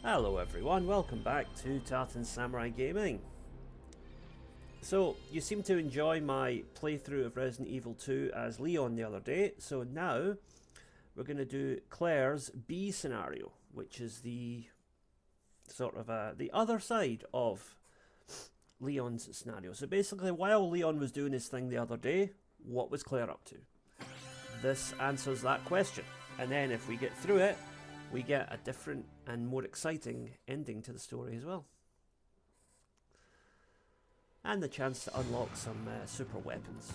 Hello everyone, welcome back to Tartan Samurai Gaming. So, you seem to enjoy my playthrough of Resident Evil 2 as Leon the other day, so now we're going to do Claire's B scenario, which is the sort of the other side of Leon's scenario. So basically, while Leon was doing his thing the other day, what was Claire up to? This answers that question, and then if we get through it, we get a different and more exciting ending to the story as well. And the chance to unlock some super weapons too.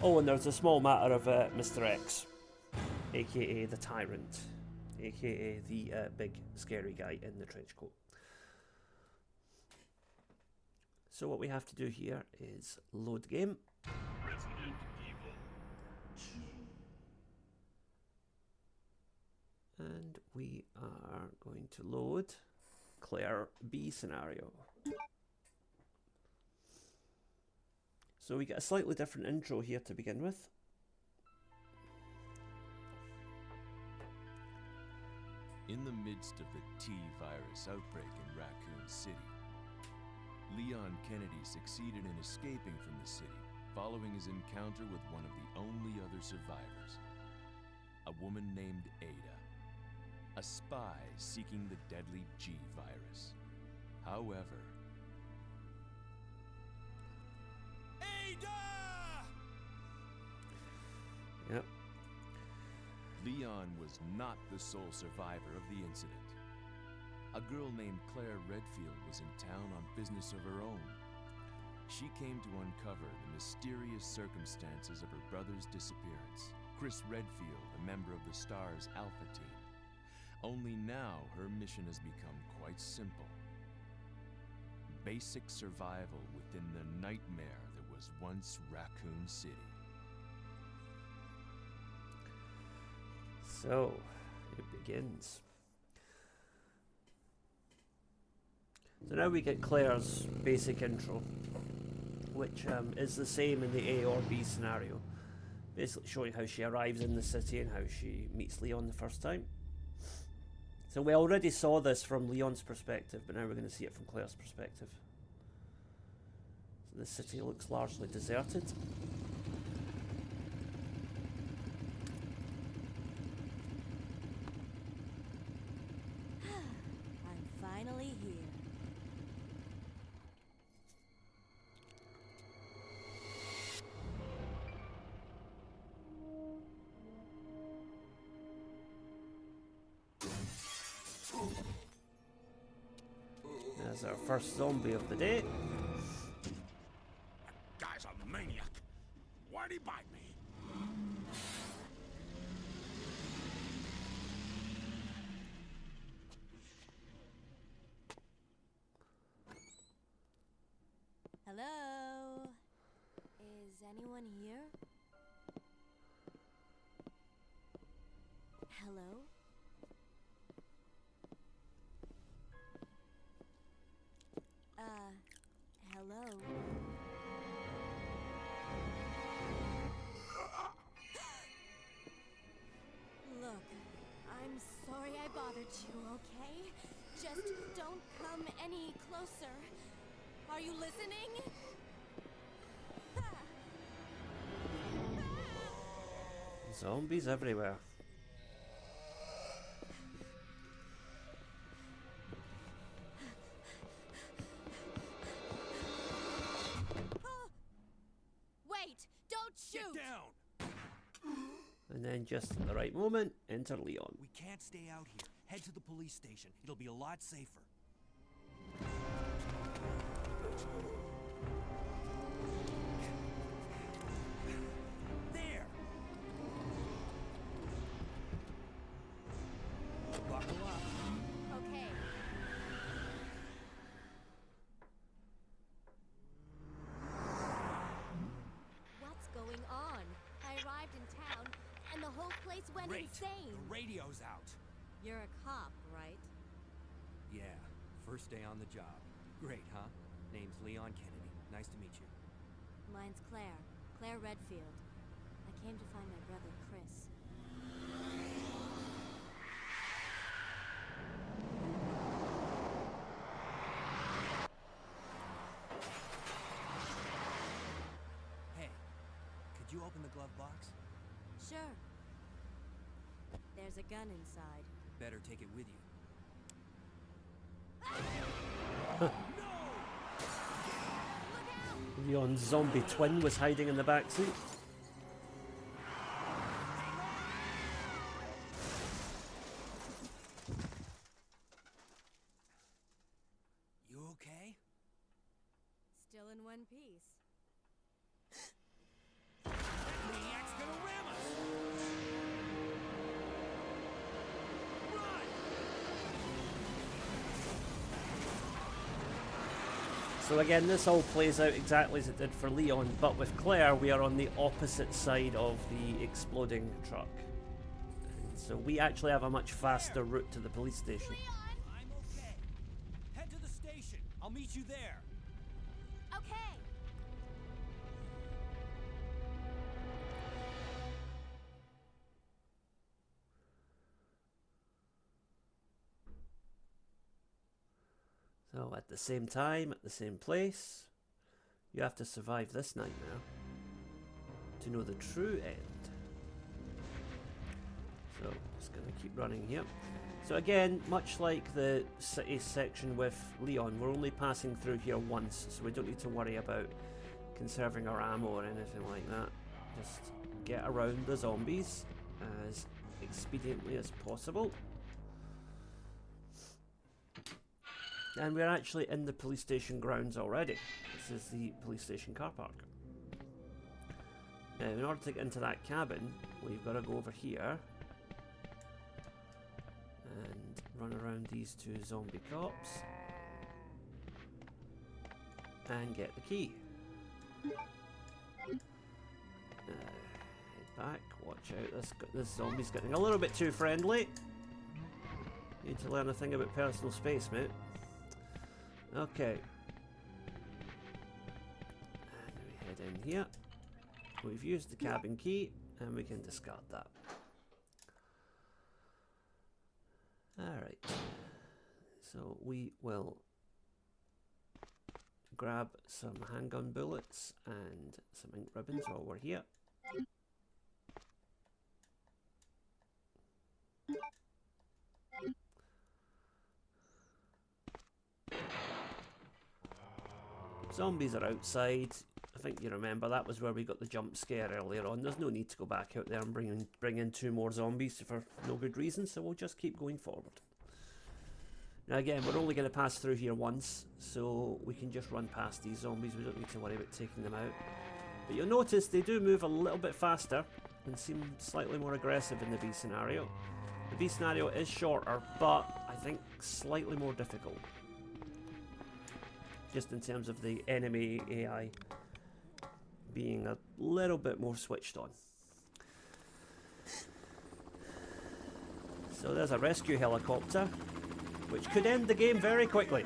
Oh, and there's a small matter of Mr. X, aka the Tyrant, aka the big scary guy in the trench coat. So what we have to do here is load game. Resident Evil 2. And we are going to load Claire B scenario. So we get a slightly different intro here to begin with. In the midst of the T-virus outbreak in Raccoon City, Leon Kennedy succeeded in escaping from the city following his encounter with one of the only other survivors, a woman named Ada, a spy seeking the deadly G-virus. However, Ada! Yep. Leon was not the sole survivor of the incident. A girl named Claire Redfield was in town on business of her own. She came to uncover the mysterious circumstances of her brother's disappearance, Chris Redfield, a member of the STARS Alpha team. Only now her mission has become quite simple. Basic survival within the nightmare that was once Raccoon City. So, it begins. So now we get Claire's basic intro, which is the same in the A or B scenario. Basically showing how she arrives in the city and how she meets Leon the first time. So we already saw this from Leon's perspective, but now we're going to see it from Claire's perspective. So the city looks largely deserted. I'm finally here. There's our first zombie of the day. Guy's a maniac. Why'd he bite me? Hello? Is anyone here? Hello? Hello? Look, I'm sorry I bothered you, okay? Just don't come any closer. Are you listening? Zombies everywhere. Wait! Don't shoot! Get down! And then just at the right moment, enter Leon. We can't stay out here. Head to the police station. It'll be a lot safer. There! Buckle up. Okay. What's going on? I arrived in town, and the whole place went Great. insane. The radio's out. You're a cop, right? Yeah, first day on the job. Great, huh? Name's Leon Kennedy. Nice to meet you. Mine's Claire. Claire Redfield. I came to find my brother Chris. Hey, could you open the glove box? Sure. There's a gun inside. Better take it with you. Leon's zombie twin was hiding in the backseat. You okay? Still in one piece. Maniac's gonna ram us! Run! So again, this all plays out exactly as it did for Leon, but with Claire, we are on the opposite side of the exploding truck. So we actually have a much faster route to the police station. I'm okay. Head to the station. I'll meet you there. Okay. So at the same time, at the same place, you have to survive this nightmare to know the true end. So just gonna keep running here. So again, much like the city section with Leon, we're only passing through here once, so we don't need to worry about conserving our ammo or anything like that. Just get around the zombies as expediently as possible. And we're actually in the police station grounds already. This is the police station car park. Now, in order to get into that cabin, we've got to go over here and run around these two zombie cops and get the key. Head back, watch out, this zombie's getting a little bit too friendly. Need to learn a thing about personal space, mate. Okay. And we head in here. We've used the cabin key and we can discard that. Alright. So we will grab some handgun bullets and some ink ribbons while we're here. Zombies are outside. I think you remember that was where we got the jump scare earlier on. There's no need to go back out there and bring in two more zombies for no good reason, so we'll just keep going forward. Now again, we're only going to pass through here once, so we can just run past these zombies. We don't need to worry about taking them out. But you'll notice they do move a little bit faster and seem slightly more aggressive in the B scenario. The B scenario is shorter, but I think slightly more difficult. Just in terms of the enemy AI being a little bit more switched on. So there's a rescue helicopter, which could end the game very quickly.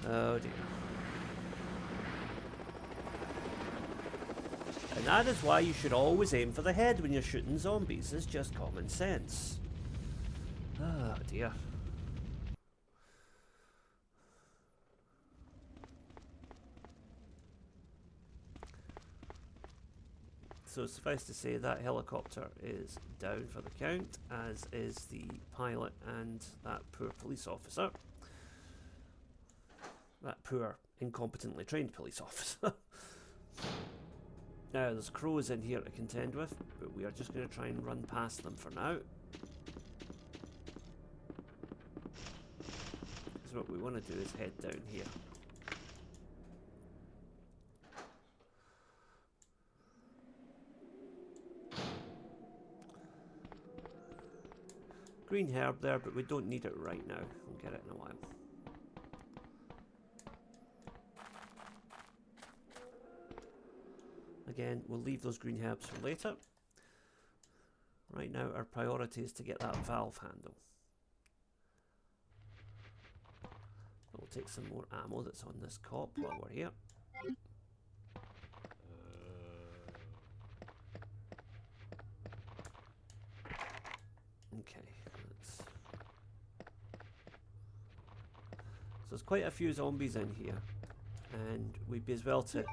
Oh dear. And that is why you should always aim for the head when you're shooting zombies. It's just common sense. Oh dear. So suffice to say that helicopter is down for the count, as is the pilot and that poor police officer. That poor, incompetently trained police officer. Now, there's crows in here to contend with, but we are just going to try and run past them for now. So what we want to do is head down here. Green herb there, but we don't need it right now. We'll get it in a while. Again, we'll leave those green herbs for later. Right now, our priority is to get that valve handle. We'll take some more ammo that's on this cop while we're here. Okay, so there's quite a few zombies in here, and we'd be as well to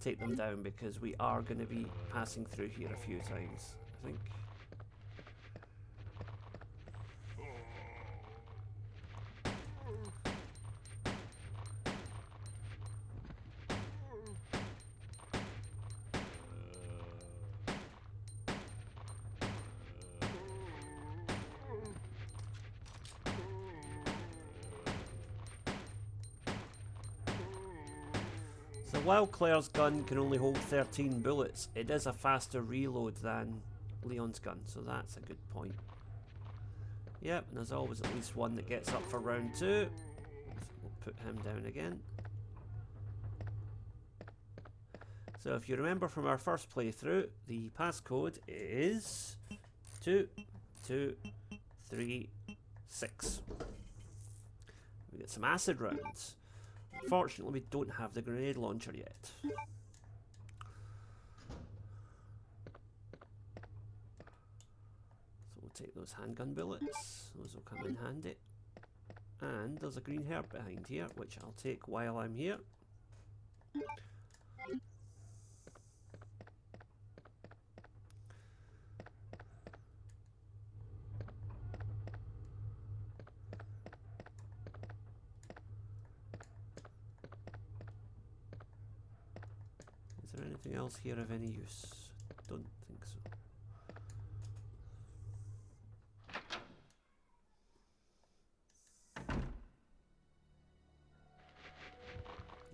take them down because we are going to be passing through here a few times, I think. So while Claire's gun can only hold 13 bullets, it is a faster reload than Leon's gun, so that's a good point. Yep, and there's always at least one that gets up for round 2. So we'll put him down again. So if you remember from our first playthrough, the passcode is 2236. We get some acid rounds. Unfortunately, we don't have the grenade launcher yet. So we'll take those handgun bullets. Those will come in handy. And there's a green herb behind here, which I'll take while I'm here. Is there anything else here of any use? Don't think so.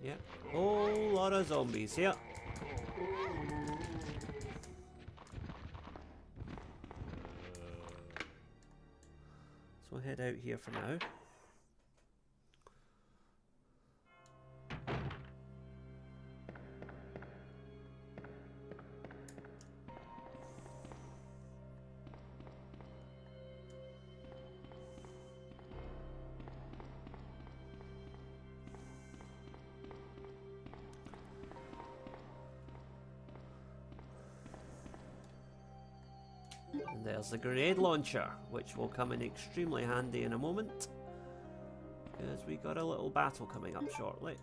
Yeah, whole lot of zombies here. So we'll head out here for now. And there's the grenade launcher, which will come in extremely handy in a moment, because we got a little battle coming up shortly.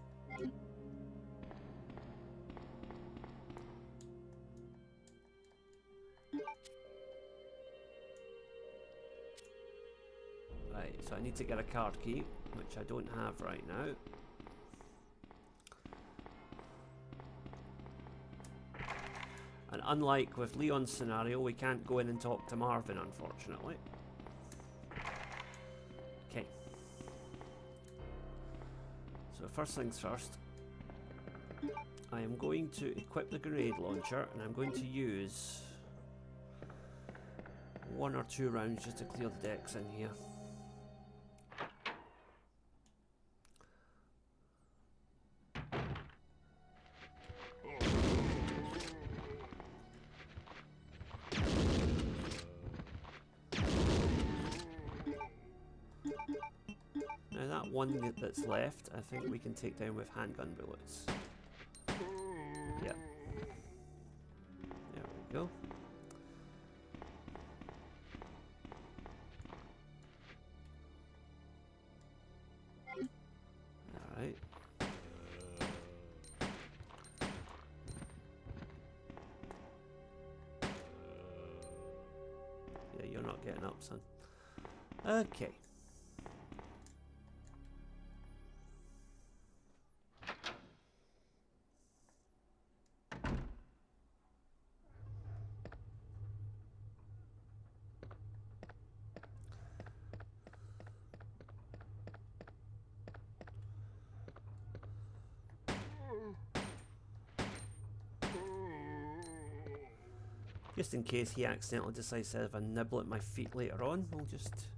Right, so I need to get a card key, which I don't have right now. And unlike with Leon's scenario, we can't go in and talk to Marvin, unfortunately. Okay. So first things first, I am going to equip the grenade launcher, and I'm going to use 1 or 2 rounds just to clear the decks in here. One that's left, I think we can take down with handgun bullets. Yeah. There we go. Alright. Yeah, you're not getting up, son. Okay. Just in case he accidentally decides to have a nibble at my feet later on, we'll just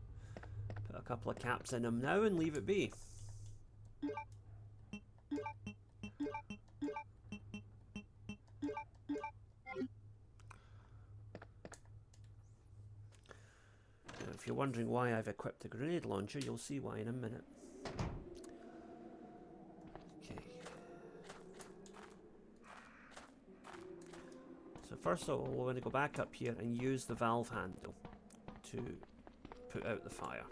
put a couple of caps in him now and leave it be. you're wondering why I've equipped a grenade launcher, you'll see why in a minute. Okay. So first of all, we're going to go back up here and use the valve handle to put out the fire.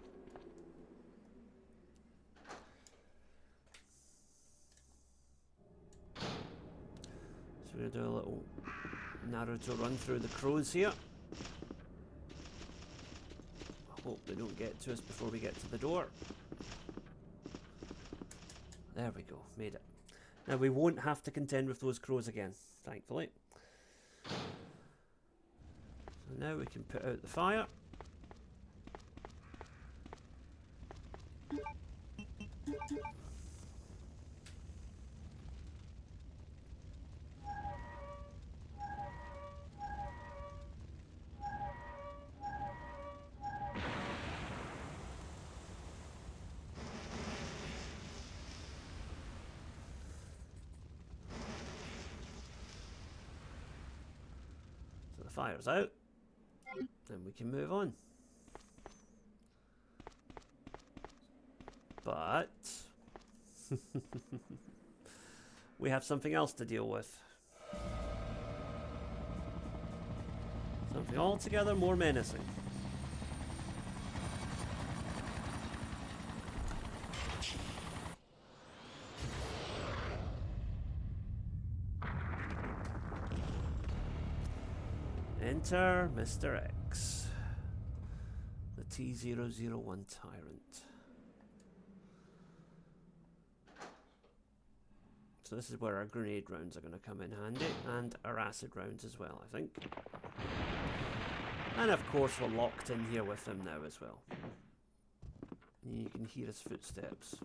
So we're going to do a little Naruto run through the crows here. I hope they don't get to us before we get to the door. There we go, made it. Now we won't have to contend with those crows again, thankfully. So now we can put out the fire. Fire's out, and we can move on. But we have something else to deal with. Something altogether more menacing. Enter Mr. X, the T-001 Tyrant. So this is where our grenade rounds are going to come in handy, and our acid rounds as well, I think. And of course we're locked in here with him now as well. You can hear his footsteps.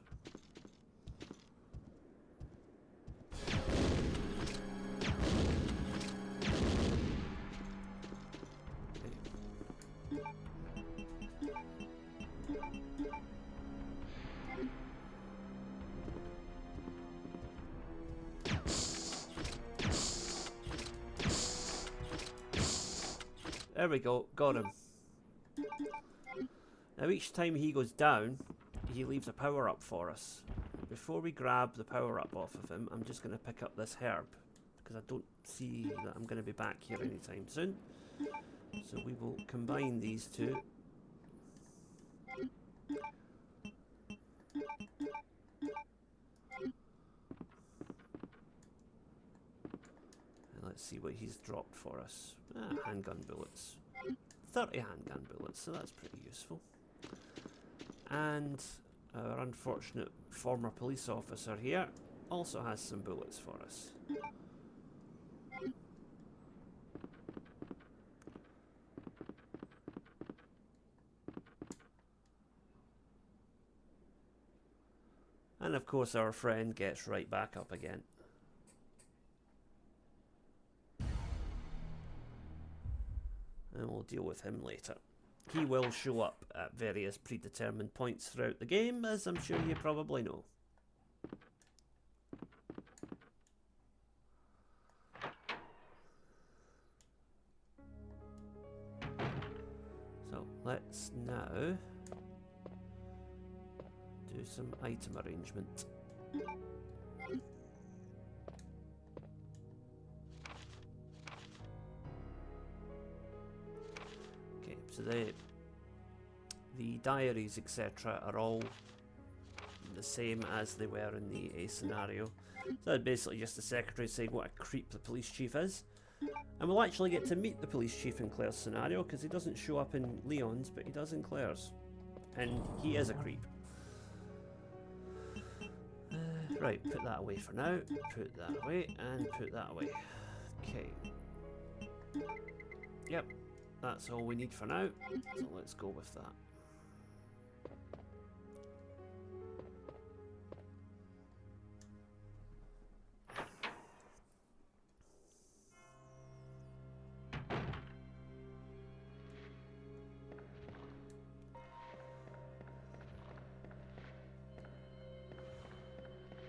There we go, got him. Now each time he goes down, he leaves a power up for us. Before we grab the power up off of him, I'm just going to pick up this herb, because I don't see that I'm going to be back here anytime soon. So we will combine these two. Let's see what he's dropped for us. Handgun bullets. 30 handgun bullets, so that's pretty useful. And our unfortunate former police officer here also has some bullets for us. And of course our friend gets right back up again. And we'll deal with him later. He will show up at various predetermined points throughout the game, as I'm sure you probably know. So let's now do some item arrangement. So the diaries, etc., are all the same as they were in the A scenario. So that's basically just the secretary saying what a creep the police chief is. And we'll actually get to meet the police chief in Claire's scenario, because he doesn't show up in Leon's, but he does in Claire's. And he is a creep. Right, put that away for now, put that away, and put that away. Okay. Yep. That's all we need for now, so let's go with that.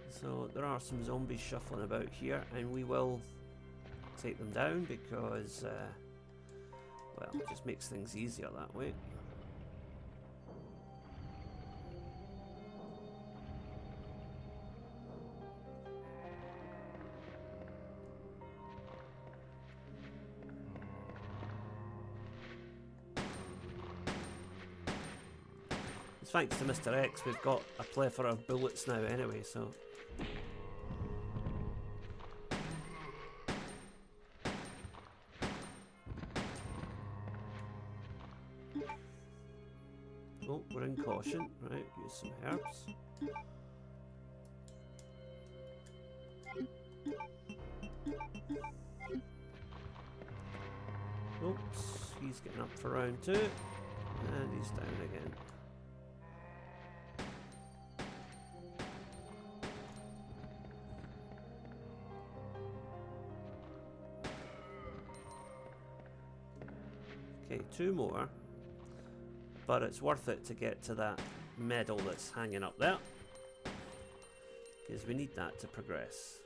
So there are some zombies shuffling about here, and we will take them down because well, it just makes things easier that way. thanks to Mr. X, we've got a plethora of bullets now anyway, so... Oh, we're in caution. Right, use some herbs. Oops, he's getting up for round 2. And he's down again. Okay, 2 more. But it's worth it to get to that medal that's hanging up there. Because we need that to progress.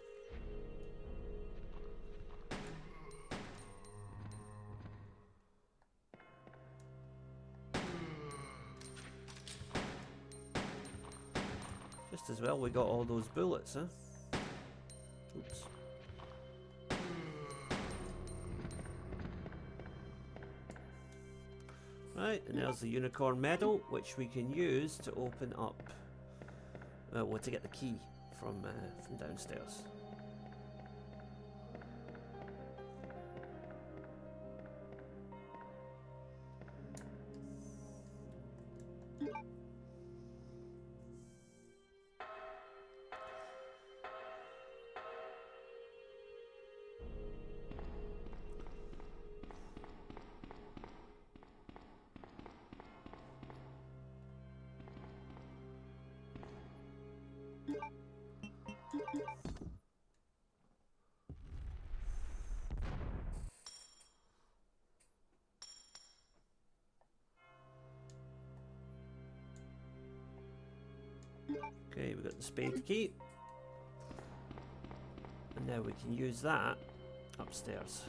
Just as well we got all those bullets, huh? Oops. Right, and there's the unicorn medal, which we can use to open up, well, to get the key from downstairs. Okay, we've got the spade key. And now we can use that upstairs.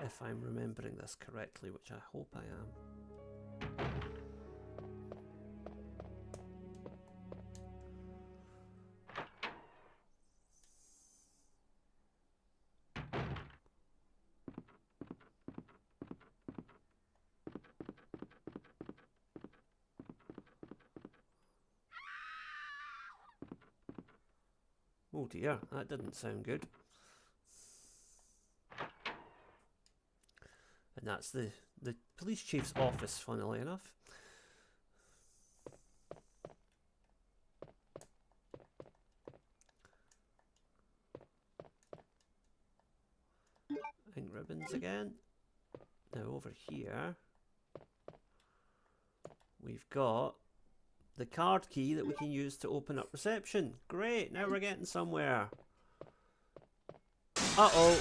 If I'm remembering this correctly, which I hope I am. Oh dear, that didn't sound good. And that's the police chief's office, funnily enough. Ink ribbons again. Now over here, we've got the card key that we can use to open up reception. Great, now we're getting somewhere. Uh-oh.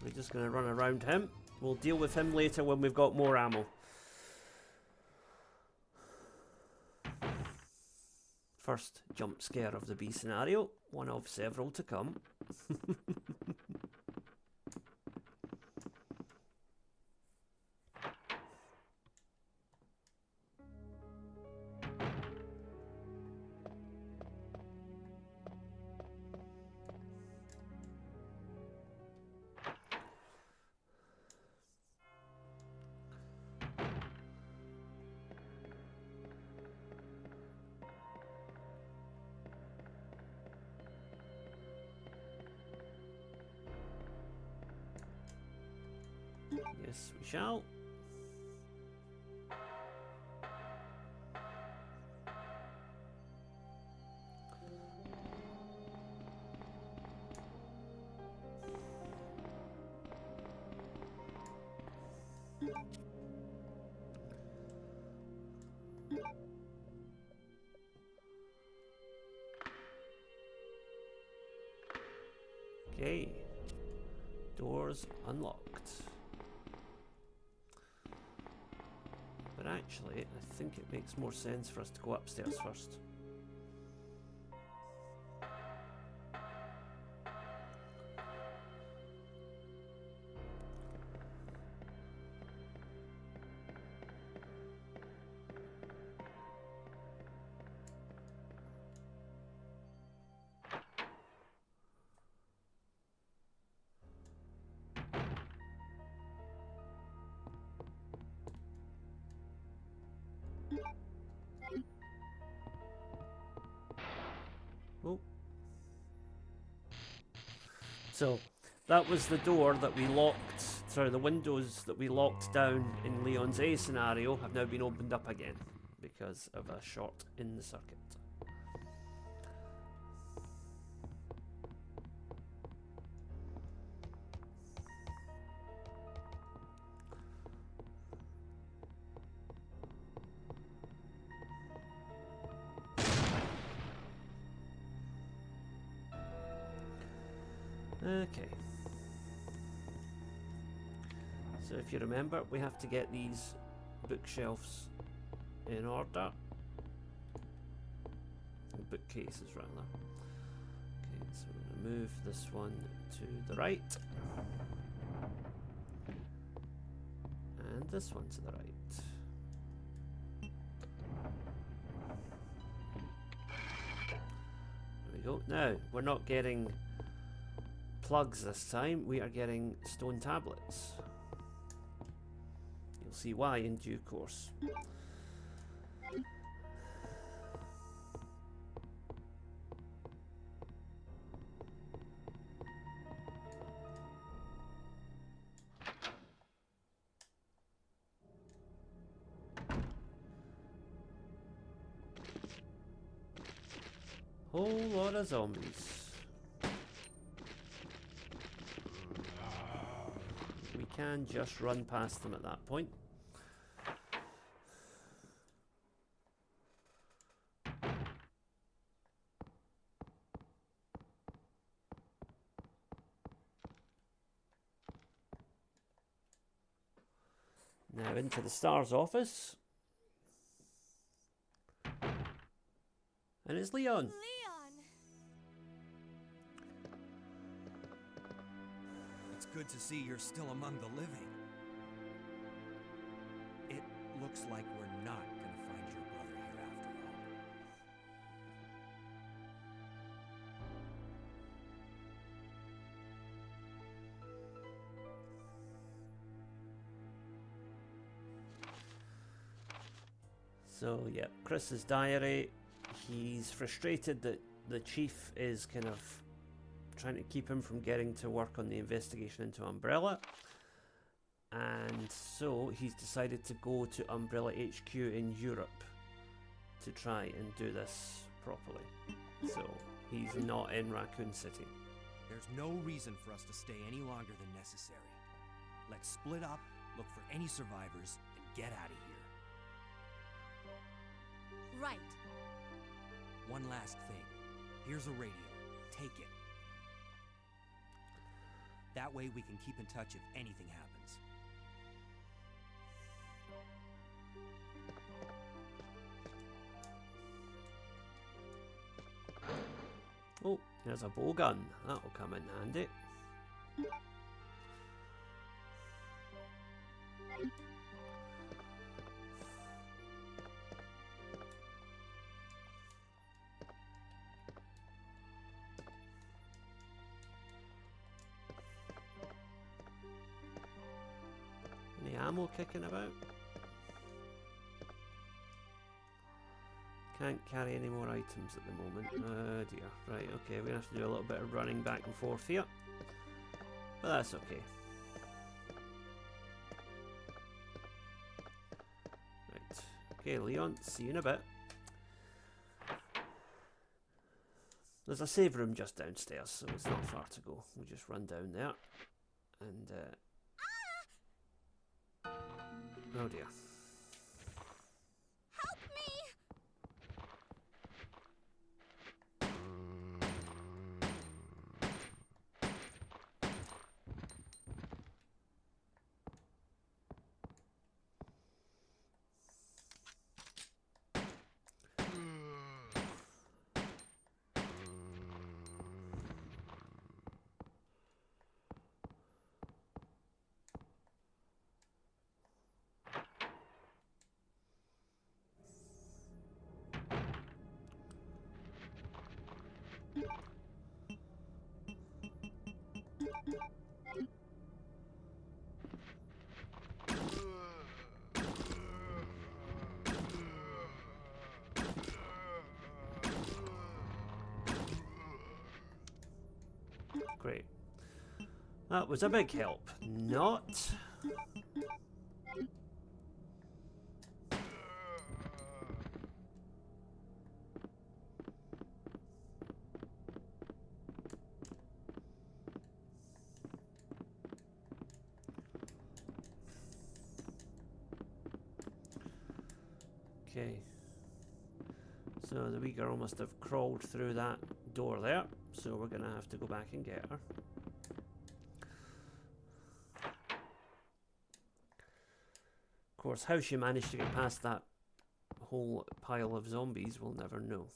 We're just going to run around him. We'll deal with him later when we've got more ammo. First jump scare of the B scenario. One of several to come. Yes, we shall. Okay. Doors unlocked. Actually, I think it makes more sense for us to go upstairs first. Oh. So, that was the door that we locked, sorry, the windows that we locked down in Leon's A scenario have now been opened up again because of a short in the circuit. Okay. So if you remember, we have to get these bookshelves in order. Bookcases, rather. Okay, so we're going to move this one to the right. And this one to the right. There we go. Now, we're not getting plugs this time, we are getting stone tablets. You'll see why in due course. Whole lot of zombies. We can just run past them at that point. Now into the Star's office. And it's Leon. Leon! It's good to see you're still among the living. It looks like we're not gonna find your brother here after all. So, yeah, Chris's diary. He's frustrated that the chief is kind of trying to keep him from getting to work on the investigation into Umbrella. And so he's decided to go to Umbrella HQ in Europe to try and do this properly. So he's not in Raccoon City. There's no reason for us to stay any longer than necessary. Let's split up, look for any survivors, and get out of here. Right. One last thing. Here's a radio. Take it. That way we can keep in touch if anything happens. Oh, there's a bow gun. That'll come in handy. Any ammo kicking about? Can't carry any more items at the moment. Oh dear. Right, okay, we're gonna have to do a little bit of running back and forth here. But that's okay. Right. Okay, Leon, see you in a bit. There's a save room just downstairs, so it's not far to go. We'll just run down there. And, oh dear. Help me! That was a big help. Not. Okay. So the wee girl must have crawled through that door there. So we're gonna have to go back and get her. Of course, how she managed to get past that whole pile of zombies, we'll never know.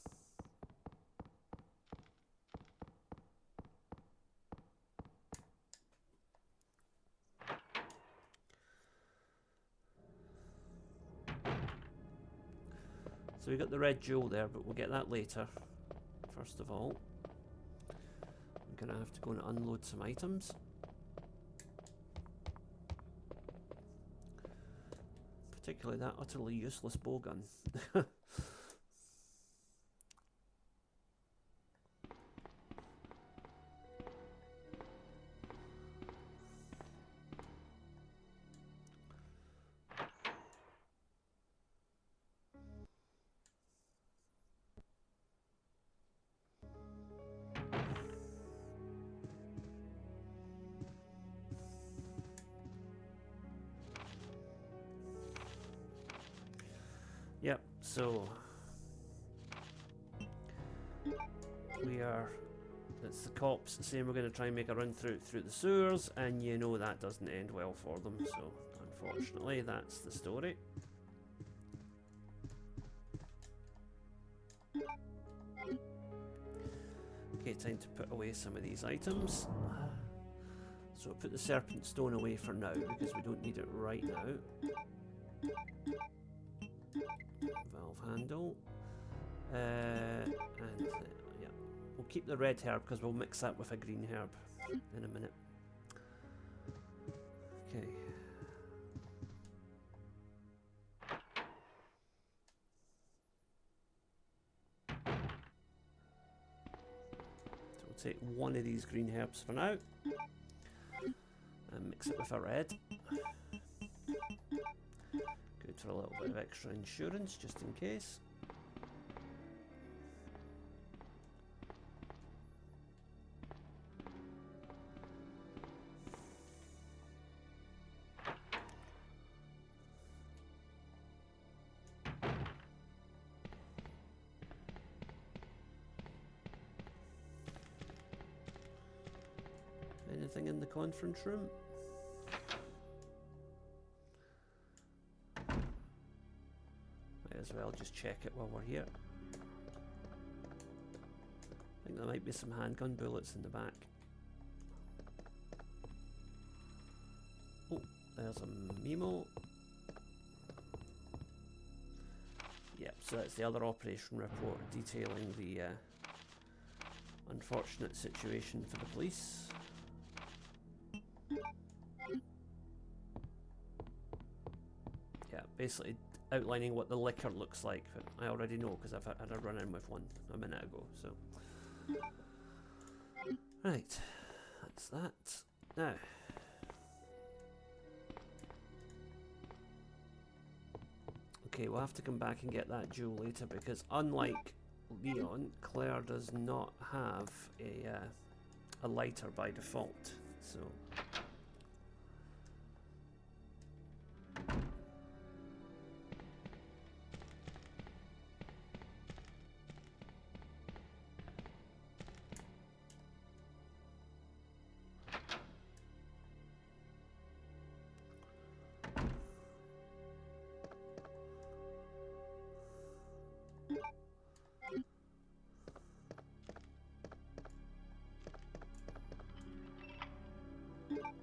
So we got the red jewel there, but we'll get that later. First of all, I'm gonna have to go and unload some items. Particularly that utterly useless bowgun. Yep, so we are, it's the cops saying we're going to try and make a run through the sewers, and you know that doesn't end well for them, so unfortunately that's the story. Okay, time to put away some of these items. So put the serpent stone away for now, because we don't need it right now. Valve handle. And yeah, we'll keep the red herb because we'll mix that with a green herb in a minute. Okay. So we'll take one of these green herbs for now and mix it with a red. Good for a little bit of extra insurance, just in case. Anything in the conference room? Might as well just check it while we're here. I think there might be some handgun bullets in the back. Oh, there's a memo. Yep, so that's the other operation report detailing the unfortunate situation for the police. Yeah, basically outlining what the liquor looks like, but I already know because I've had a run in with one a minute ago, so. Right, that's that. Now, okay, we'll have to come back and get that jewel later because unlike Leon, Claire does not have a lighter by default, so.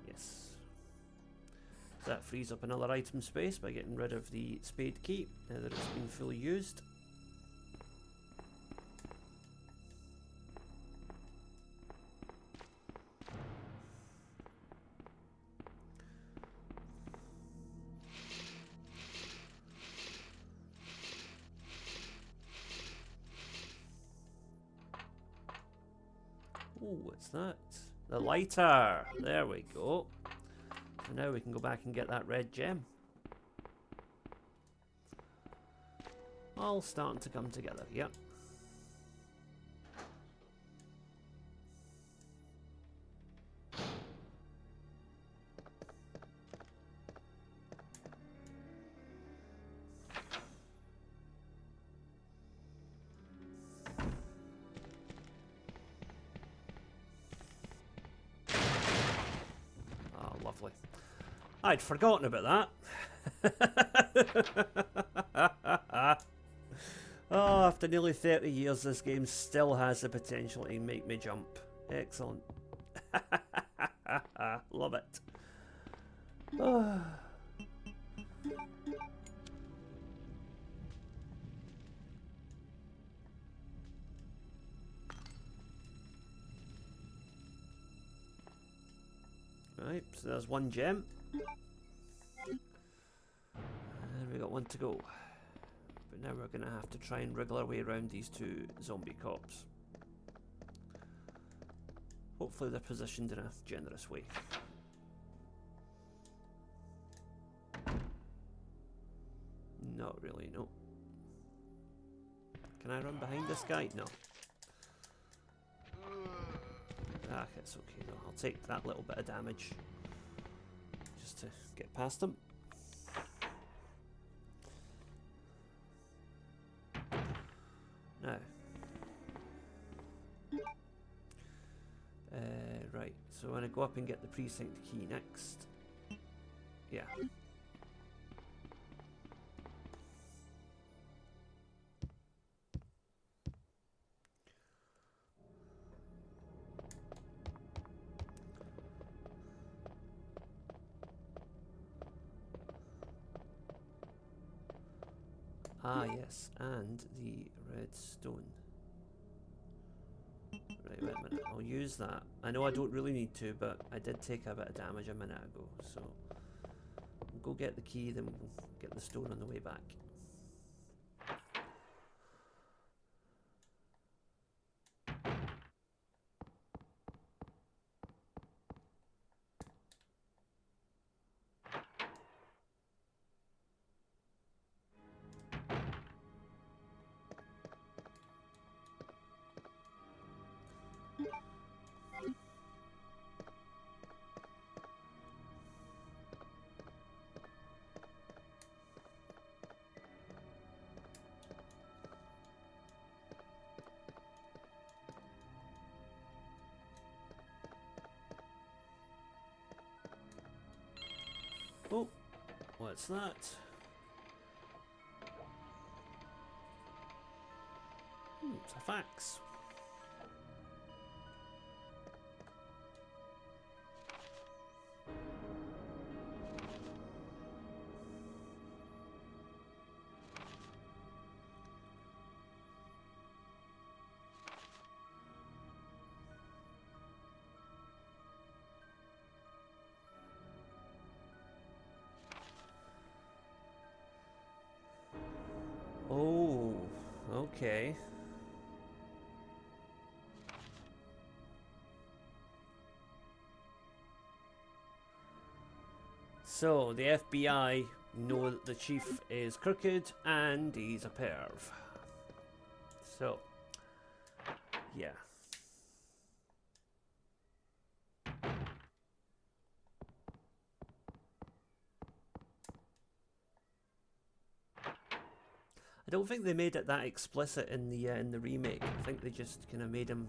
Yes. So that frees up another item space by getting rid of the spade key now that it's been fully used. Oh, what's that? The lighter! There we go. So now we can go back and get that red gem. All starting to come together, yep. Lovely. I'd forgotten about that. Oh, after nearly 30 years, this game still has the potential to make me jump. Excellent. Love it. Oh. Right, so there's one gem. And we got one to go. But now we're going to have to try and wriggle our way around these two zombie cops. Hopefully they're positioned in a generous way. Not really, no. Can I run behind this guy? No. Ah, it's okay though. I'll take that little bit of damage just to get past him. Now, right. So I'm gonna go up and get the precinct key next. Yeah. Ah, yes, and the redstone. Right, wait a minute, I'll use that. I know I don't really need to, but I did take a bit of damage a minute ago, so we'll go get the key, then we'll get the stone on the way back. Oh, what's that? It's a fax. Oh, okay. So, the FBI know that the chief is crooked and he's a perv. So, yeah. I don't think they made it that explicit in the remake. I think they just kind of made him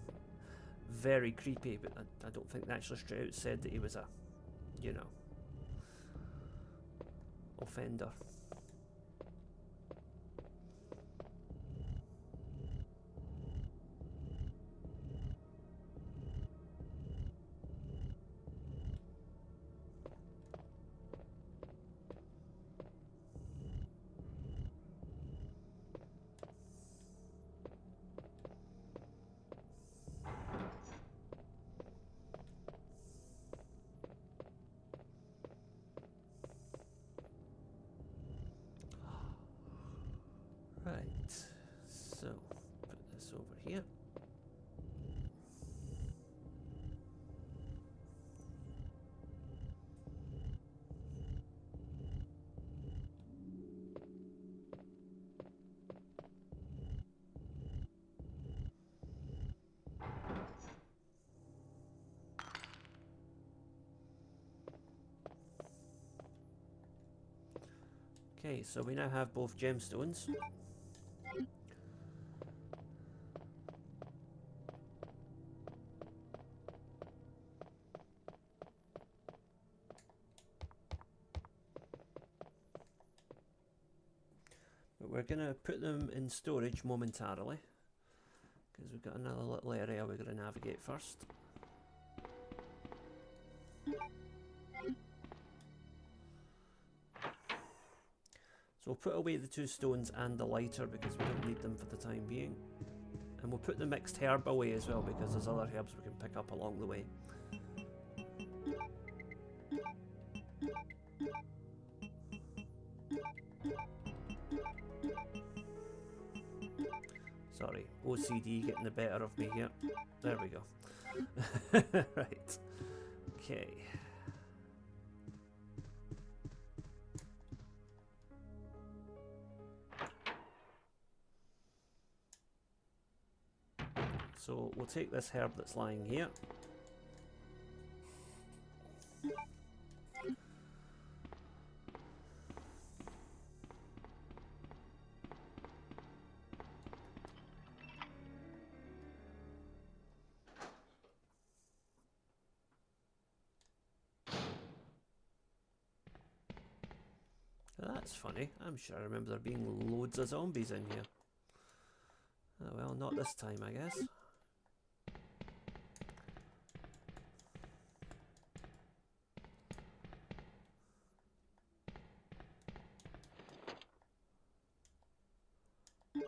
very creepy, but I don't think they actually straight out said that he was a, you know, offender. Right, so put this over here. Okay, so we now have both gemstones. But we're going to put them in storage momentarily, because we've got another little area we're going to navigate first. So we'll put away the 2 stones and the lighter because we don't need them for the time being. And we'll put the mixed herb away as well because there's other herbs we can pick up along the way. Sorry, OCD getting the better of me here. There we go. Right. Okay. So we'll take this herb that's lying here. Now that's funny. I'm sure I remember there being loads of zombies in here. Oh well, not this time, I guess.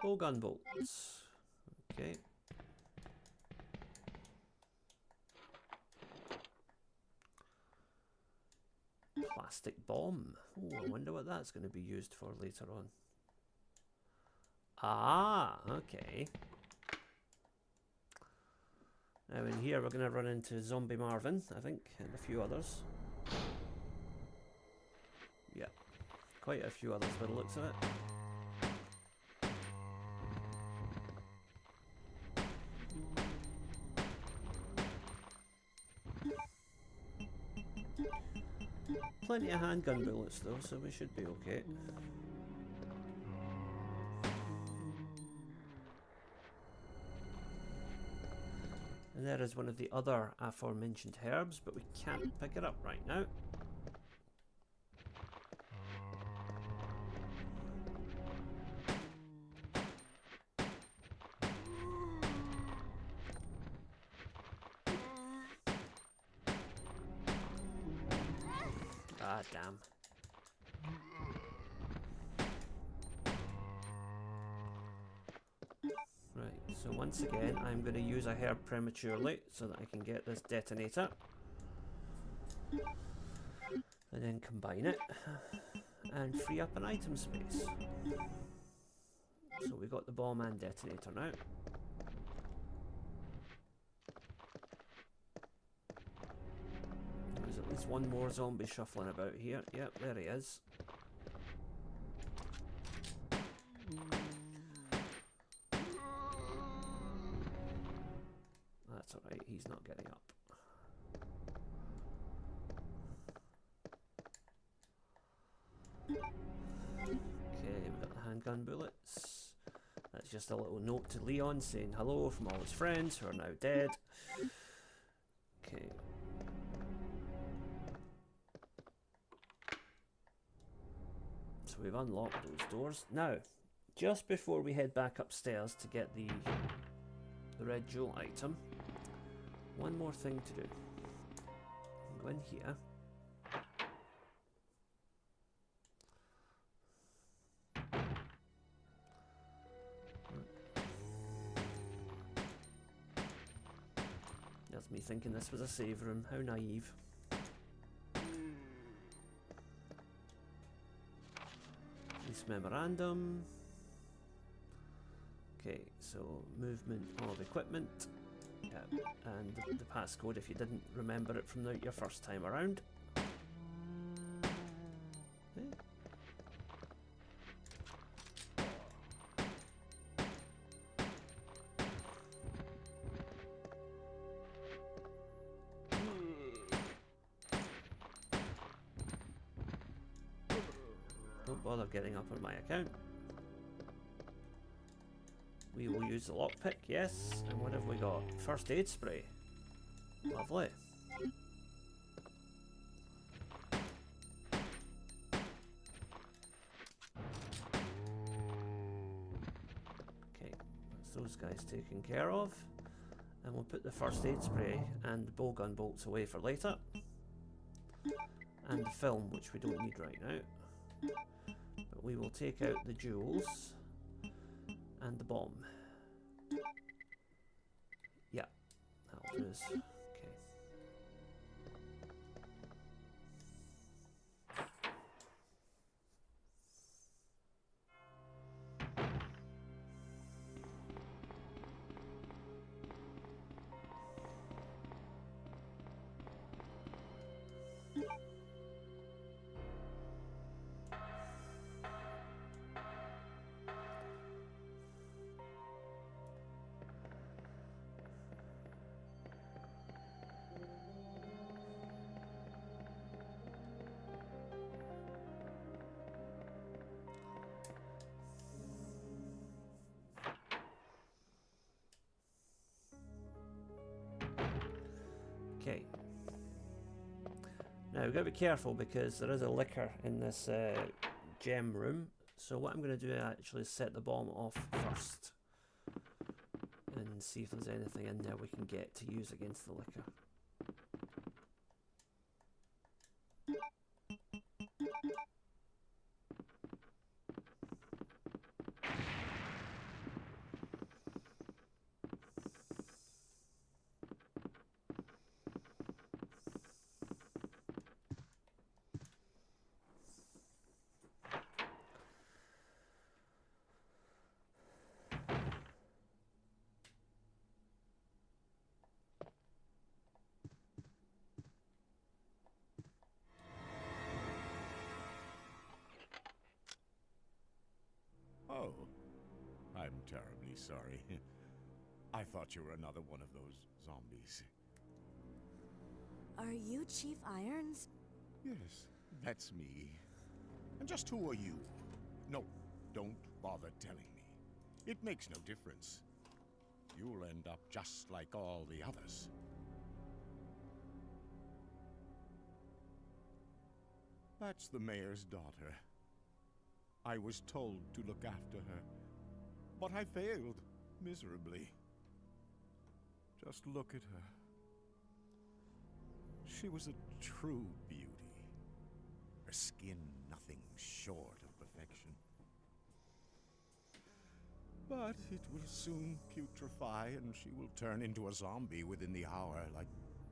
Bowgun bolts. Okay. Plastic bomb. Oh, I wonder what that's going to be used for later on. Ah, okay. Now in here we're going to run into Zombie Marvin, I think, and a few others. Yeah, quite a few others by the looks of it. Plenty of handgun bullets though, so we should be okay. And there is one of the other aforementioned herbs, but we can't pick it up right now. Ah, damn. Right, so once again, I'm going to use a herb prematurely so that I can get this detonator. And then combine it and free up an item space. So we've got the bomb and detonator now. There's at least one more zombie shuffling about here. Yep, there he is. That's alright, he's not getting up. Okay, we've got the handgun bullets. That's just a little note to Leon saying hello from all his friends who are now dead. Okay. So we've unlocked those doors. Now, just before we head back upstairs to get the red jewel item, one more thing to do. Go in here. That's me thinking this was a save room. How naive. This memorandum. Okay, so movement of equipment. Yeah, and the passcode if you didn't remember it from your first time around. Okay. Oh bother getting up on my account. We will use the lockpick, yes. And what have we got? First aid spray. Lovely. Okay, that's those guys taken care of. And we'll put the first aid spray and the bowgun bolts away for later. And the film, which we don't need right now. But we will take out the jewels and the bomb. Yeah, that'll do us. Okay. Okay. Now we've got to be careful because there is a liquor in this gem room. So what I'm going to do actually is set the bomb off first and see if there's anything in there we can get to use against the liquor. Oh, I'm terribly sorry. I thought you were another one of those zombies. Are you Chief Irons? Yes, that's me. And just who are you? No, don't bother telling me. It makes no difference. You'll end up just like all the others. That's the mayor's daughter. I was told to look after her, but I failed miserably. Just look at her. She was a true beauty. Her skin nothing short of perfection. But it will soon putrefy and she will turn into a zombie within the hour like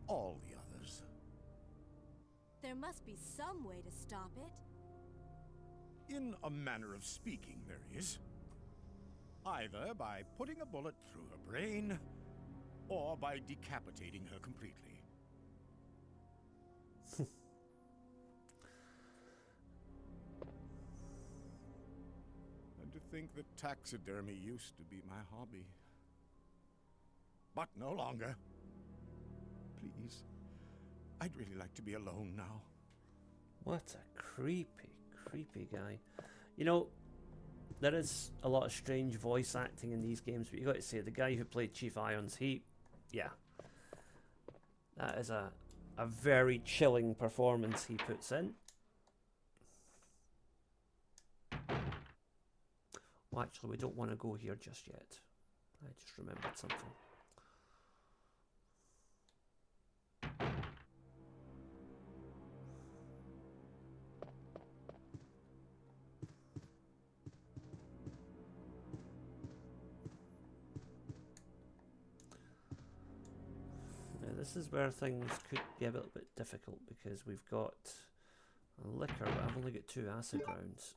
all the others. There must be some way to stop it. In a manner of speaking, there is. Either by putting a bullet through her brain, or by decapitating her completely. And to think that taxidermy used to be my hobby. But no longer. Please, I'd really like to be alone now. What a creepy guy. You know, there is a lot of strange voice acting in these games, but you got to say, the guy who played Chief Irons, yeah, that is a very chilling performance he puts in. Well, actually, we don't want to go here just yet. I just remembered something. This is where things could be a little bit difficult because we've got a liquor, but I've only got 2 acid rounds.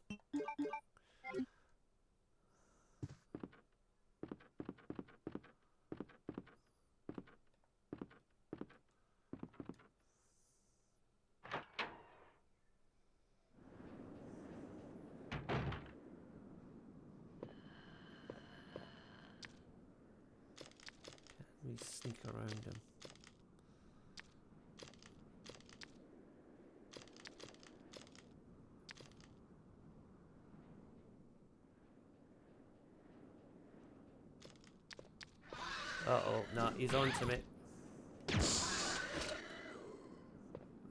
Can we sneak around him? Uh-oh, no, he's on to me.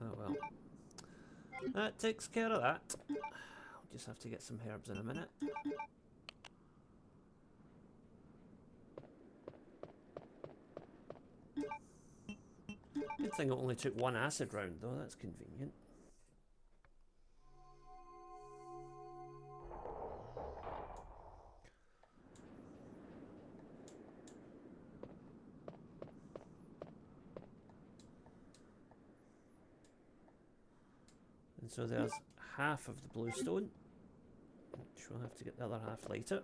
Oh well. That takes care of that. I'll just have to get some herbs in a minute. Good thing it only took one acid round though, that's convenient. And so there's half of the bluestone, which we'll have to get the other half later.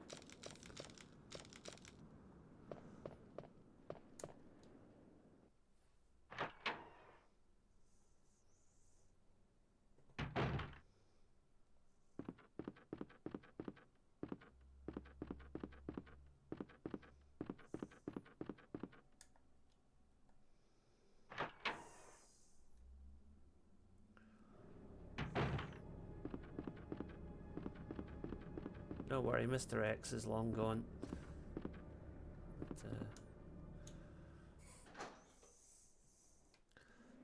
Don't worry, Mr. X is long gone. But,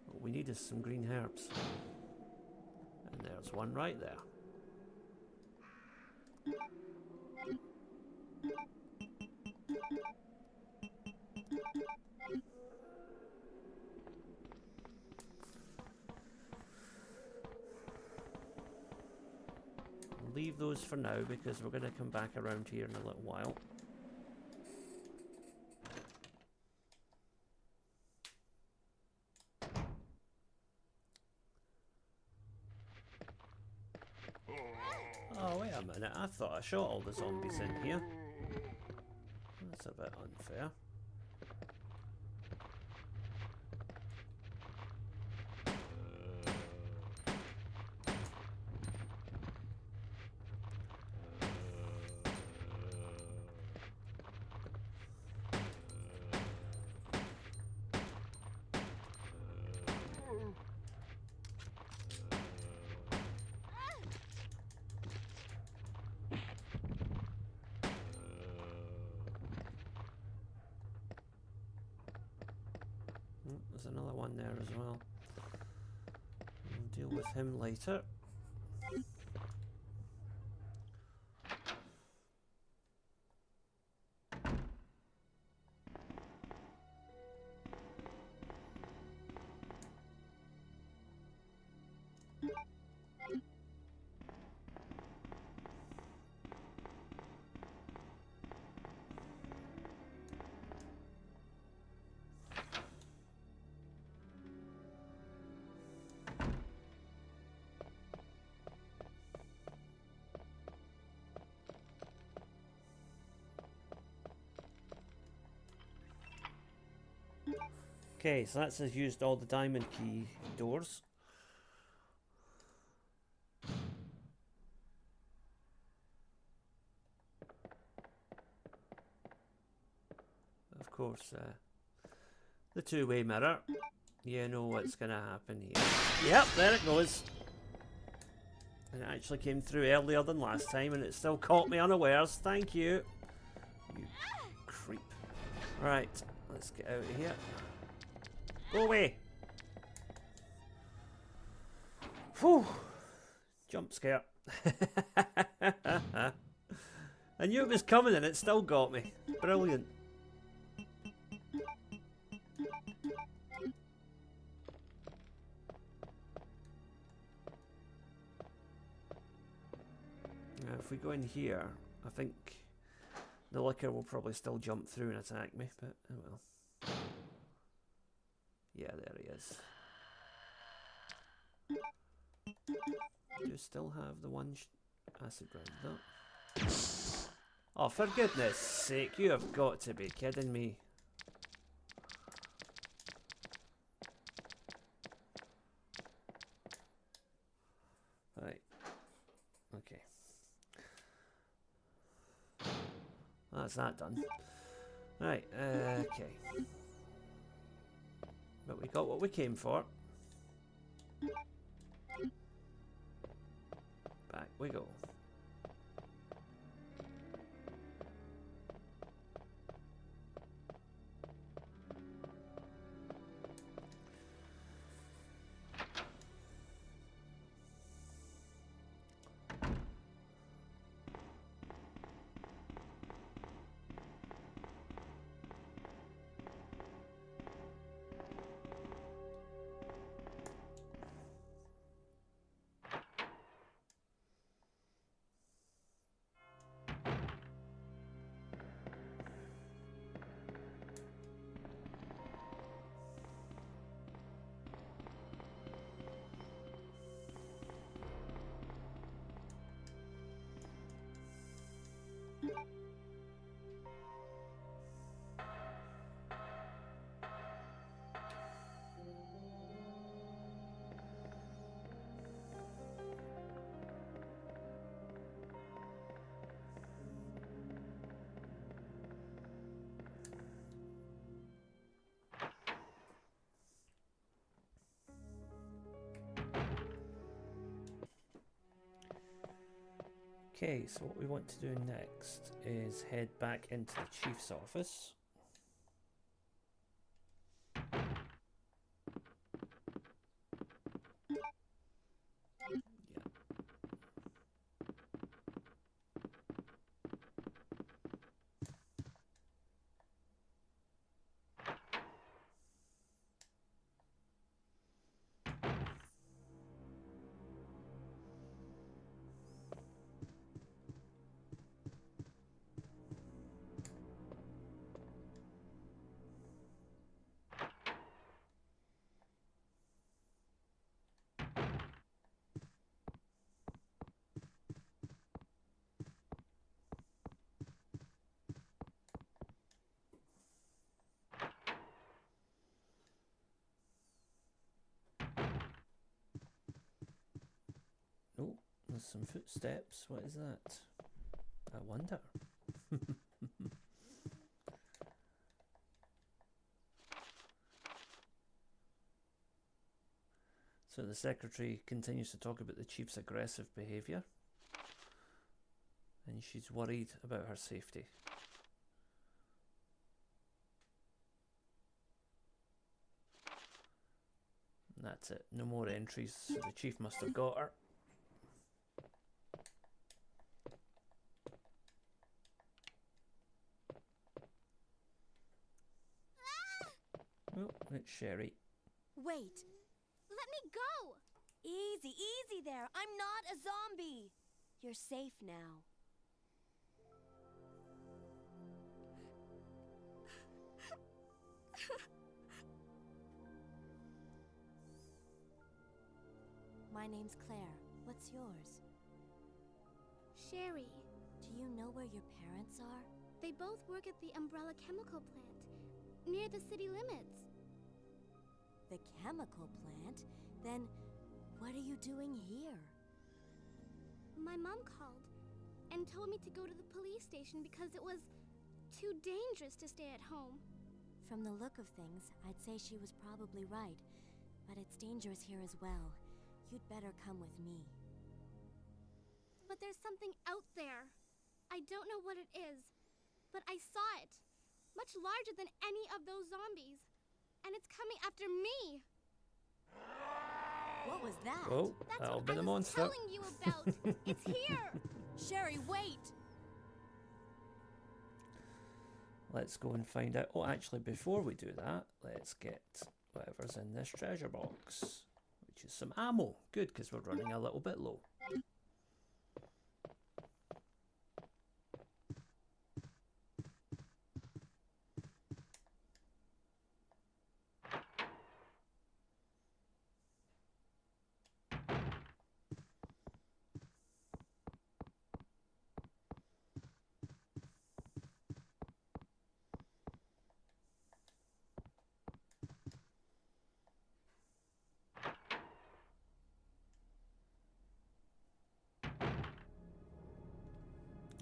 what we need is some green herbs. And there's one right there. Leave those for now because we're going to come back around here in a little while. Oh, wait a minute. I thought I shot all the zombies in here. That's a bit unfair. There's another one there as well. We'll deal with him later. Okay, so that's us used all the diamond key doors. Of course, the two-way mirror. You know what's going to happen here. Yep, there it goes. And it actually came through earlier than last time, and it still caught me unawares. Thank you. You creep. Right, let's get out of here. Go away! Whew! Jump scare. I knew it was coming and it still got me. Brilliant. Now if we go in here, I think the liquor will probably still jump through and attack me, but oh well. Yeah, there he is. Do you still have the one acid round though? Oh, for goodness sake, you have got to be kidding me. Right. Okay. That's that done. Right, okay. But we got what we came for. Back we go. Okay, so what we want to do next is head back into the chief's office. Oh, there's some footsteps. What is that? I wonder. So the secretary continues to talk about the chief's aggressive behaviour, and she's worried about her safety. And that's it. No more entries. So the chief must have got her. Oh, it's Sherry. Wait. Let me go! Easy, easy there. I'm not a zombie. You're safe now. My name's Claire. What's yours? Sherry. Do you know where your parents are? They both work at the Umbrella Chemical Plant, near the city limits. The chemical plant? Then what are you doing here? My mom called and told me to go to the police station because it was too dangerous to stay at home. From the look of things, I'd say she was probably right. But it's dangerous here as well. You'd better come with me. But there's something out there. I don't know what it is, but I saw it. Much larger than any of those zombies. And it's coming after me. What was that? Oh, That's that'll what be I the was monster. telling you about. It's here. Sherry, wait! Let's go and find out. Oh, actually, before we do that, let's get whatever's in this treasure box, which is some ammo. Good, because we're running a little bit low.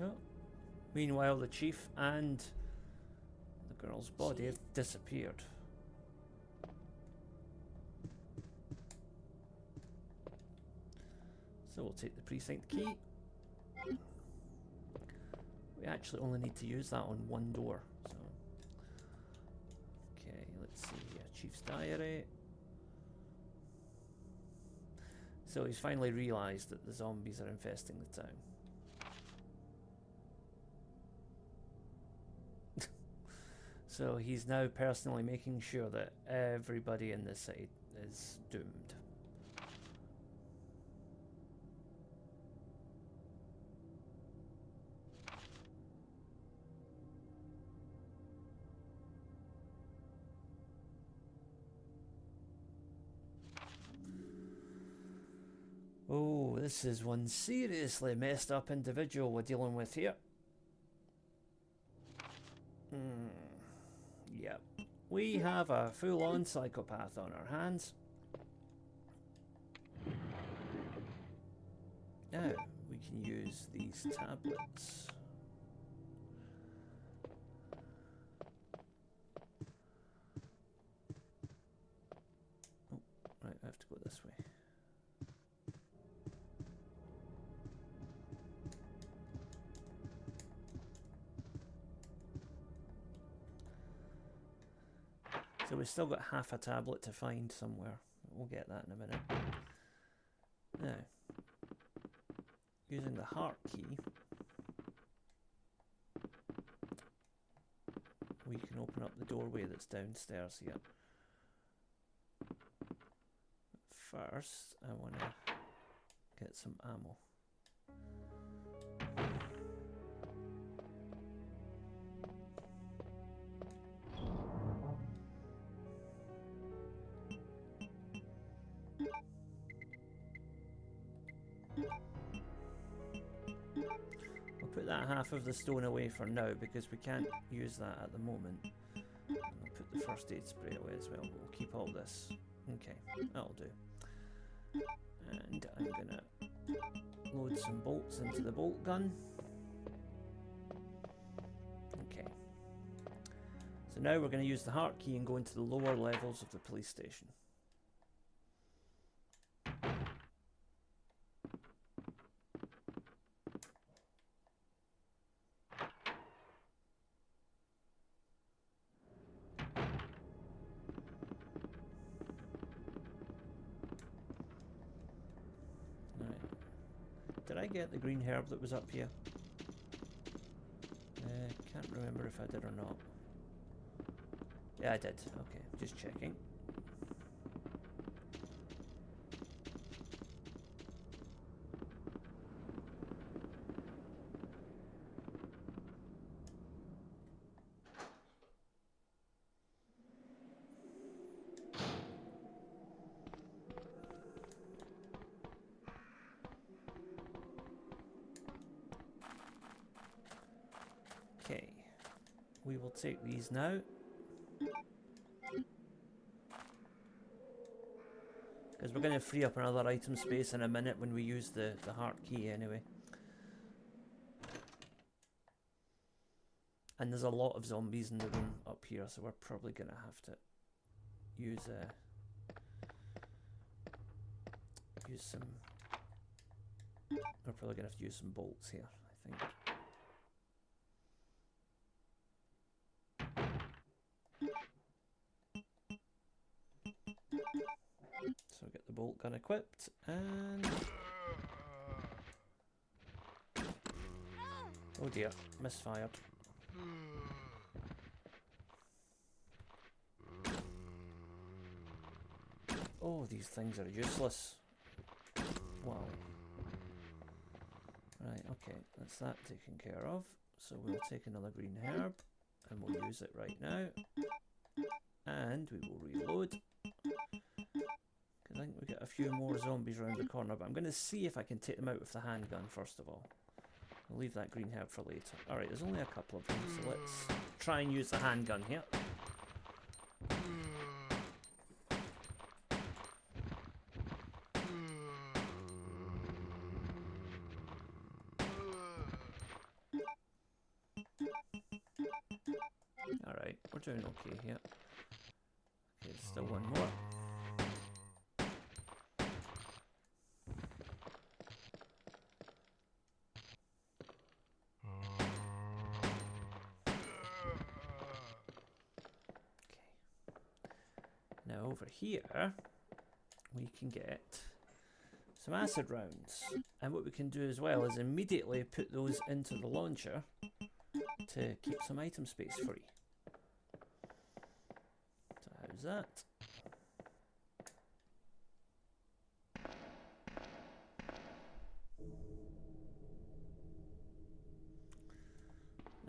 Oh. Meanwhile, the chief and the girl's body have disappeared. So we'll take the precinct key. We actually only need to use that on one door. So, okay, let's see here. Chief's diary. So he's finally realised that the zombies are infesting the town. So he's now personally making sure that everybody in this city is doomed. Oh, this is one seriously messed up individual we're dealing with here. Yep. We have a full-on psychopath on our hands. Now, we can use these tablets. Oh, right, I have to go this way. So we've still got half a tablet to find somewhere. We'll get that in a minute. Now, using the heart key, we can open up the doorway that's downstairs here. First, I want to get some ammo. I'll put that half of the stone away for now because we can't use that at the moment. And I'll put the first aid spray away as well, but we'll keep all this. Okay, that'll do. And I'm gonna load some bolts into the bolt gun. Okay. So now we're going to use the heart key and go into the lower levels of the police station. Did I get the green herb that was up here? Can't remember if I did or not. Yeah, I did. Okay, just checking. Okay, we will take these now. Because we're going to free up another item space in a minute when we use the heart key anyway. And there's a lot of zombies in the room up here, so we're probably going to have to use some... We're probably going to have to use some bolts here, I think. So get the bolt gun equipped and... Oh dear, misfired. Oh, these things are useless. Wow. Right, okay, that's that taken care of. So we'll take another green herb and we'll use it right now. And we will reload. I think we get a few more zombies around the corner, but I'm going to see if I can take them out with the handgun first of all. I'll leave that green herb for later. Alright, there's only a couple of them, so let's try and use the handgun here. Alright, we're doing okay here. Okay, still one more. Now over here, we can get some acid rounds. And what we can do as well is immediately put those into the launcher to keep some item space free. So how's that?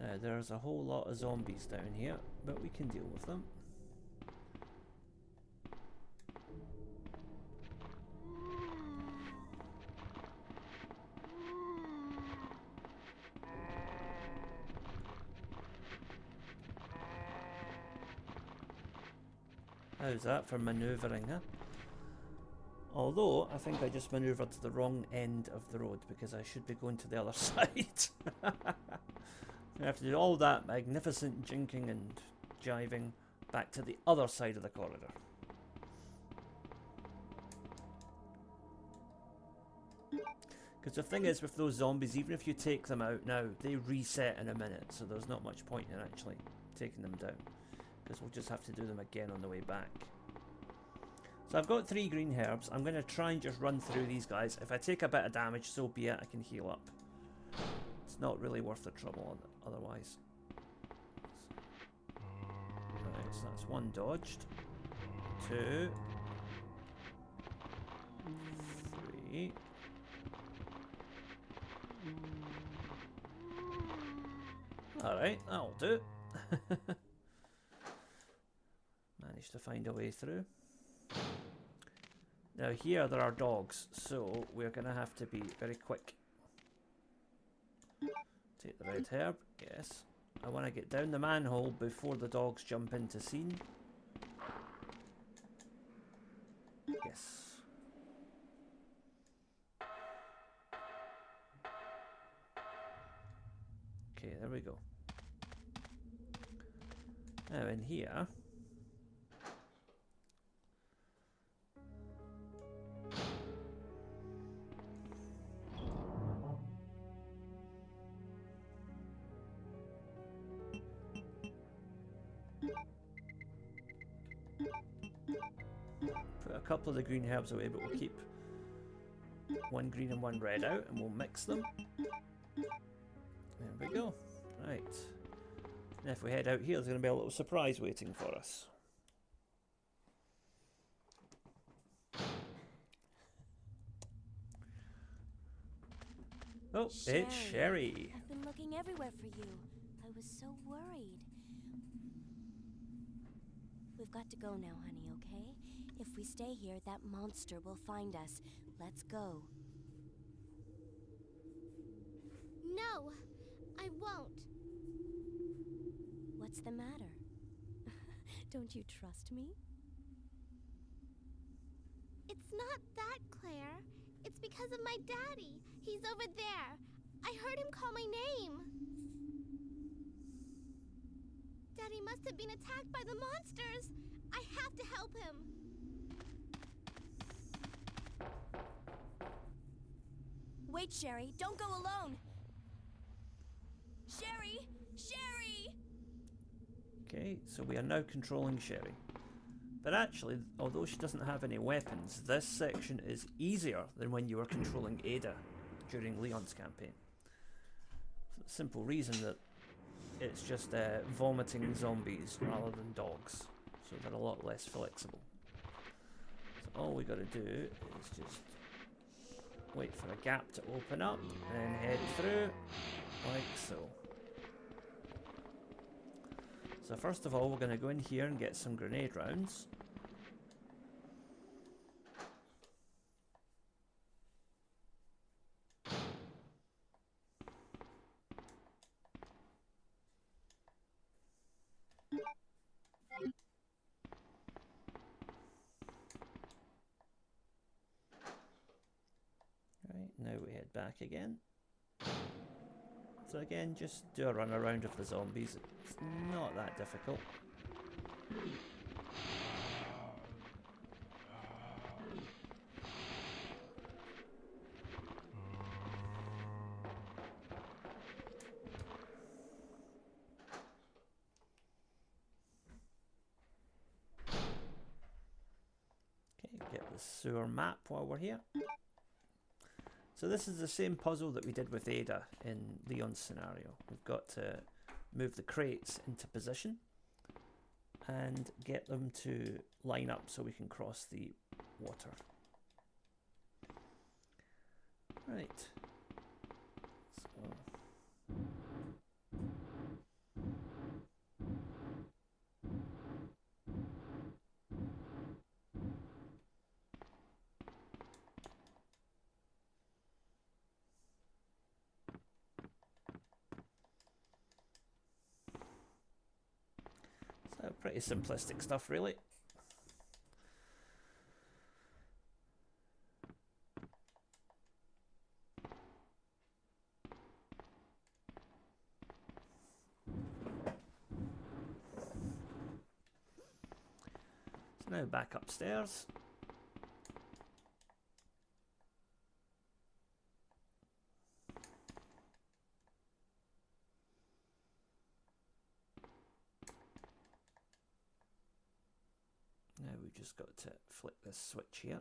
Now there's a whole lot of zombies down here, but we can deal with them. How's that for manoeuvring, huh? Although, I think I just manoeuvred to the wrong end of the road because I should be going to the other side. I have to do all that magnificent jinking and jiving back to the other side of the corridor. Because the thing is with those zombies, even if you take them out now, they reset in a minute, so there's not much point in actually taking them down. because we'll just have to do them again on the way back. So I've got 3 green herbs. I'm going to try and just run through these guys. If I take a bit of damage, so be it. I can heal up. It's not really worth the trouble otherwise. Alright, so that's 1 dodged. 2. 3. Alright, that'll do. Managed to find a way through. Now here there are dogs, so we're going to have to be very quick. Take the red herb, yes. I want to get down the manhole before the dogs jump into scene. Yes. Okay, there we go. Now in here, put a couple of the green herbs away, but we'll keep 1 green and 1 red out, and we'll mix them. There we go. Right. And if we head out here, there's going to be a little surprise waiting for us. Oh, it's Sherry. I've been looking everywhere for you. I was so worried. We've got to go now, honey, okay? If we stay here, that monster will find us. Let's go. No, I won't. What's the matter? Don't you trust me? It's not that, Claire. It's because of my daddy. He's over there. I heard him call my name. Daddy must have been attacked by the monsters. I have to help him. Wait, Sherry. Don't go alone. Sherry! Sherry! Okay, so we are now controlling Sherry. But actually, although she doesn't have any weapons, this section is easier than when you were controlling Ada during Leon's campaign. For the simple reason that it's just vomiting zombies rather than dogs, so they're a lot less flexible. So all we got to do is just wait for a gap to open up and then head through like so. So first of all, we're going to go in here and get some grenade rounds. Right, now we head back again. So again, just do a run around of the zombies. It's not that difficult. Okay, get the sewer map while we're here. So this is the same puzzle that we did with Ada in Leon's scenario. We've got to move the crates into position and get them to line up so we can cross the water. Right. So pretty simplistic stuff, really. So now back upstairs. we've just got to flick this switch here.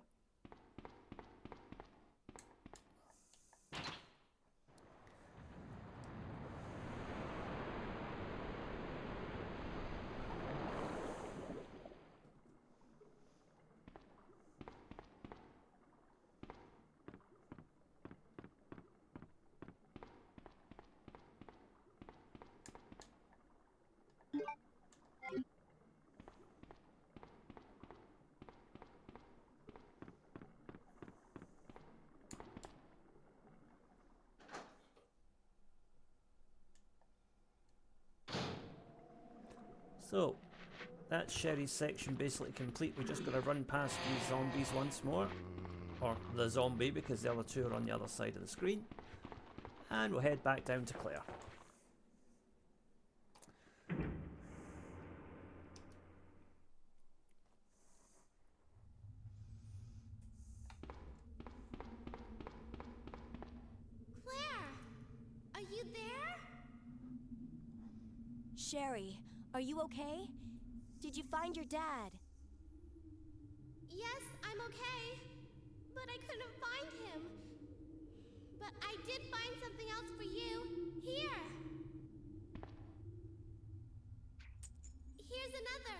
So, that's Sherry's section basically complete. We're just going to run past these zombies once more. Or the zombie, because the other two are on the other side of the screen. And we'll head back down to Claire. Claire! Are you there? Sherry, are you okay? Did you find your dad? Yes, I'm okay. But I couldn't find him. But I did find something else for you. Here. Here's another.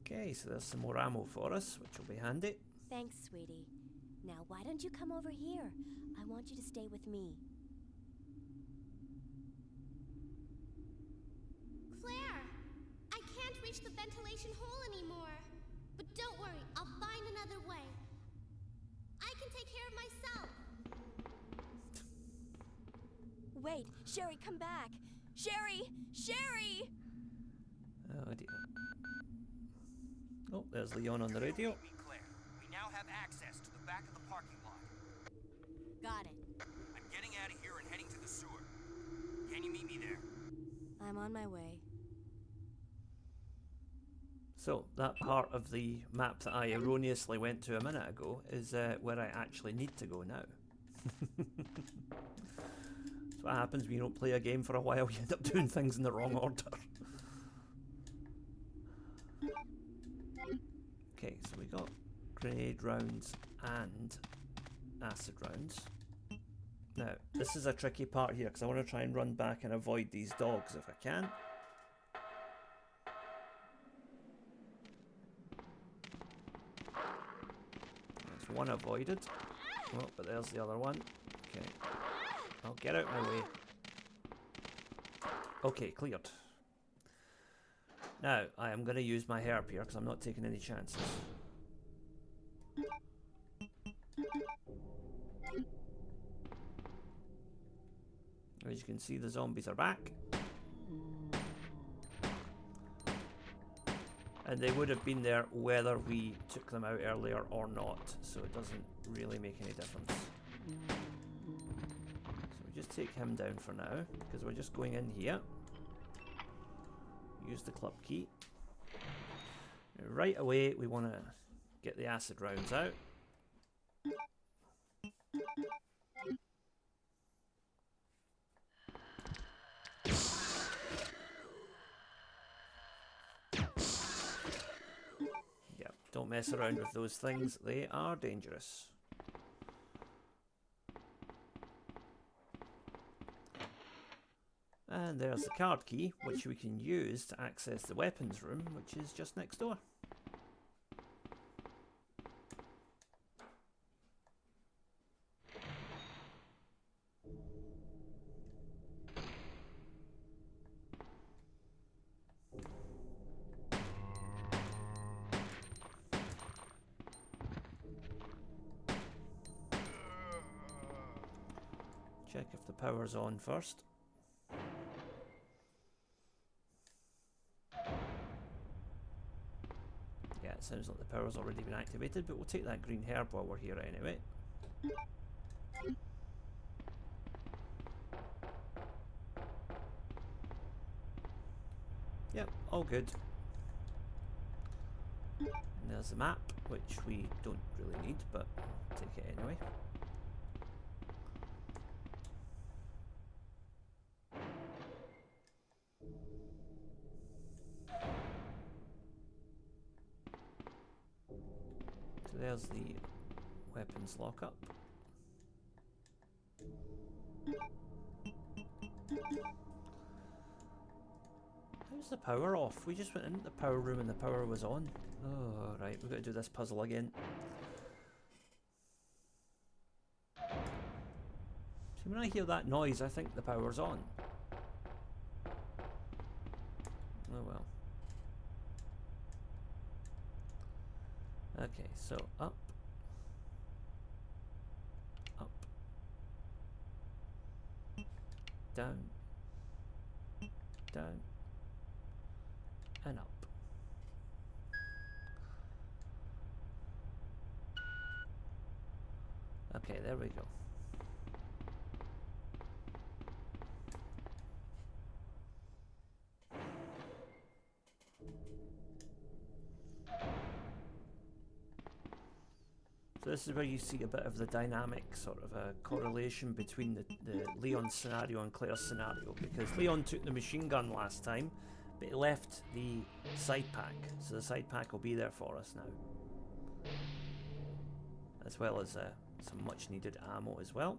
Okay, so there's some more ammo for us, which will be handy. Thanks, sweetie. Now, why don't you come over here? I want you to stay with me. Claire! I can't reach the ventilation hole anymore. But don't worry, I'll find another way. I can take care of myself. Wait, Sherry, come back! Sherry! Sherry! Oh dear. Oh, there's Leon on the radio. Be clear. We now have access to the back of the parking lot. Got it. I'm getting out of here and heading to the sewer. Can you meet me there? I'm on my way. So, that part of the map that I erroneously went to a minute ago is where I actually need to go now. That's what happens when you don't play a game for a while, you end up doing things in the wrong order. Okay, so we got grenade rounds and acid rounds. Now, this is a tricky part here because I want to try and run back and avoid these dogs if I can. There's one avoided. Oh, but there's the other one. Okay. Oh, get out my way. Okay, cleared. Now, I am going to use my herb here because I'm not taking any chances. As you can see, the zombies are back. And they would have been there whether we took them out earlier or not, so it doesn't really make any difference. So we just take him down for now, because we're just going in here. Use the club key. Right away, we want to get the acid rounds out. Yep, don't mess around with those things, they are dangerous. And there's the card key, which we can use to access the weapons room, which is just next door. Check if the power's on first. Yeah, it sounds like the power's already been activated, but we'll take that green herb while we're here anyway. Yep, all good. And there's the map, which we don't really need, but I'll take it anyway. So there's the weapons lockup. How's the power off? We just went into the power room and the power was on. Oh, right, we've got to do this puzzle again. See, when I hear that noise, I think the power's on. Oh well. Okay, so up. Up. Down. Down. And up. Okay, there we go. So this is where you see a bit of the dynamic sort of a correlation between the Leon scenario and Claire's scenario, because Leon took the machine gun last time, but he left the side pack, so the side pack will be there for us now, as well as some much needed ammo as well.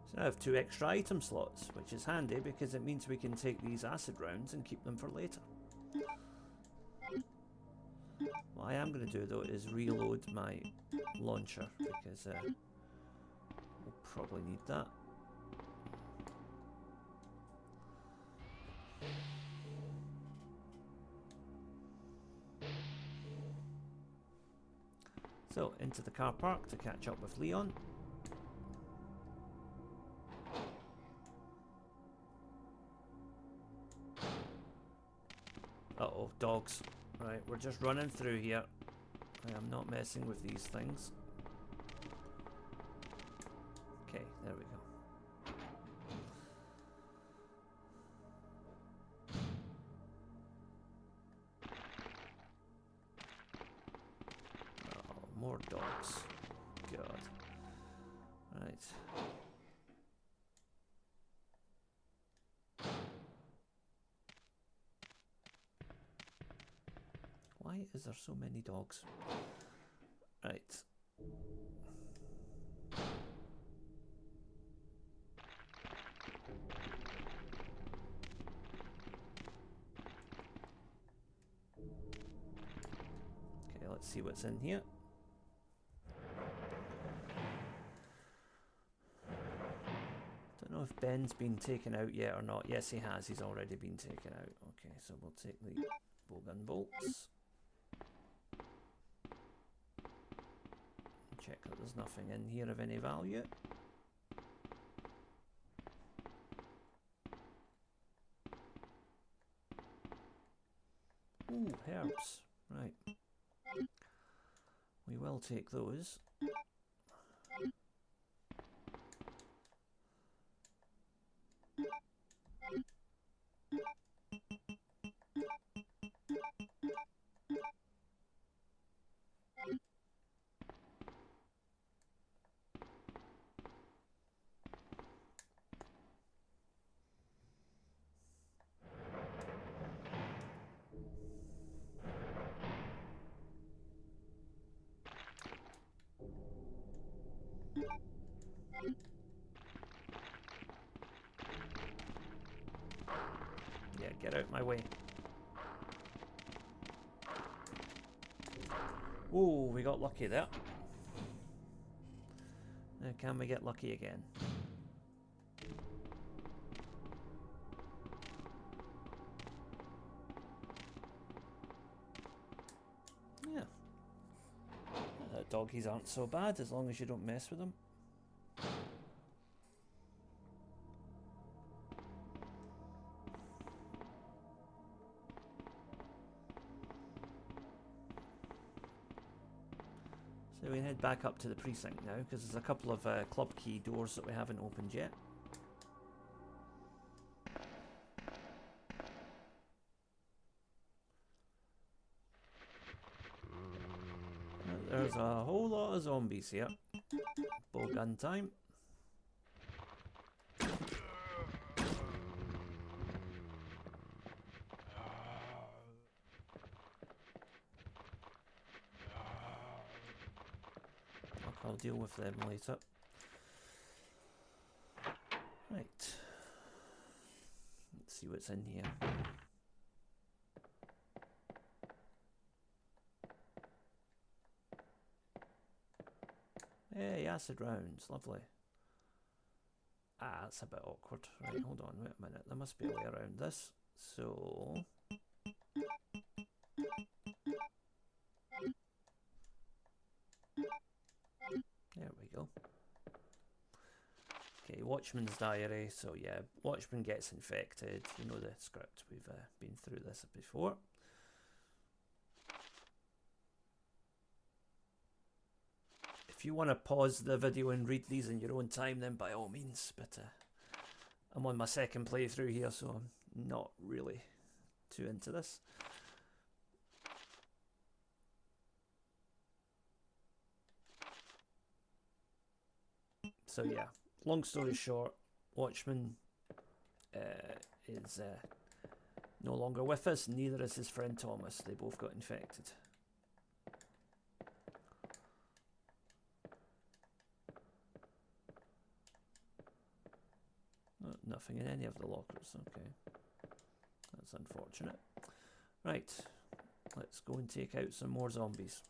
So I have 2 extra item slots, which is handy because it means we can take these acid rounds and keep them for later. What I am going to do though is reload my launcher, because we'll probably need that. So into the car park to catch up with Leon. Uh-oh, dogs. Right, we're just running through here. I am not messing with these things. Okay, there we go. Oh, more dogs. God. Right. Why is there so many dogs? Right. Okay, let's see what's in here. Don't know if Ben's been taken out yet or not. Yes, he has. He's already been taken out. Okay, so we'll take the bowgun bolts. Check that there's nothing in here of any value. Ooh, herbs. Right. We will take those. Yeah, get out my way. Ooh, we got lucky there. Now can we get lucky again? Yeah. Doggies aren't so bad as long as you don't mess with them. So we head back up to the precinct now, because there's a couple of club key doors that we haven't opened yet. there's a whole lot of zombies here. Bowgun time. I'll deal with them later. Right. Let's see what's in here. Hey, acid rounds, lovely. Ah, that's a bit awkward. Right, hold on, wait a minute. There must be a way around this. So... there we go. Okay, Watchman's Diary. So yeah, Watchman gets infected. You know the script. We've been through this before. If you want to pause the video and read these in your own time, then by all means. But I'm on my second playthrough here, so I'm not really too into this. So yeah, long story short, Watchman is no longer with us, neither is his friend Thomas. They both got infected. Oh, nothing in any of the lockers, okay. That's unfortunate. Right, let's go and take out some more zombies.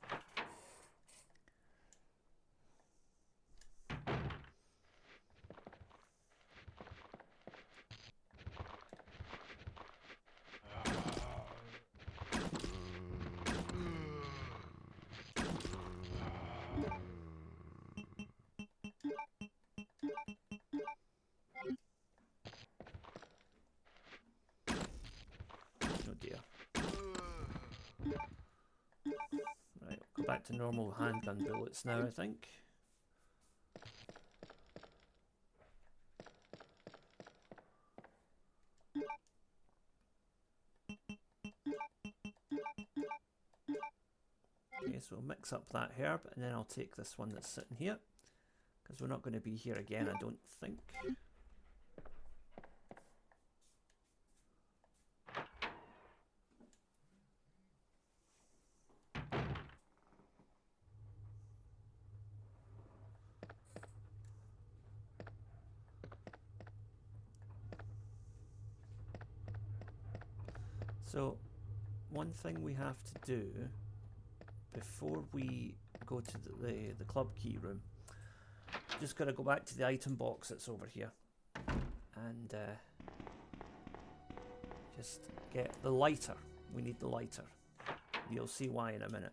Back to normal handgun bullets now, I think. Okay, so we'll mix up that herb, and then I'll take this one that's sitting here, because we're not going to be here again, I don't think. So, one thing we have to do before we go to the club key room, just got to go back to the item box that's over here and just get the lighter. We need the lighter. You'll see why in a minute.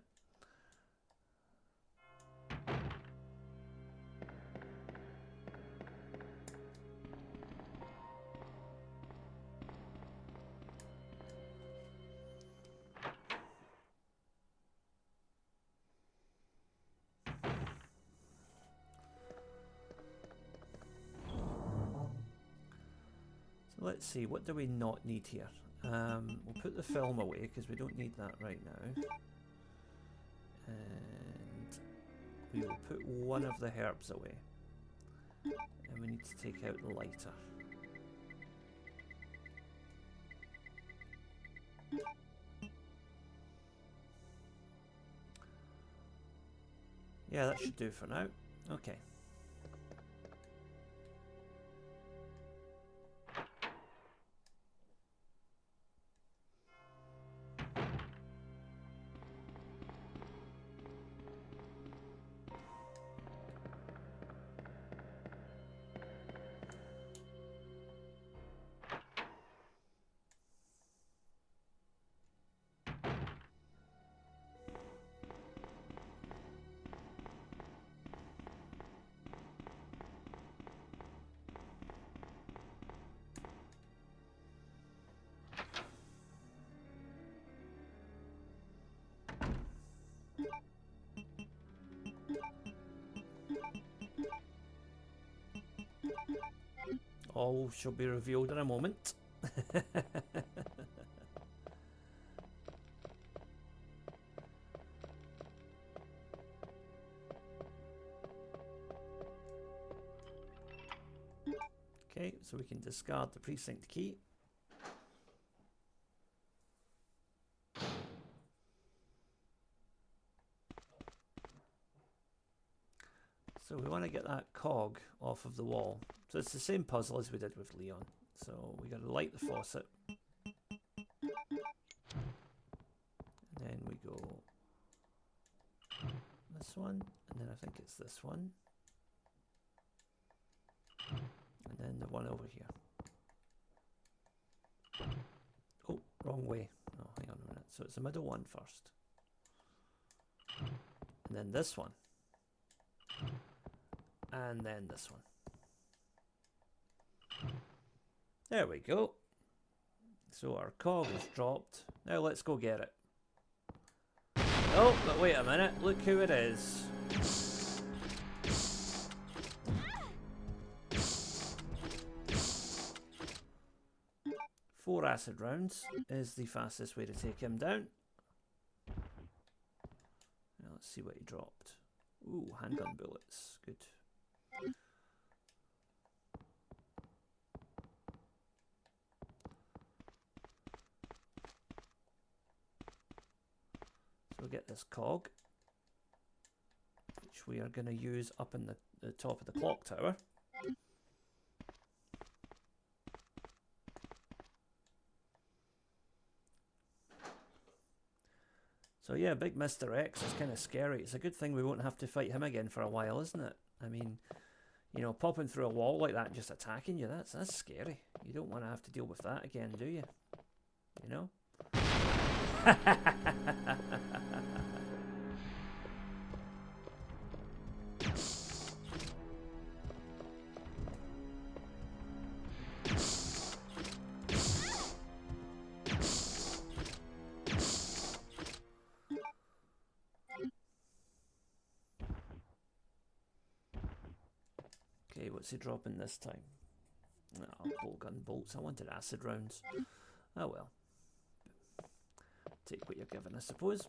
Let's see, what do we not need here? We'll put the film away because we don't need that right now. And we will put one of the herbs away. And we need to take out the lighter. Yeah, that should do for now. Okay. All shall be revealed in a moment. So we can discard the precinct key. So we want to get that cog off of the wall. So it's the same puzzle as we did with Leon. So we got to light the faucet. And then we go this one, and then I think it's this one. And then the one over here. Oh, wrong way. Oh, hang on a minute. So it's the middle one first. And then this one. And then this one. There we go. So our cog is dropped. Now let's go get it. Oh, but wait a minute. Look who it is. Four acid rounds is the fastest way to take him down. Now let's see what he dropped. Ooh, handgun bullets. Good. So we'll get this cog, which we are going to use up in the top of the clock tower. So yeah, big Mr. X is kind of scary. It's a good thing we won't have to fight him again for a while, isn't it? I mean, you know, popping through a wall like that and just attacking you, that's scary. You don't want to have to deal with that again, do you? You know? Okay, what's he dropping this time? Oh, bolt gun bolts. I wanted acid rounds. Oh well. Take what you're given, I suppose.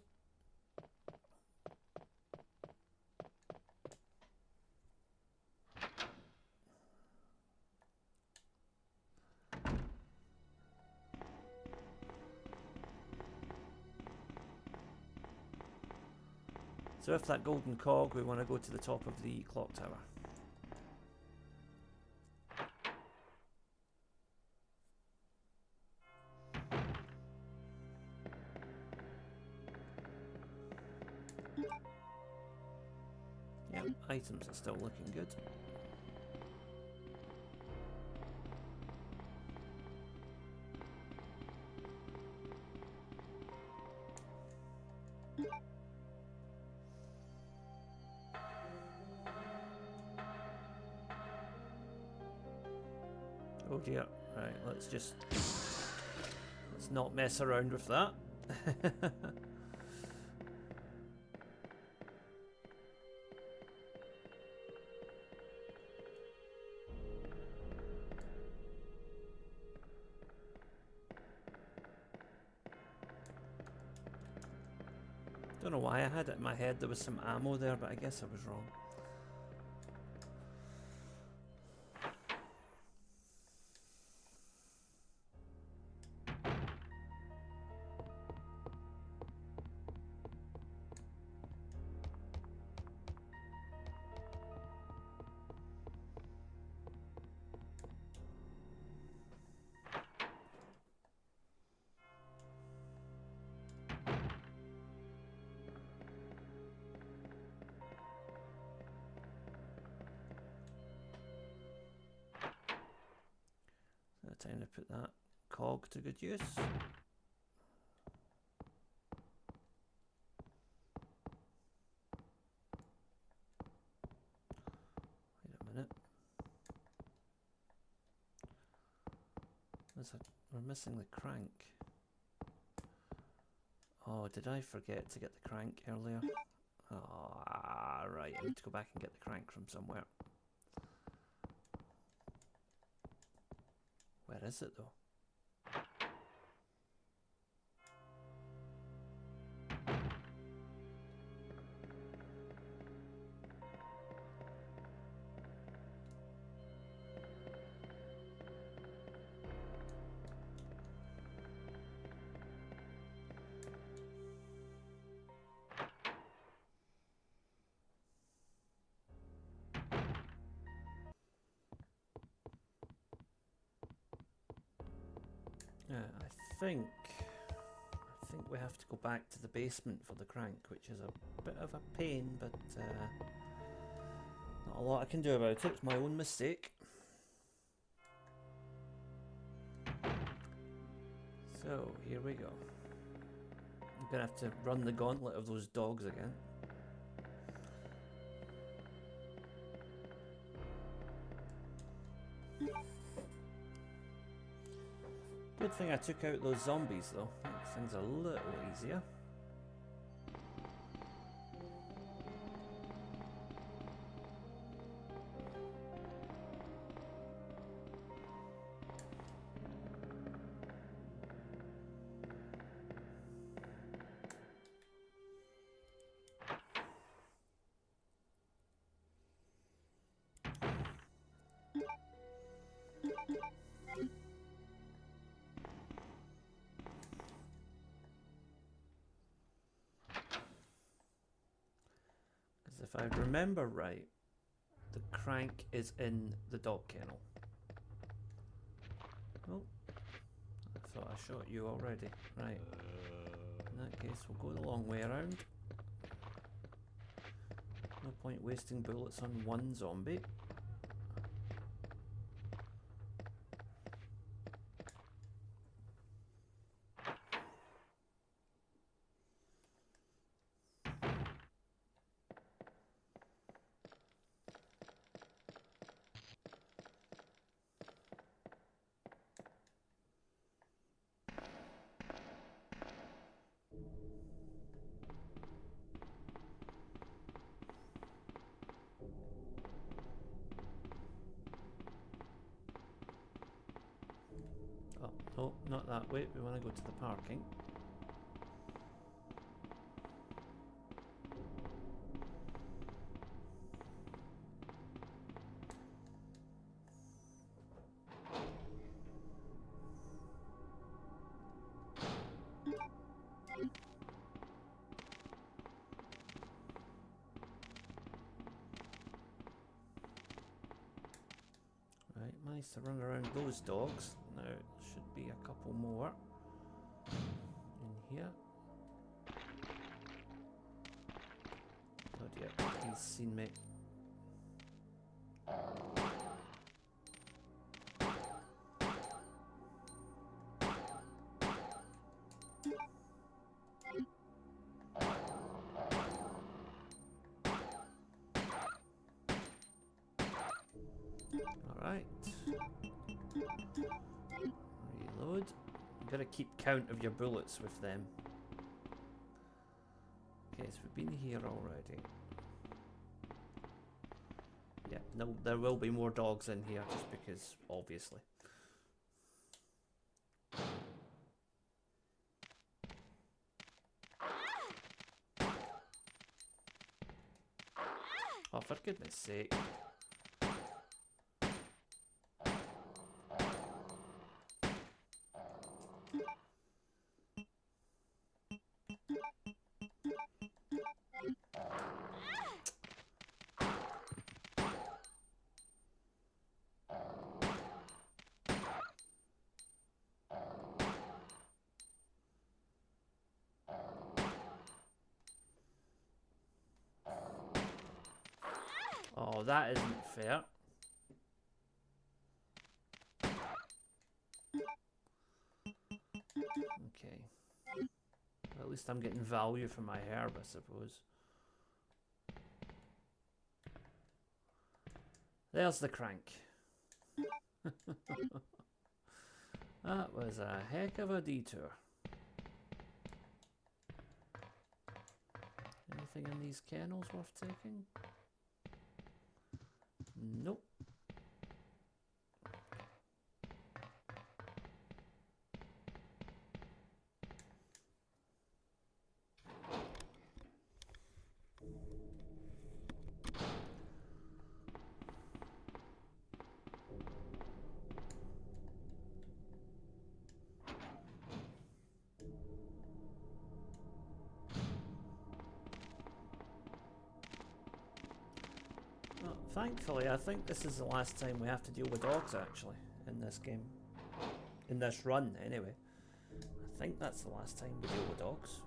So with that golden cog, we want to go to the top of the clock tower. Yep, items are still looking good. Oh dear. Right, let's not mess around with that. Don't know why I had it in my head there was some ammo there, but I guess I was wrong. Time to put that cog to good use. Wait a minute. We're missing the crank. Oh, did I forget to get the crank earlier? Ah, right. I need to go back and get the crank from somewhere. Where is it though? Yeah, I think we have to go back to the basement for the crank, which is a bit of a pain, but not a lot I can do about it. It's my own mistake. So, here we go. I'm gonna have to run the gauntlet of those dogs again. Good thing I took out those zombies though. Makes things a little easier. If I remember right, the crank is in the dog kennel. Oh, I thought I shot you already. Right. In that case, we'll go the long way around. No point wasting bullets on one zombie. Oh, not that way. We want to go to the parking. Right, managed to run around those dogs. Now, should be a couple more in here. Oh dear, he's seen me. Alright. Reload. You gotta keep count of your bullets with them. Okay, so we've been here already. Yeah, no, there will be more dogs in here just because, obviously. Oh, for goodness sake. Oh, that isn't fair. Okay. Well, at least I'm getting value for my herb, I suppose. There's the crank. That was a heck of a detour. Anything in these kennels worth taking? Nope. Thankfully, I think this is the last time we have to deal with dogs, actually, in this game. in this run, anyway. I think that's the last time we deal with dogs.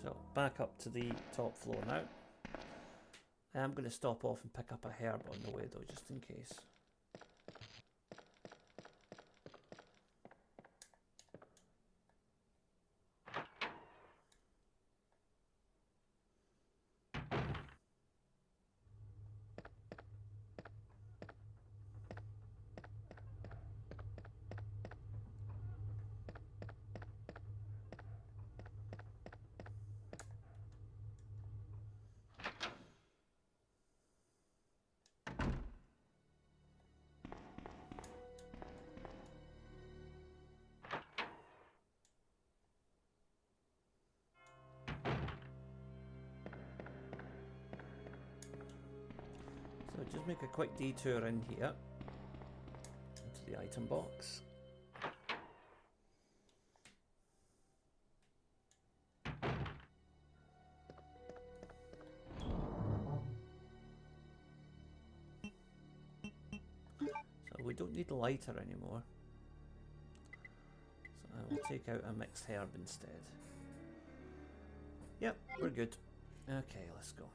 So, back up to the top floor now. I am going to stop off and pick up a herb on the way though, just in case. So just make a quick detour in here into the item box. So we don't need the lighter anymore. So I will take out a mixed herb instead. Yep, we're good. Okay, let's go.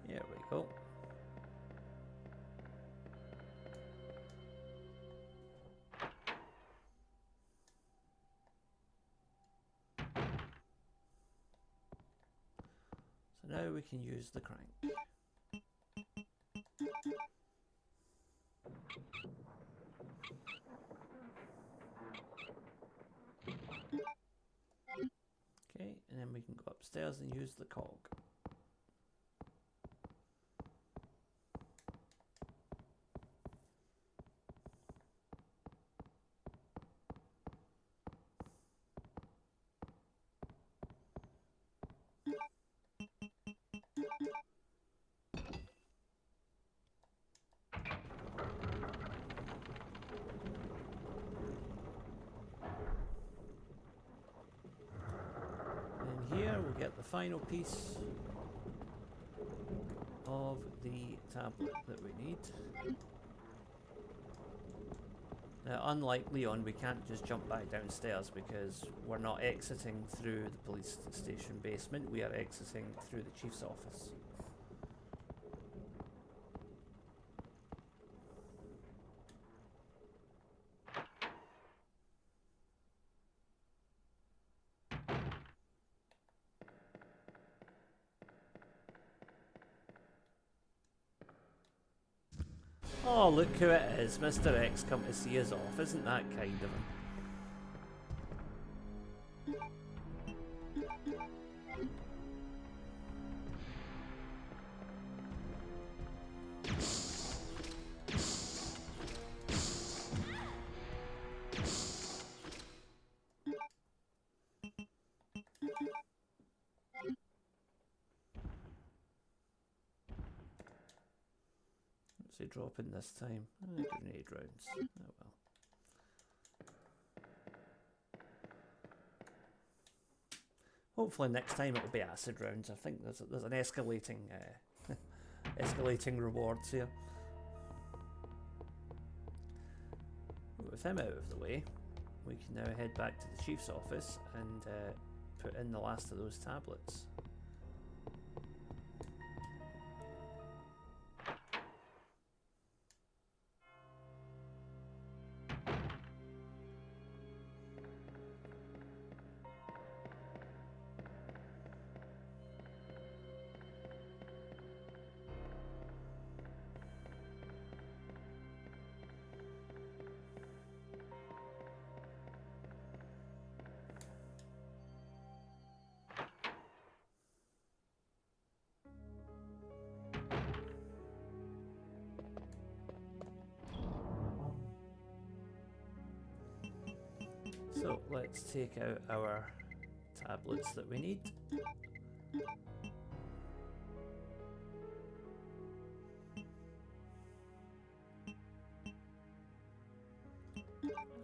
There we go. So now we can use the crank. Okay, and then we can go upstairs and use the cog. And here we'll get the final piece of the tablet that we need. Now, unlike Leon, we can't just jump back downstairs because we're not exiting through the police station basement, we are exiting through the chief's office. Oh, look who it is. Mr. X come to see us off. Isn't that kind of him? What's he dropping this time? Grenade rounds. Oh well. Hopefully next time it'll be acid rounds. I think there's an escalating escalating rewards here. With him out of the way, we can now head back to the chief's office and put in the last of those tablets. So let's take out our tablets that we need.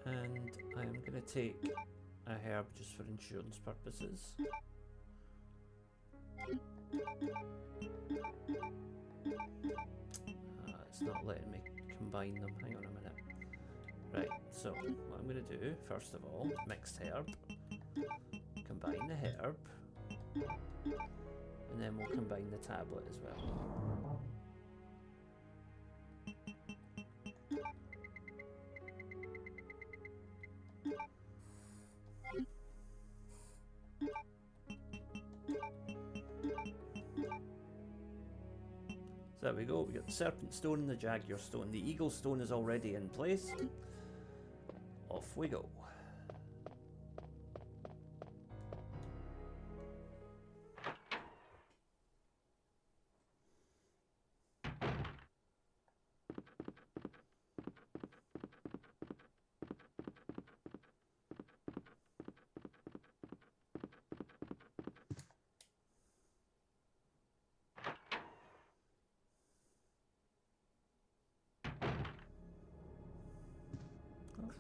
And I'm going to take a herb just for insurance purposes. It's not letting me combine them. Hang on a minute. Right, so what I'm going to do, first of all, mixed herb, combine the herb, and then we'll combine the tablet as well. So there we go, we got the Serpent Stone and the Jaguar Stone. The Eagle Stone is already in place. Off we go.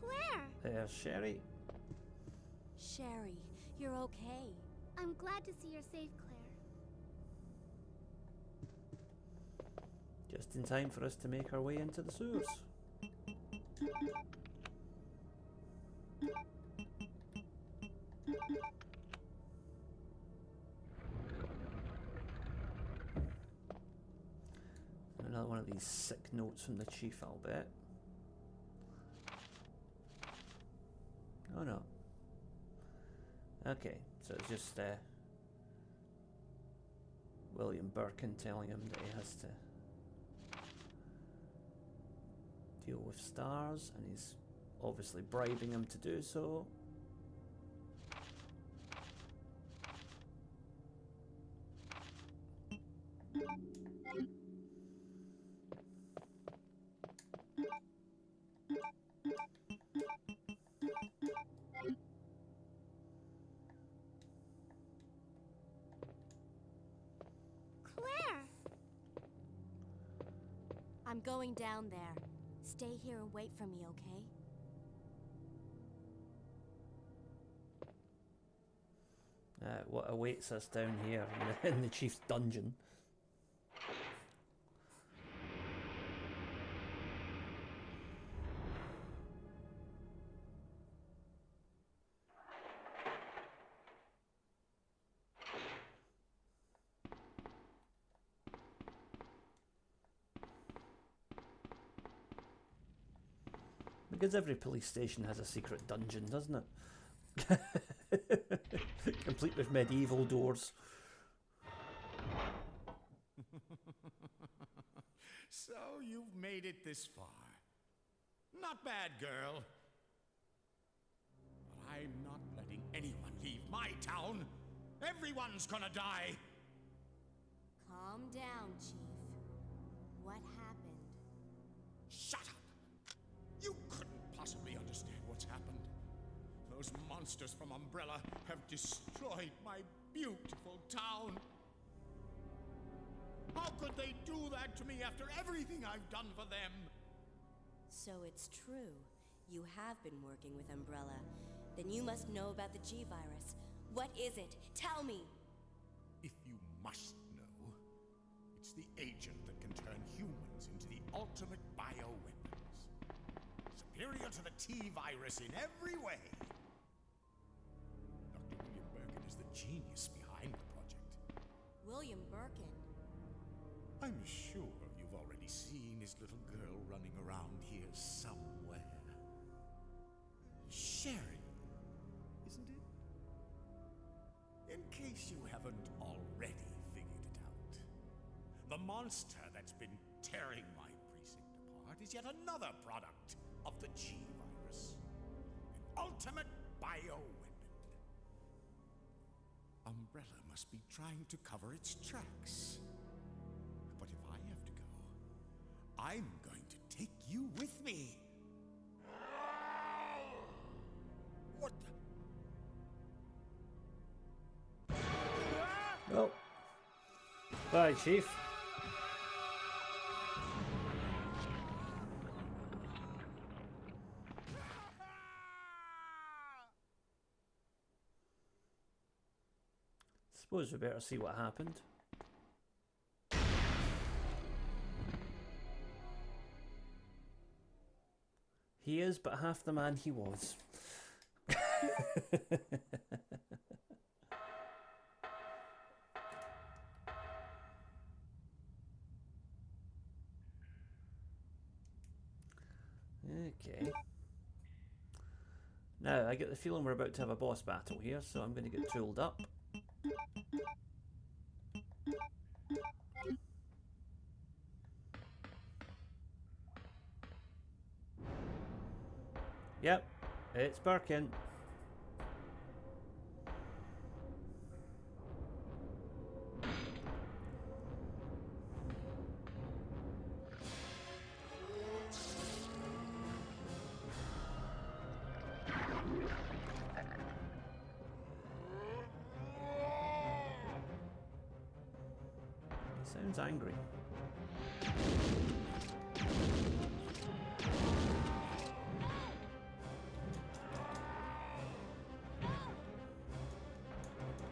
Claire! There's Sherry. Sherry, you're okay. I'm glad to see you're safe, Claire. Just in time for us to make our way into the sewers. Another one of these sick notes from the chief, I'll bet. Oh no. Okay, so it's just William Birkin telling him that he has to deal with stars, and he's obviously bribing him to do so. Claire! I'm going down there. Stay here and wait for me, okay? What awaits us down here in the chief's dungeon. Because every police station has a secret dungeon, doesn't it? Complete with medieval doors. So you've made it this far. Not bad, girl. But I'm not letting anyone leave my town. Everyone's gonna die. Calm down, Chief. What happened? Shut up! You couldn't possibly understand what's happened. Those monsters from Umbrella have destroyed my beautiful town. How could they do that to me after everything I've done for them? So it's true. You have been working with Umbrella. Then you must know about the G-Virus. What is it? Tell me! If you must know, it's the agent that can turn humans into the ultimate bioweapons. superior to the T-virus in every way. Dr. William Birkin is the genius behind the project. William Birkin. I'm sure you've already seen his little girl running around here somewhere. Sherry, isn't it? In case you haven't already figured it out, the monster that's been tearing my precinct apart is yet another product of the G-virus. An ultimate bioweapon. Umbrella must be trying to cover its tracks. But if I have to go, I'm going to take you with me. What the? Well, bye, Chief. Suppose we better see what happened. He is but half the man he was. Okay. Now, I get the feeling we're about to have a boss battle here, so I'm going to get tooled up. Yep, it's Birkin. He sounds angry.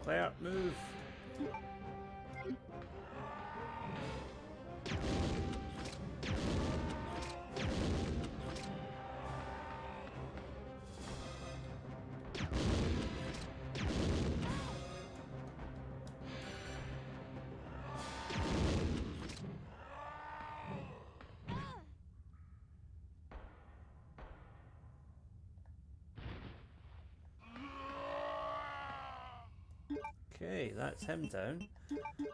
Claire, move. Okay, that's him down.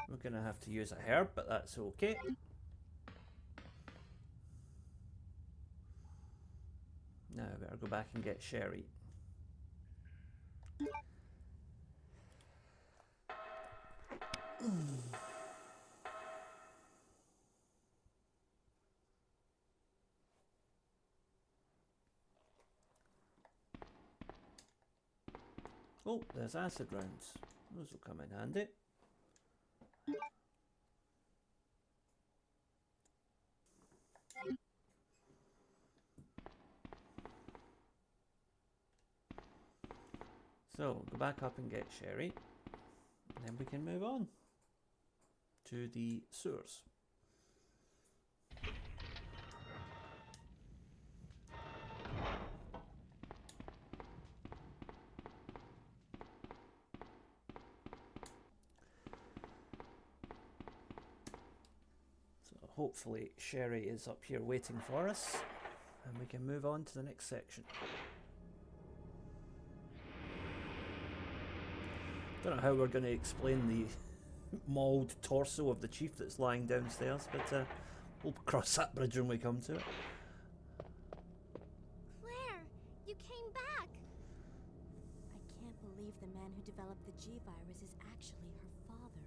We're gonna have to use a herb, but that's okay. Now I better go back and get Sherry. Oh, there's acid rounds. Those will come in handy. So, go back up and get Sherry, and then we can move on to the sewers. So hopefully Sherry is up here waiting for us, and we can move on to the next section. Don't know how we're going to explain the mauled torso of the chief that's lying downstairs, but we'll cross that bridge when we come to it. Claire, you came back! I can't believe the man who developed the G-virus is actually her father.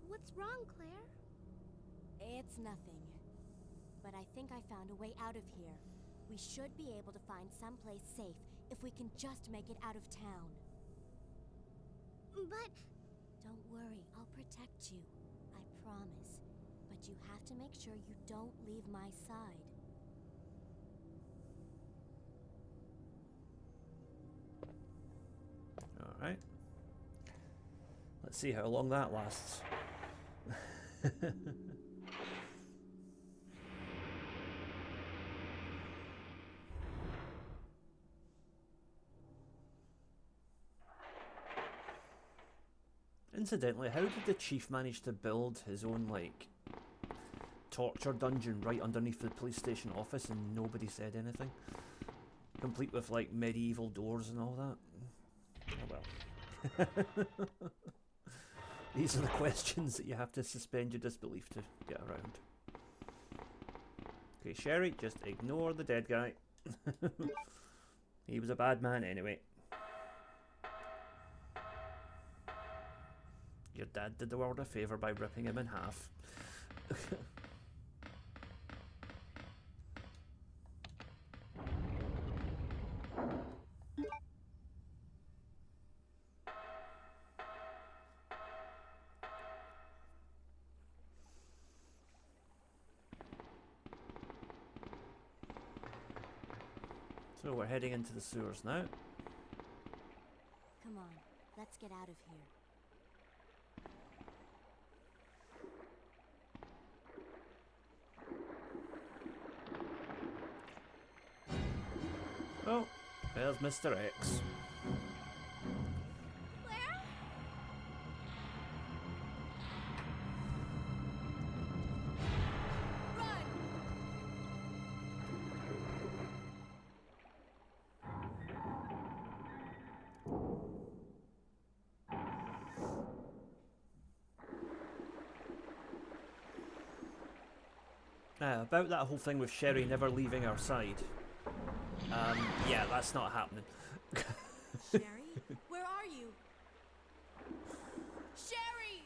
What's wrong, Claire? It's nothing. But I think I found a way out of here. We should be able to find someplace safe if we can just make it out of town. But... Don't worry, I'll protect you. I promise. But you have to make sure you don't leave my side. Alright. Let's see how long that lasts. Incidentally, how did the chief manage to build his own, like, torture dungeon right underneath the PlayStation office and nobody said anything? Complete with, like, medieval doors and all that? Oh well. These are the questions that you have to suspend your disbelief to get around. Okay, Sherry, just ignore the dead guy. He was a bad man anyway. Your dad did the world a favour by ripping him in half. So we're heading into the sewers now. Come on, let's get out of here. Oh, there's Mr. X. Claire? Run! About that whole thing with Sherry never leaving our side. Yeah, that's not happening. Sherry? Where are you? Sherry!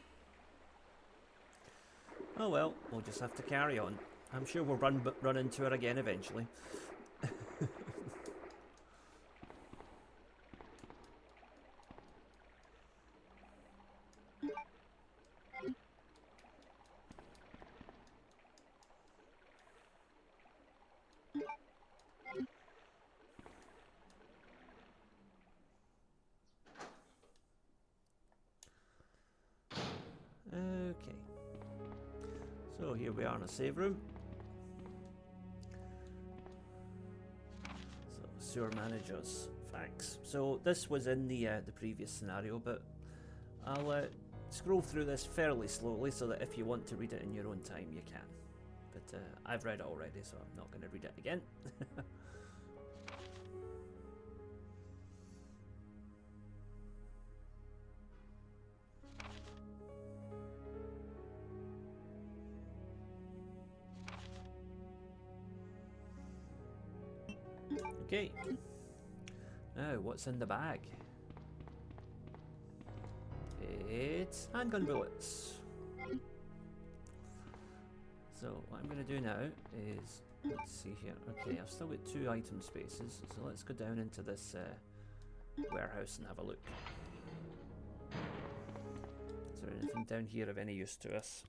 Oh well, we'll just have to carry on. I'm sure we'll run into her again eventually. Okay. So here we are in a save room. So sewer managers facts. So this was in the previous scenario, but I'll scroll through this fairly slowly so that if you want to read it in your own time, you can. But I've read it already, so I'm not going to read it again. Okay. Now, what's in the bag? It's handgun bullets. So what I'm going to do now is, let's see here. Okay, I've still got 2 item spaces, so let's go down into this warehouse and have a look. Is there anything down here of any use to us?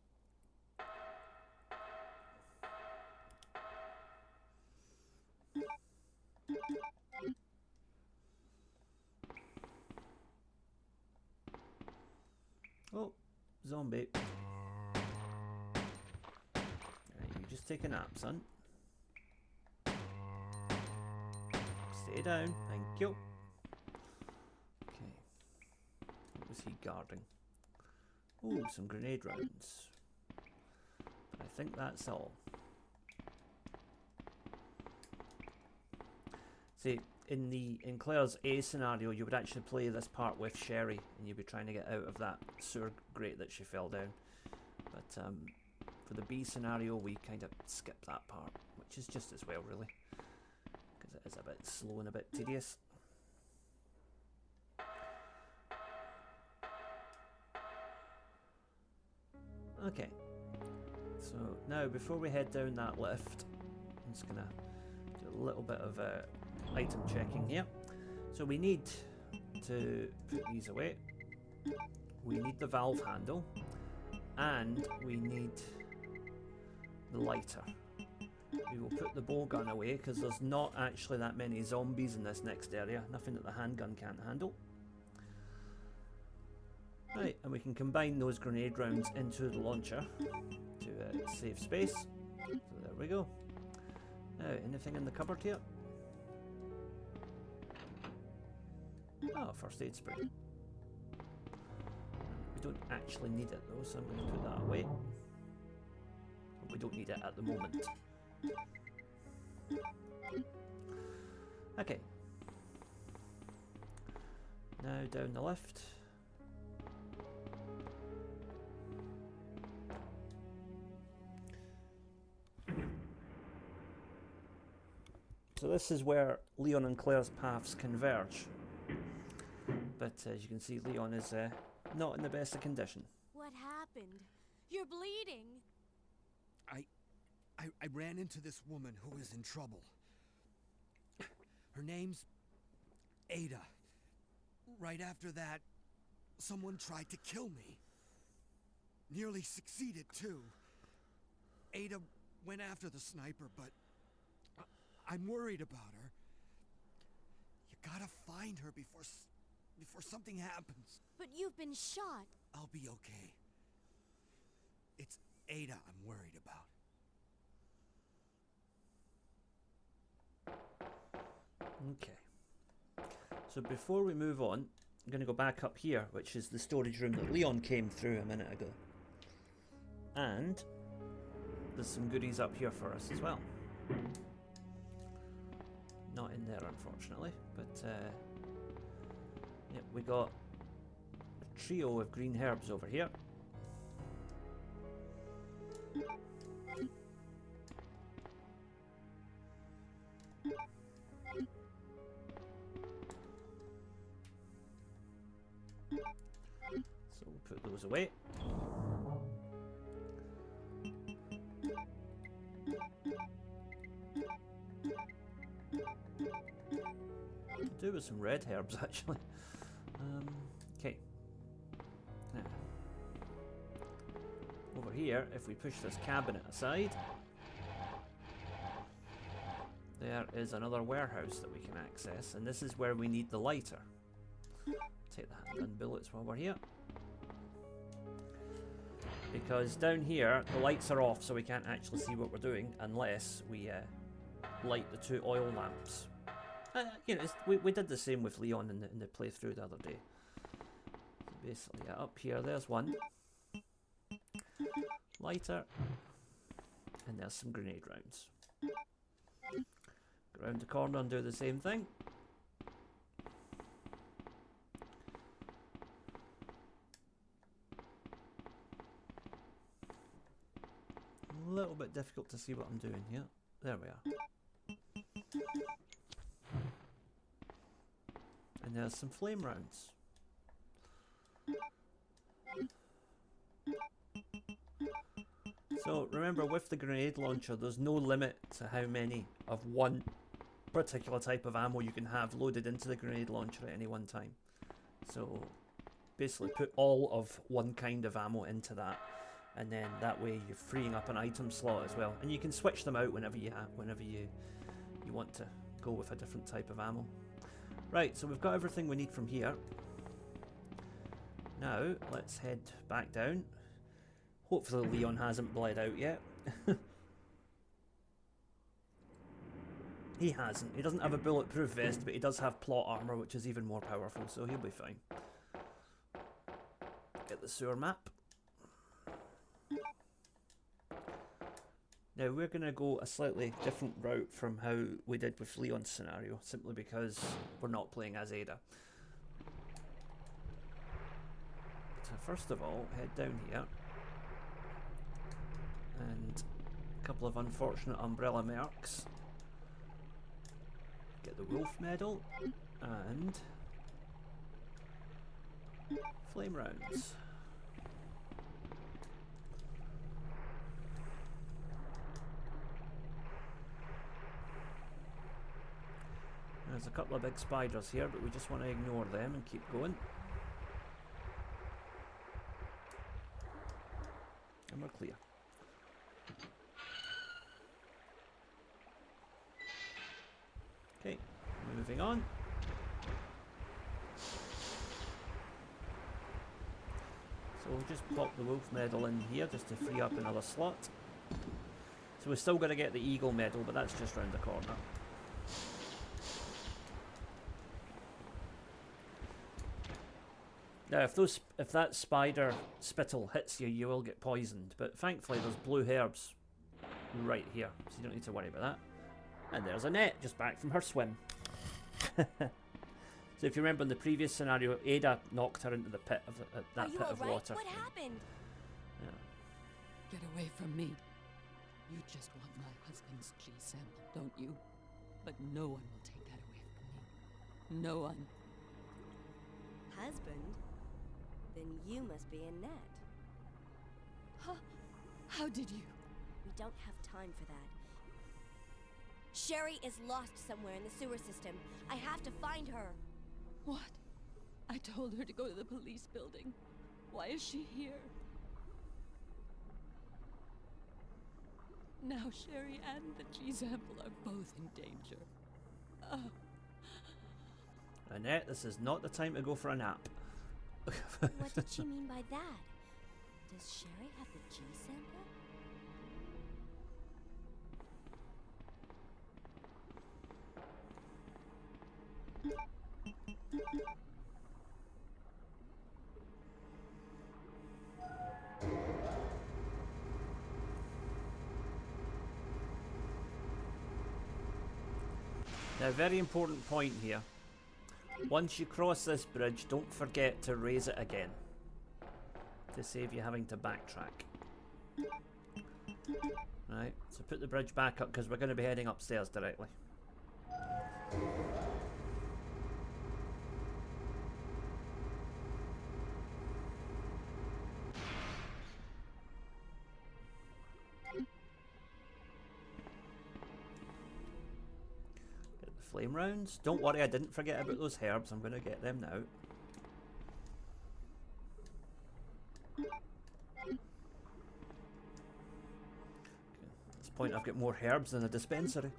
Oh, zombie. Right, you just take a nap, son. Stay down, thank you. Okay. What was he guarding? Oh, some grenade rounds. But I think that's all. See, in Claire's A scenario, you would actually play this part with Sherry, and you'd be trying to get out of that sewer grate that she fell down. But for the B scenario, we kind of skip that part, which is just as well, really, because it is a bit slow and a bit tedious. Okay, so now before we head down that lift, I'm just gonna do a little bit of item checking here. So we need to put these away. We need the valve handle, and we need the lighter. We will put the bow gun away because there's not actually that many zombies in this next area. Nothing that the handgun can't handle. Right, and we can combine those grenade rounds into the launcher to save space. So there we go. Now, anything in the cupboard here? Oh, first aid spray. We We don't actually need it though, so I'm going to put that away. We don't need it at the moment. Okay. Now down the lift. So this is where Leon and Claire's paths converge. But as you can see, Leon is not in the best of condition. What happened? You're bleeding. I ran into this woman who is in trouble. Her name's Ada. Right after that, someone tried to kill me. Nearly succeeded, too. Ada went after the sniper, but I'm worried about her. You gotta find her before something happens. But you've been shot. I'll be okay. It's Ada I'm worried about. Okay. So before we move on, I'm going to go back up here, which is the storage room that Leon came through a minute ago. And there's some goodies up here for us as well. Not in there, unfortunately, but yep, we got a trio of green herbs over here. So we'll put those away. Could do with some red herbs actually. Okay. Now, over here, if we push this cabinet aside, there is another warehouse that we can access, and this is where we need the lighter. Take the handgun bullets while we're here. Because down here, the lights are off, so we can't actually see what we're doing unless we light the 2 oil lamps. You know, we did the same with Leon in the playthrough the other day. So basically, up here, there's one. Lighter. And there's some grenade rounds. Go around the corner and do the same thing. A little bit difficult to see what I'm doing here. There we are. And there's some flame rounds. So remember, with the grenade launcher, there's no limit to how many of one particular type of ammo you can have loaded into the grenade launcher at any one time. So basically put all of one kind of ammo into that, and then that way you're freeing up an item slot as well, and you can switch them out whenever you want to go with a different type of ammo. Right, so we've got everything we need from here. Now let's head back down. Hopefully Leon hasn't bled out yet. He hasn't. He doesn't have a bulletproof vest, but he does have plot armor, which is even more powerful, so he'll be fine. Get the sewer map. Now we're going to go a slightly different route from how we did with Leon's scenario, simply because we're not playing as Ada. So first of all, head down here. And a couple of unfortunate umbrella mercs. Get the wolf medal and flame rounds. There's a couple of big spiders here, but we just want to ignore them and keep going. And we're clear. Okay, moving on. So we'll just pop the wolf medal in here just to free up another slot. So we're still going to get the eagle medal, but that's just round the corner. Now, if that spider spittle hits you, you will get poisoned. But thankfully, there's blue herbs right here, so you don't need to worry about that. And there's Annette, just back from her swim. So if you remember in the previous scenario, Ada knocked her into the pit of that pit of water. What happened? Yeah. Get away from me. You just want my husband's G sample, don't you? But no one will take that away from me. No one. Husband? Then you must be Annette. How did you? We don't have time for that. Sherry is lost somewhere in the sewer system. I have to find her. What? I told her to go to the police building. Why is she here? Now Sherry and the G sample are both in danger. Annette, this is not the time to go for a nap. What did she mean by that? Does Sherry have the G sample? Now, very important point here. Once you cross this bridge, don't forget to raise it again, to save you having to backtrack. Right, so put the bridge back up because we're going to be heading upstairs directly. Flame rounds. Don't worry, I didn't forget about those herbs. I'm going to get them now. Okay. At this point, I've got more herbs than a dispensary.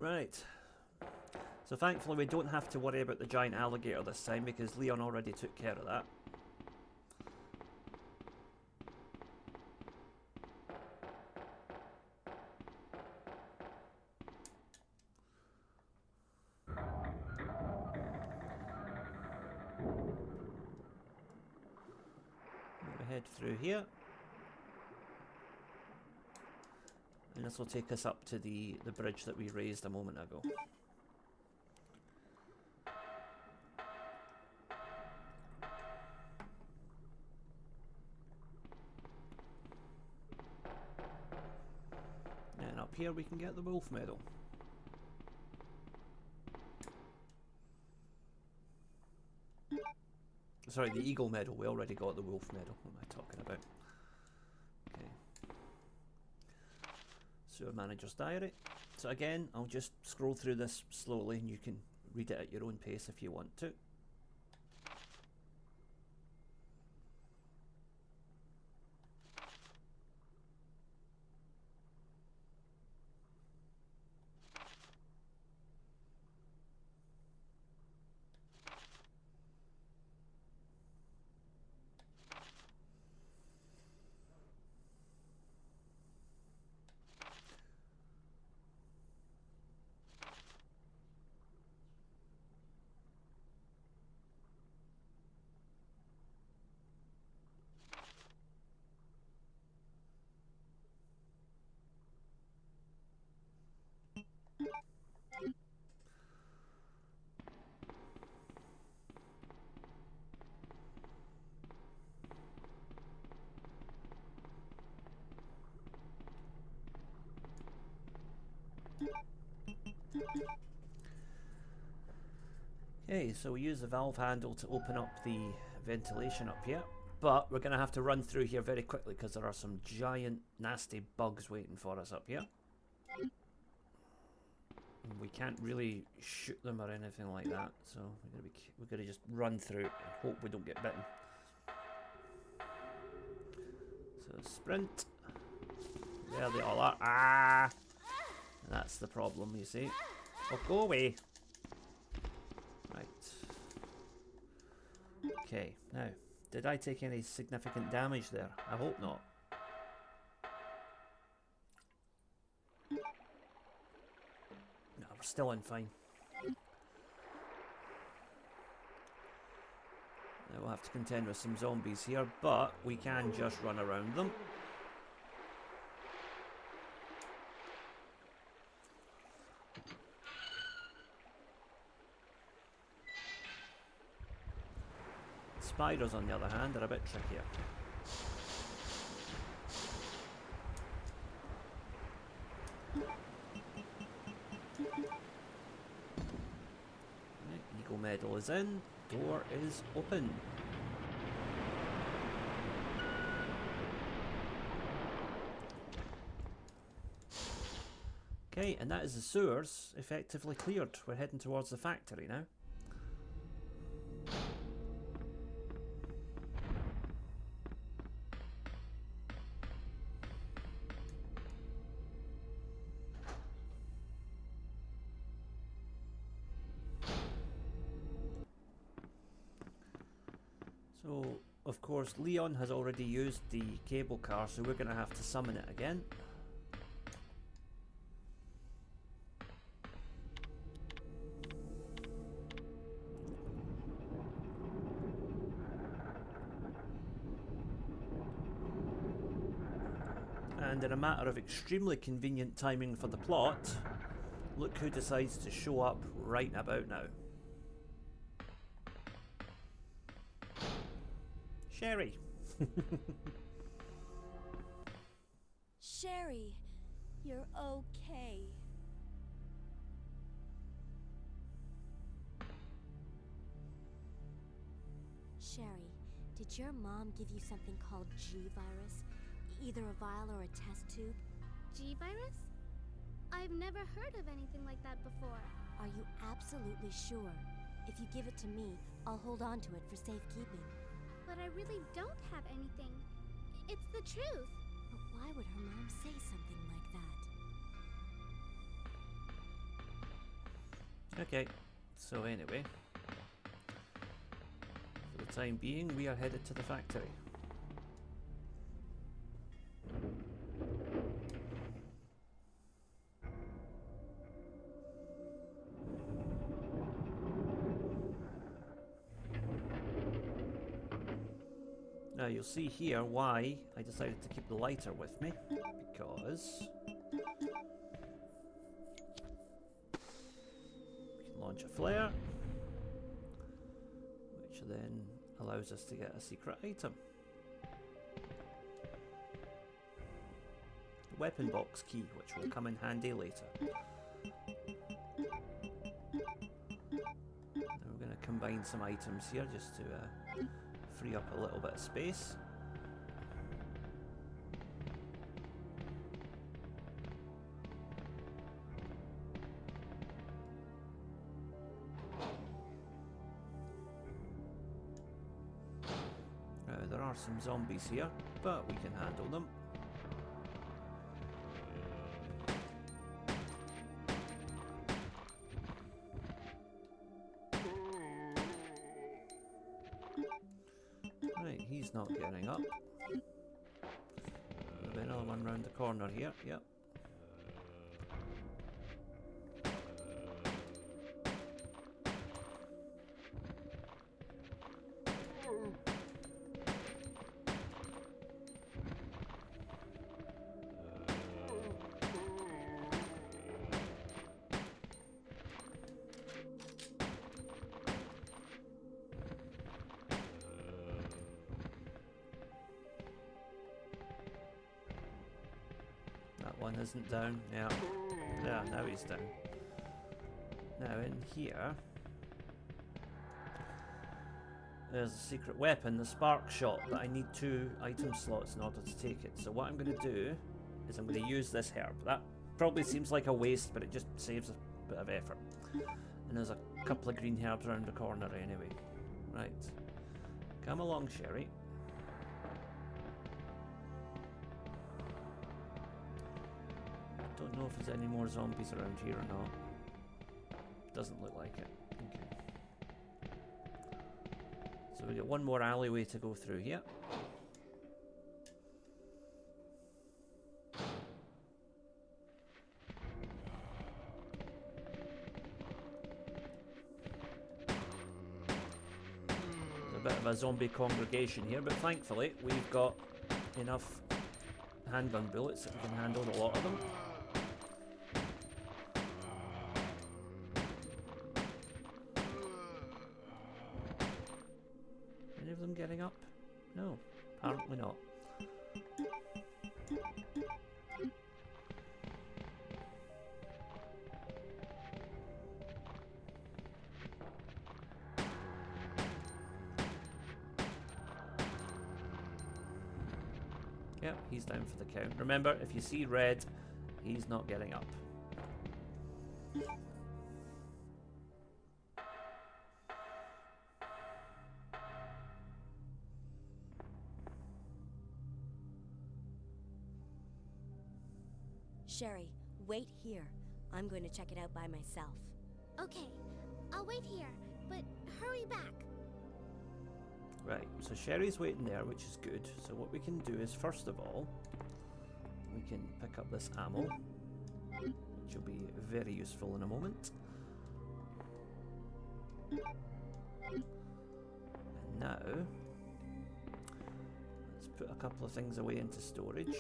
Right. So thankfully, we don't have to worry about the giant alligator this time because Leon already took care of that. Head through here, and this will take us up to the bridge that we raised a moment ago. And up here we can get the wolf medal. Sorry, the eagle medal. We already got the wolf medal. What am I talking about? Okay. Sewer manager's diary. So again, I'll just scroll through this slowly and you can read it at your own pace if you want to. Okay, so we use the valve handle to open up the ventilation up here, but we're going to have to run through here very quickly because there are some giant nasty bugs waiting for us up here. And we can't really shoot them or anything like that, so we're going to just run through and hope we don't get bitten. So sprint. There they all are. Ah! And that's the problem, you see. Oh, go away. Right. Okay, now, did I take any significant damage there? I hope not. we're still in fine. Now we'll have to contend with some zombies here, but we can just run around them. Spiders, on the other hand, are a bit trickier. Right, Eagle medal is in, door is open. Okay, and that is the sewers effectively cleared. We're heading towards the factory now. So, of course, Leon has already used the cable car, so we're going to have to summon it again. And in a matter of extremely convenient timing for the plot, look who decides to show up right about now. Sherry. Sherry, you're okay. Sherry, did your mom give you something called G-virus? Either a vial or a test tube? G-virus? I've never heard of anything like that before. Are you absolutely sure? If you give it to me, I'll hold on to it for safekeeping. But I really don't have anything. It's the truth. But why would her mom say something like that? Okay, so anyway, for the time being, we are headed to the factory. Now you'll see here why I decided to keep the lighter with me, because we can launch a flare, which then allows us to get a secret item. The weapon box key, which will come in handy later. Now we're going to combine some items here just to free up a little bit of space. There are some zombies here, but we can handle them. Right, he's not getting up. There'll be another one round the corner here, yep. One isn't down. Yeah. Yeah, now he's down. Now in here there's a secret weapon, the spark shot, but I need 2 item slots in order to take it. So what I'm going to do is I'm going to use this herb. That probably seems like a waste, but it just saves a bit of effort. And there's a couple of green herbs around the corner anyway. Right. Come along, Sherry. Don't know if there's any more zombies around here or not. Doesn't look like it. Okay. So we get one more alleyway to go through here. a zombie congregation here, but thankfully we've got enough handgun bullets that we can handle a lot of them. Any of them getting up? No, apparently not. Yep, he's down for the count. Remember, if you see red, he's not getting up. Sherry, wait here. I'm going to check it out by myself. Okay, I'll wait here, but hurry back. Right, so Sherry's waiting there, which is good. So what we can do is, first of all, we can pick up this ammo, which will be very useful in a moment. And now, let's put a couple of things away into storage.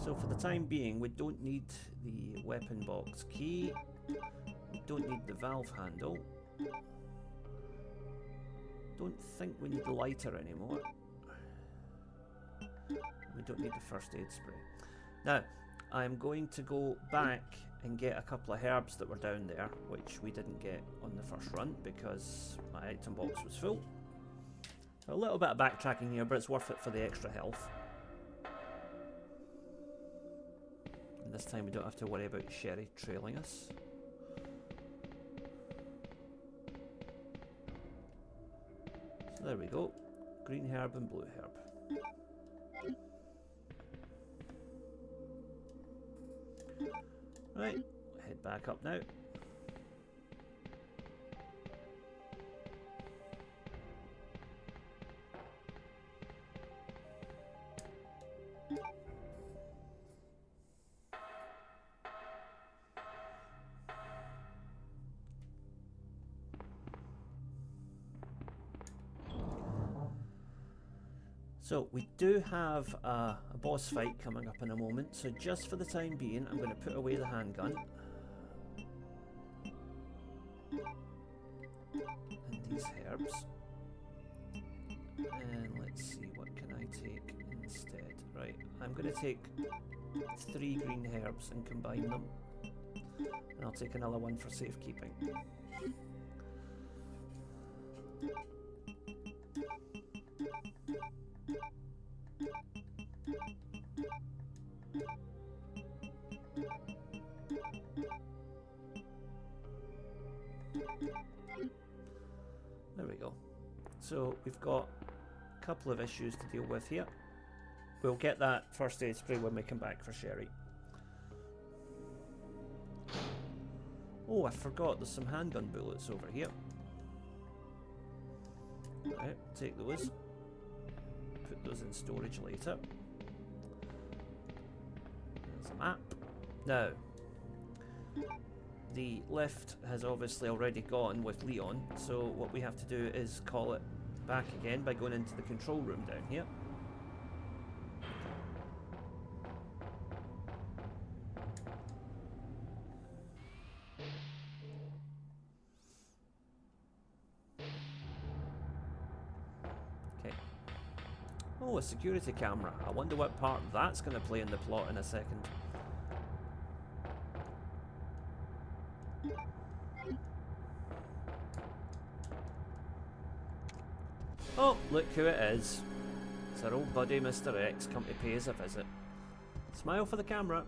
So for the time being, we don't need the weapon box key, we don't need the valve handle. Don't think we need the lighter anymore. We don't need the first aid spray. Now, I'm going to go back and get a couple of herbs that were down there, which we didn't get on the first run because my item box was full. A little bit of backtracking here, but it's worth it for the extra health. And this time we don't have to worry about Sherry trailing us. There we go. Green herb and blue herb. Right, head back up now. So we do have a boss fight coming up in a moment, so just for the time being I'm going to put away the handgun and these herbs, and let's see, what can I take instead. Right, I'm going to take 3 green herbs and combine them, and I'll take another one for safekeeping. There we go. So we've got a couple of issues to deal with here. We'll get that first aid spray when we come back for Sherry. Oh, I forgot there's some handgun bullets over here. Right, take those. Put those in storage later. There's a map. Now, the lift has obviously already gone with Leon, so what we have to do is call it back again by going into the control room down here. Okay. Oh, a security camera. I wonder what part that's going to play in the plot in a second. Oh, look who it is. It's our old buddy Mr. X come to pay us a visit. Smile for the camera.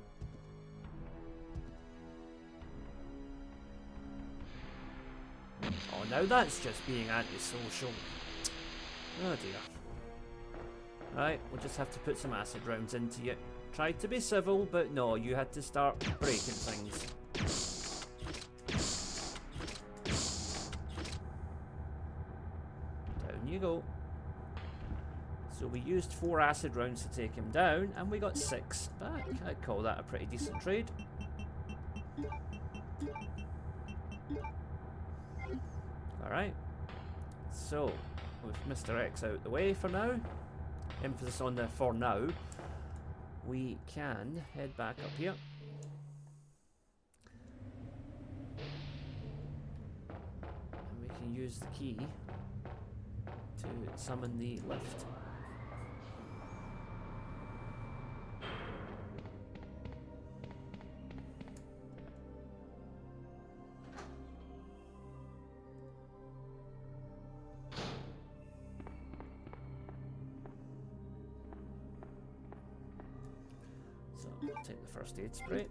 Oh, now that's just being antisocial. Oh dear. Right, we'll just have to put some acid rounds into you. Tried to be civil, but no, you had to start breaking things. Down you go. So we used 4 acid rounds to take him down, and we got 6 back. I'd call that a pretty decent trade. Alright. So, with Mr. X out the way for now, emphasis on the for now, we can head back up here. And we can use the key to summon the lift. So we'll take the first aid spray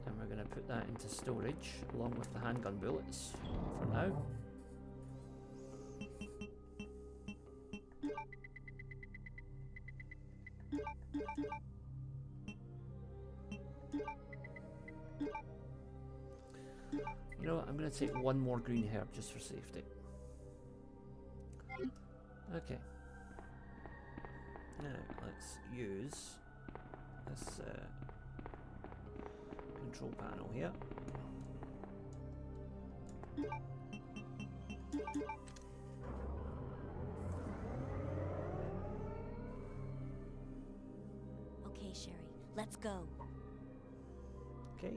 and we're going to put that into storage along with the handgun bullets for now. You know what, I'm going to take one more green herb just for safety. Okay. Now, let's use this control panel here. Okay, Sherry, let's go. Okay.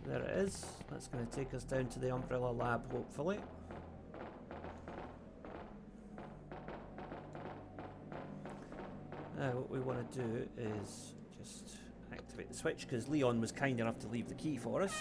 There it is. That's going to take us down to the Umbrella Lab, hopefully. Now what we want to do is just activate the switch, because Leon was kind enough to leave the key for us.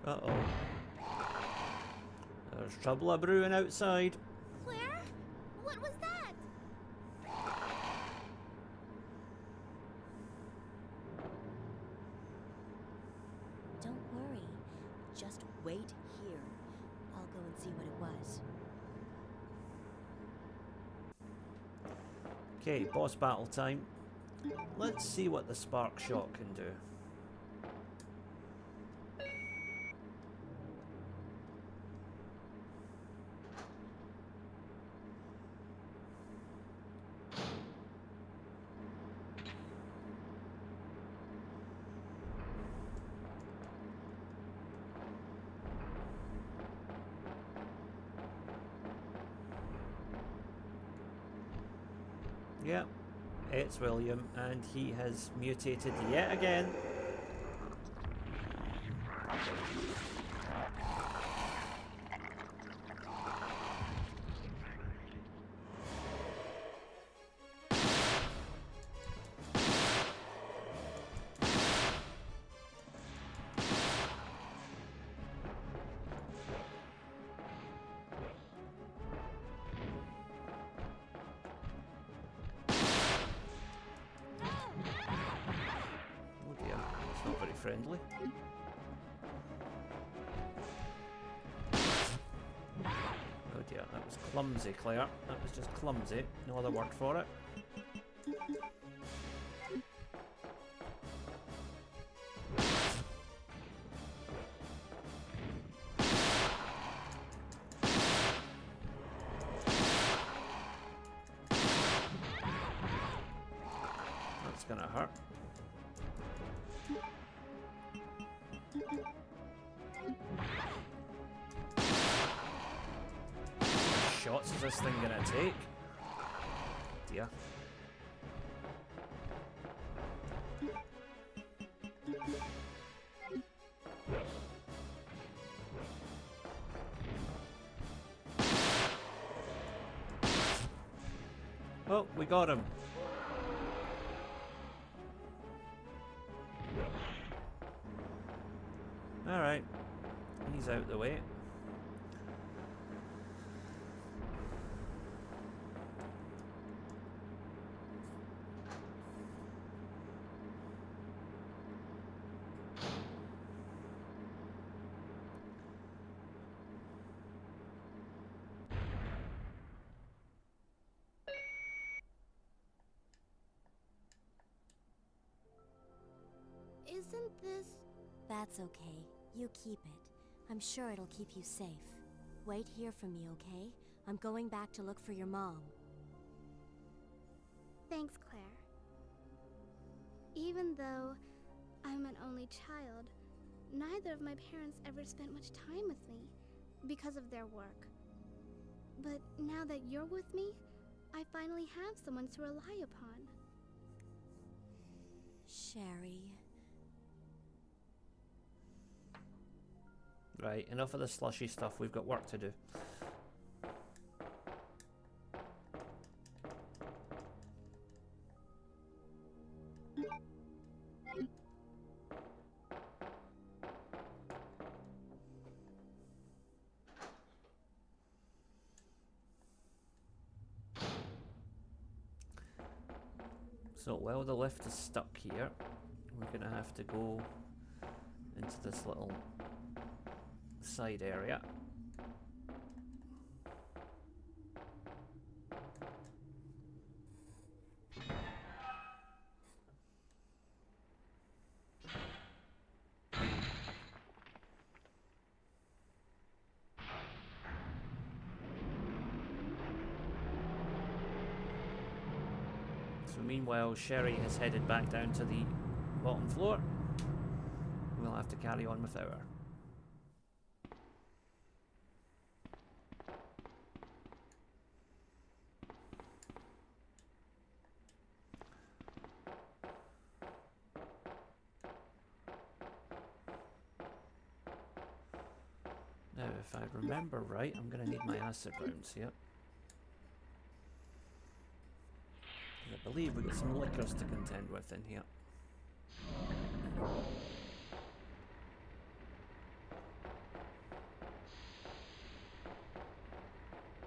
Uh-oh. There's trouble a-brewing outside. Claire? What was that? Don't worry. Just wait here. I'll go and see what it was. Okay, boss battle time. Let's see what the spark shot can do. Yep, it's William, and he has mutated yet again. Not very friendly. Oh dear, that was clumsy, Claire. That was just clumsy. No other word for it. That's gonna hurt. Shots is this thing gonna take? Dear. Oh, we got him. Alright. He's out the way. That's okay. You keep it. I'm sure it'll keep you safe. Wait here for me, okay? I'm going back to look for your mom. Thanks, Claire. Even though I'm an only child, neither of my parents ever spent much time with me because of their work. But now that you're with me, I finally have someone to rely upon. Sherry. Right, enough of the slushy stuff, we've got work to do. So while the lift is stuck here, we're going to have to go into this little side area. So meanwhile, Sherry has headed back down to the bottom floor. We'll have to carry on without her. Now, if I remember right, I'm going to need my acid rounds here. I believe we've got some liquors to contend with in here.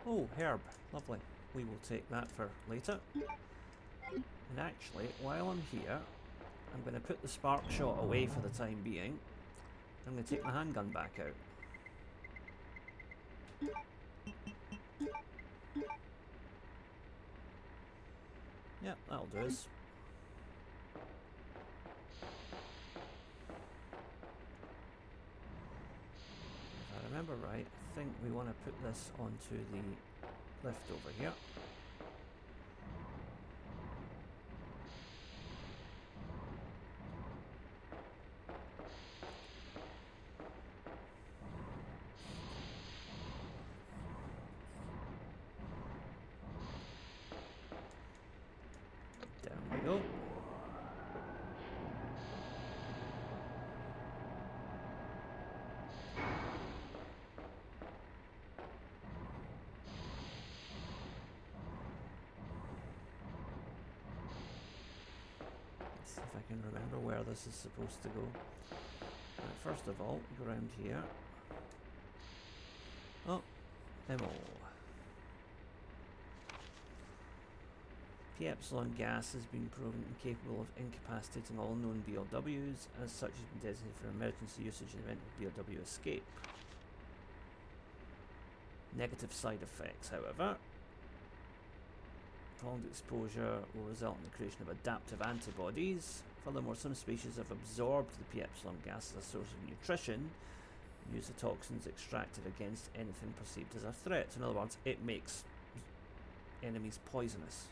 Oh, herb. Lovely. We will take that for later. And actually, while I'm here, I'm going to put the spark shot away for the time being. I'm going to take my handgun back out. Yeah, that'll do us. If I remember right, I think we want to put this onto the lift over here. Down we go. Let's see if I can remember where this is supposed to go. Right, first of all, go around here. Oh, demo. The epsilon gas has been proven incapable of incapacitating all known BLWs, as such has been designated for emergency usage in the event of BLW escape. Negative side effects, however. Prolonged exposure will result in the creation of adaptive antibodies. Furthermore, some species have absorbed the P epsilon gas as a source of nutrition and use the toxins extracted against anything perceived as a threat. So in other words, it makes enemies poisonous.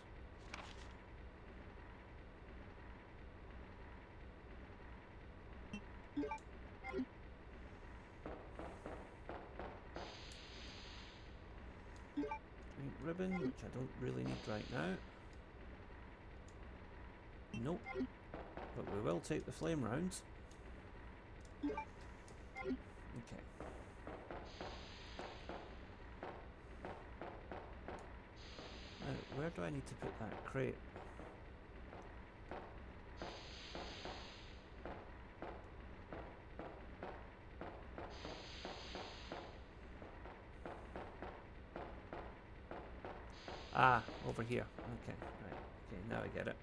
Pink ribbon, which I don't really need right now. Nope. But we will take the flame rounds. Okay. Now, where do I need to put that crate? Ah, over here. Okay, right. Okay, now I get it.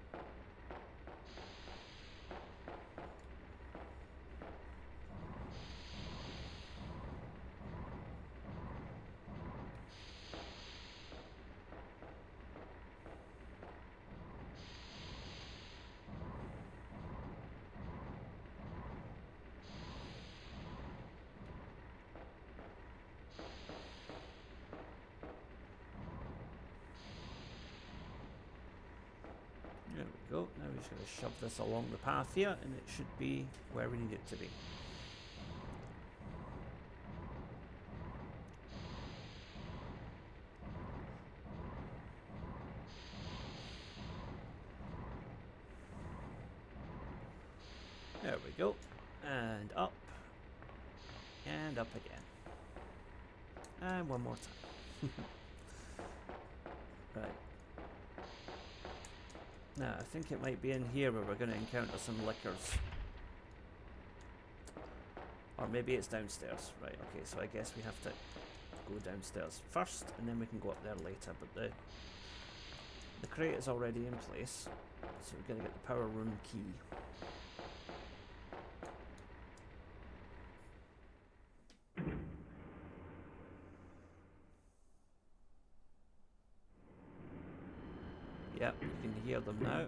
There we go. Now we're just going to shove this along the path here, and it should be where we need it to be. There we go. And up. And up again. And one more time. Right. Now, I think it might be in here where we're going to encounter some lickers. Or maybe it's downstairs. Right, okay, so I guess we have to go downstairs first, and then we can go up there later. But the crate is already in place, so we're going to get the power room key. Yep, you can hear them now.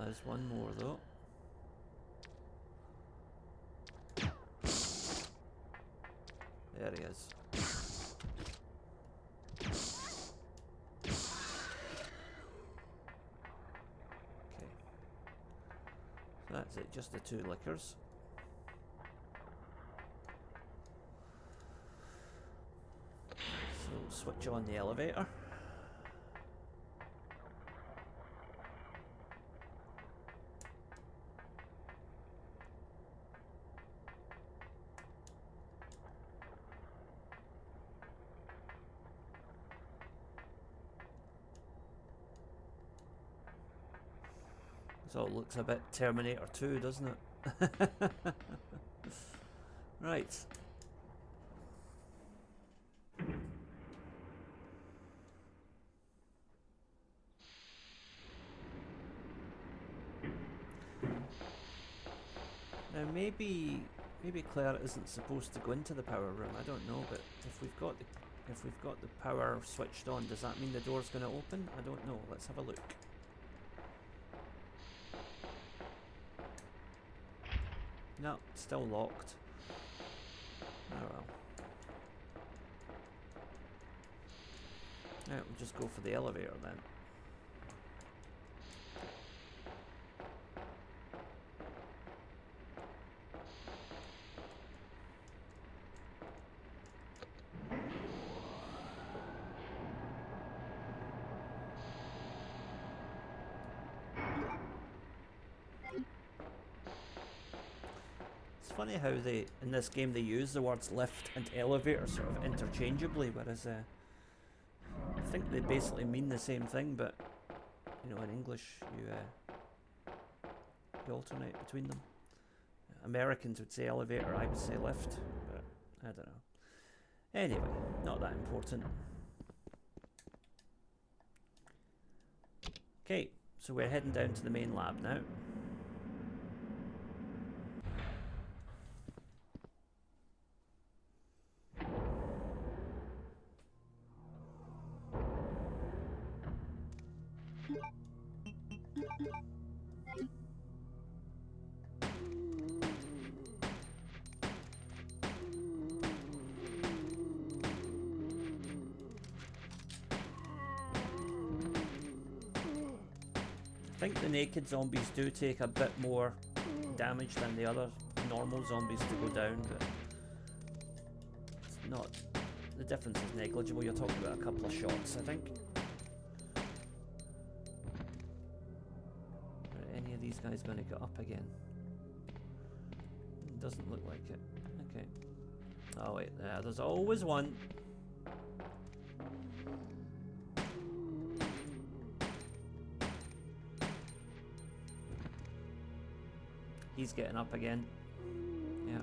There's one more though. There he is. That's it, just the two lickers. So switch on the elevator. So it looks a bit Terminator 2, doesn't it? Right. Now maybe Claire isn't supposed to go into the power room. I don't know, but if we've got the power switched on, does that mean the door's going to open? I don't know. Let's have a look. No, still locked. Oh well. Yeah, we'll just go for the elevator then. Funny how they in this game they use the words lift and elevator sort of interchangeably, whereas I think they basically mean the same thing, but you know, in English you alternate between them. Americans would say elevator, I would say lift, but I don't know. Anyway, not that important. Okay, so we're heading down to the main lab now. I think the naked zombies do take a bit more damage than the other normal zombies to go down, but it's not, the difference is negligible. You're talking about a couple of shots, I think. Are any of these guys going to get up again? Doesn't look like it. Okay. Oh wait, there's always one. He's getting up again. Yeah.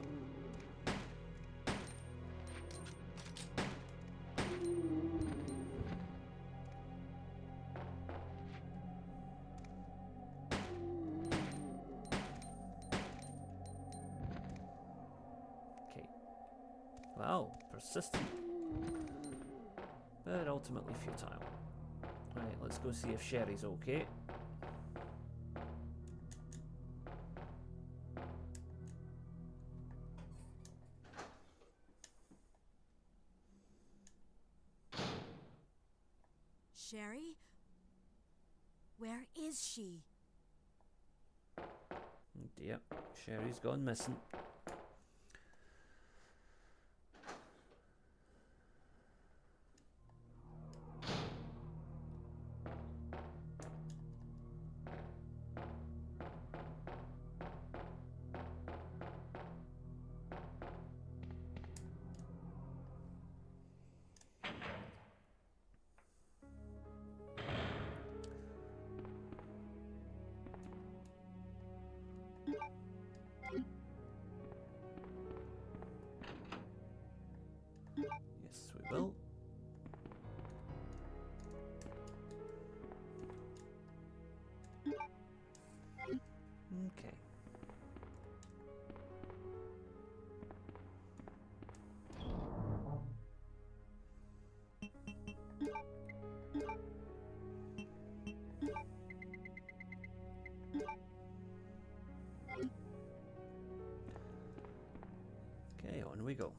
Okay. Wow, persistent. But ultimately futile. Right, let's go see if Sherry's okay. Sherry? Where is she? Oh dear, Sherry's gone missing. Yes, we will. Okay. Okay, on we go.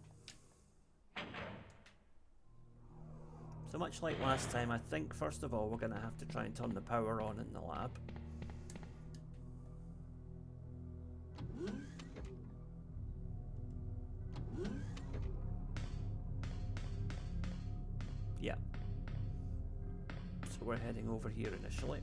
So much like last time, I think first of all we're going to have to try and turn the power on in the lab. Yeah. So we're heading over here initially.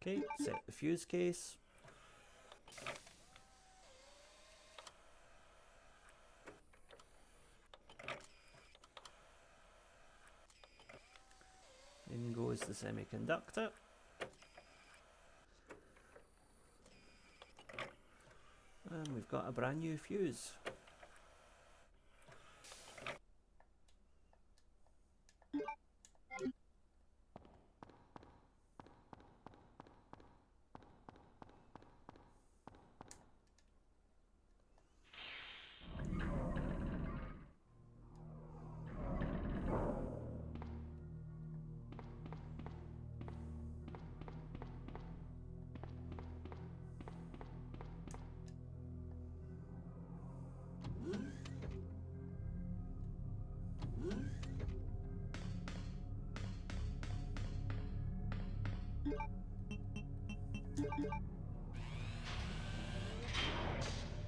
Okay, set the fuse case. In goes the semiconductor. And we've got a brand new fuse.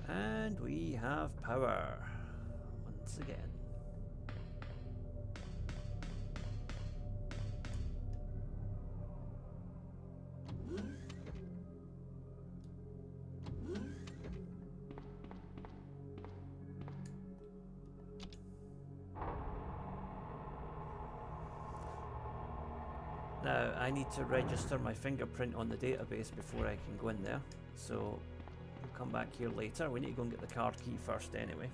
And we have power once again. Now I need to register my fingerprint on the database before I can go in there, so we'll come back here later. We need to go and get the car key first anyway.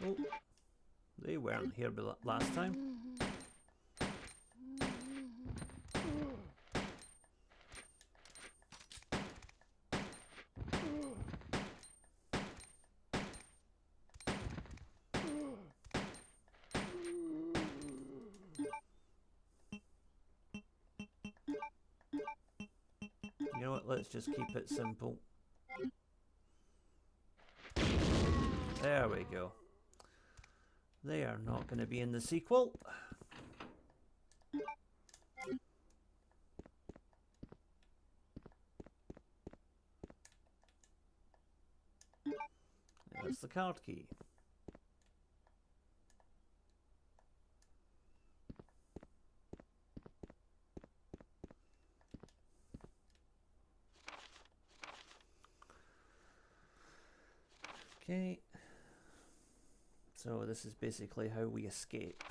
Oh, they weren't here last time. You know what, let's just keep it simple. There we go. They are not going to be in the sequel. There's the card key. Okay. So this is basically how we escape.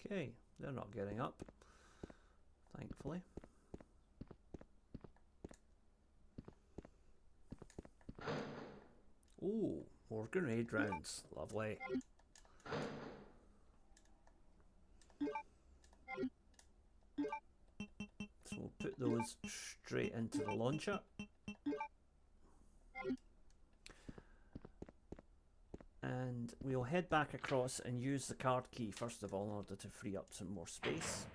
Okay, they're not getting up, thankfully. Ooh, more grenade rounds. Lovely. So we'll put those straight into the launcher. And we'll head back across and use the card key first of all in order to free up some more space.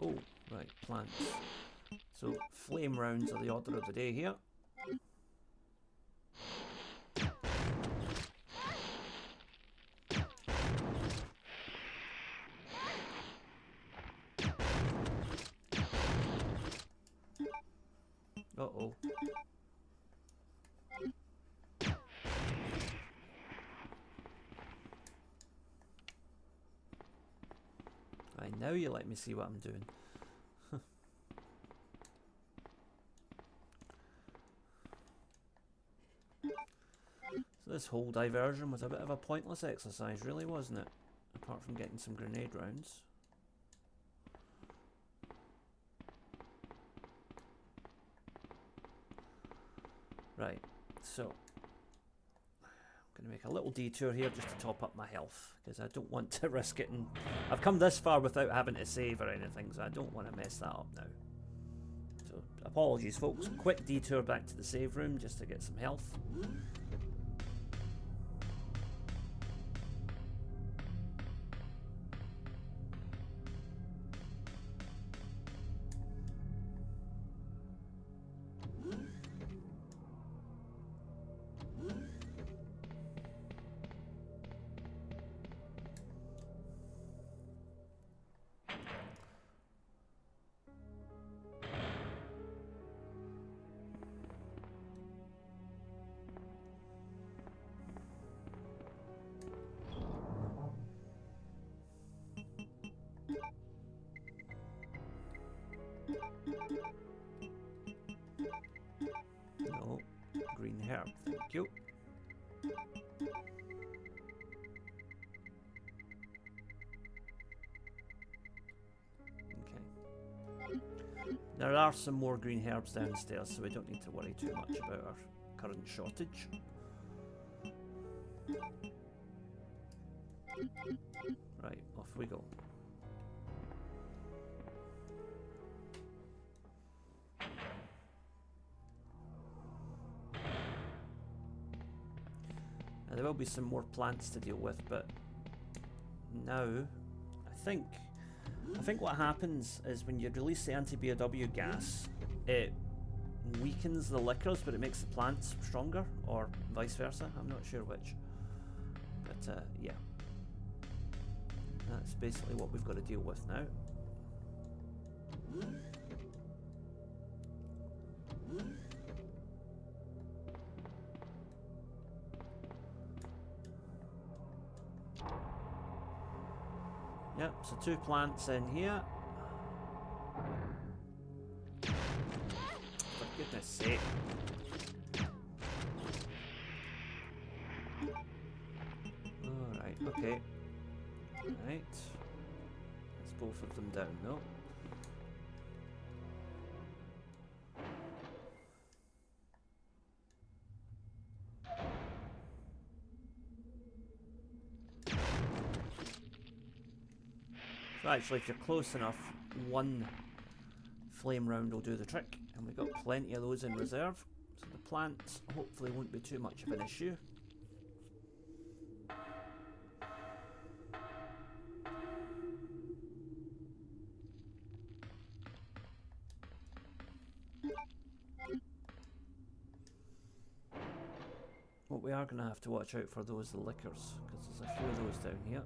Oh, right, plants. So, flame rounds are the order of the day here. Uh-oh. Right, now you let me see what I'm doing. So this whole diversion was a bit of a pointless exercise, really, wasn't it? Apart from getting some grenade rounds. Right, so I'm going to make a little detour here just to top up my health, because I don't want to risk it. And I've come this far without having to save or anything, so I don't want to mess that up now. So apologies, folks. Quick detour back to the save room just to get some health. No, green herb, thank you. Okay. There are some more green herbs downstairs, so we don't need to worry too much about our current shortage. Right, off we go. Now, there will be some more plants to deal with, but now, I think what happens is when you release the anti-BOW gas, it weakens the liquors, but it makes the plants stronger, or vice versa. I'm not sure which. But yeah, that's basically what we've got to deal with now. Yep, so 2 plants in here. For goodness sake. Alright, okay. Right. That's both of them down though. So actually, if you're close enough, 1 flame round will do the trick, and we've got plenty of those in reserve, so the plants hopefully won't be too much of an issue. What we are going to have to watch out for those the liquors, because there's a few of those down here.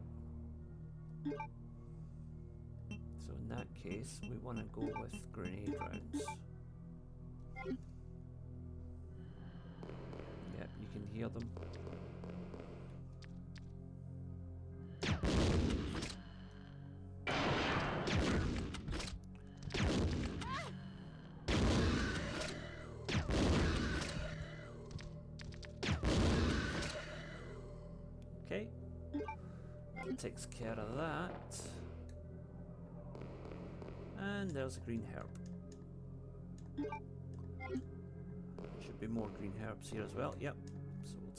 So in that case, we want to go with grenade rounds. Yep, you can hear them. Okay, that takes care of that. And there's a green herb. Should be more green herbs here as well. Yep. So we'll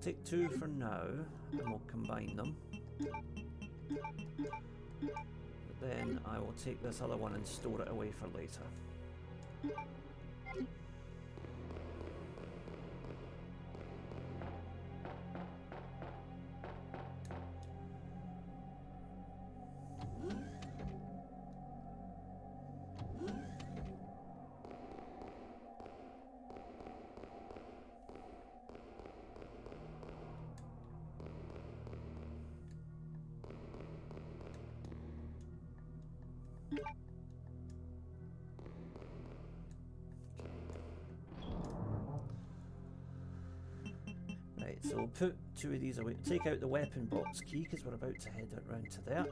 take 2 for now, and we'll combine them. But then I will take this other one and store it away for later. Right, so we'll put 2 of these away. Take out the weapon box key because we're about to head out round to there.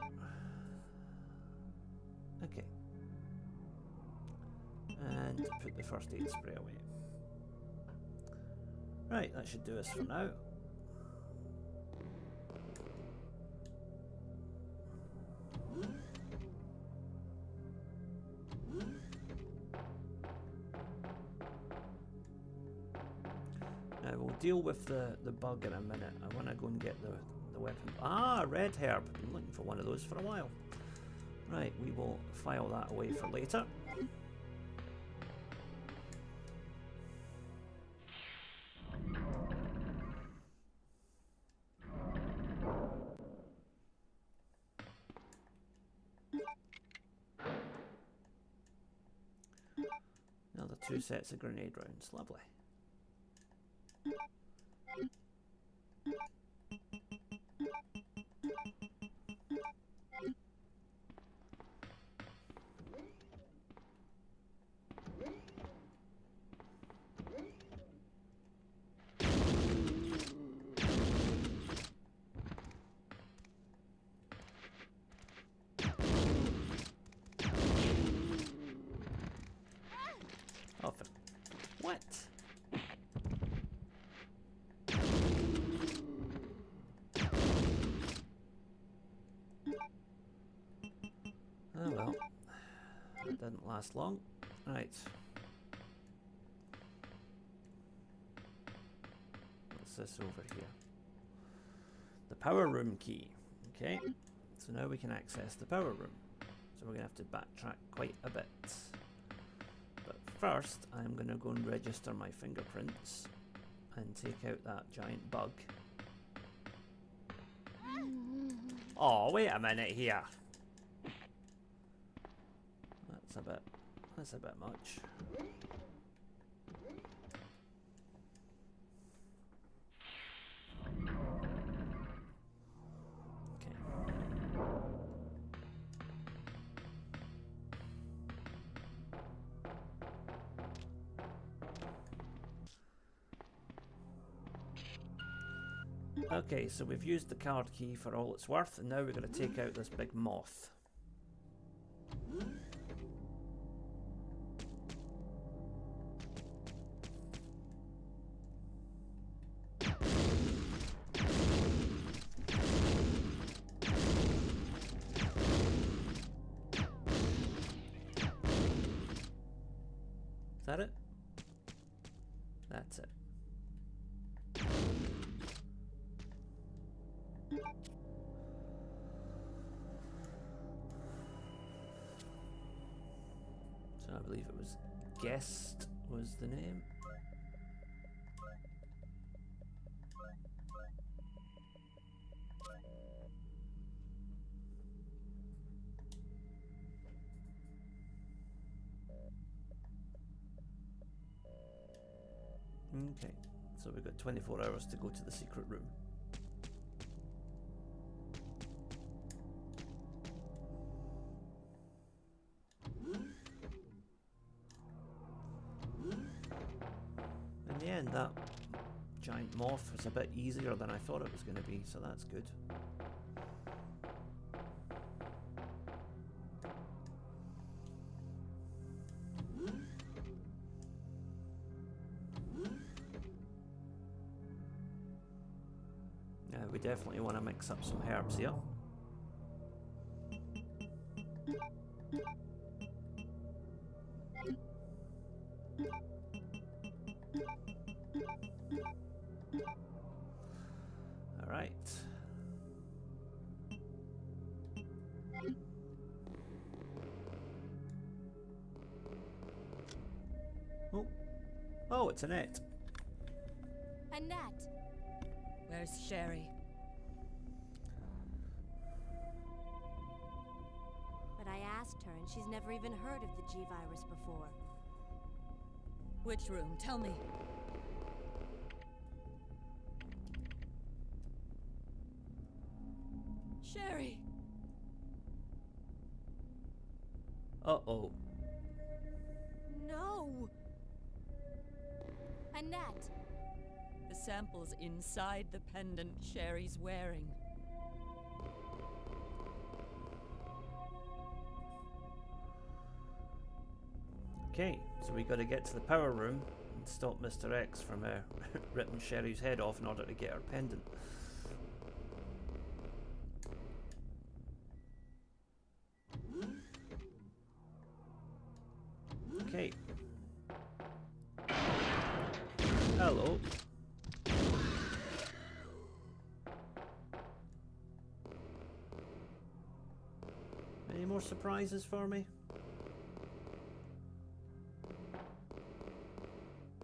Okay. And put the first aid spray away. Right, that should do us for now. Now we'll deal with the bug in a minute. I want to go and get the weapon. Ah, red herb. Been looking for one of those for a while. Right, we will file that away for later. Another 2 sets of grenade rounds. Lovely. Often. What? Oh well. That didn't last long. Right. What's this over here? The power room key. Okay. So now we can access the power room. So we're going to have to backtrack quite a bit. But first, I'm going to go and register my fingerprints and take out that giant bug. Oh, wait a minute here. That's a bit much. Okay, so we've used the card key for all it's worth, and now we're going to take out this big moth. Is that it? That's it. So I believe it was Guest was the name. Okay, so we've got 24 hours to go to the secret room. In the end, that giant moth was a bit easier than I thought it was going to be, so that's good. We definitely want to mix up some herbs here. All right. Oh. Oh, it's Annette. Annette. Where's Sherry? But I asked her, and she's never even heard of the G-Virus before. Which room? Tell me. Sherry! Uh-oh. No! Annette! The sample's inside the pendant Sherry's wearing. Okay, so we got to get to the power room and stop Mr. X from ripping Sherry's head off in order to get her pendant. Okay. Hello. Any more surprises for me?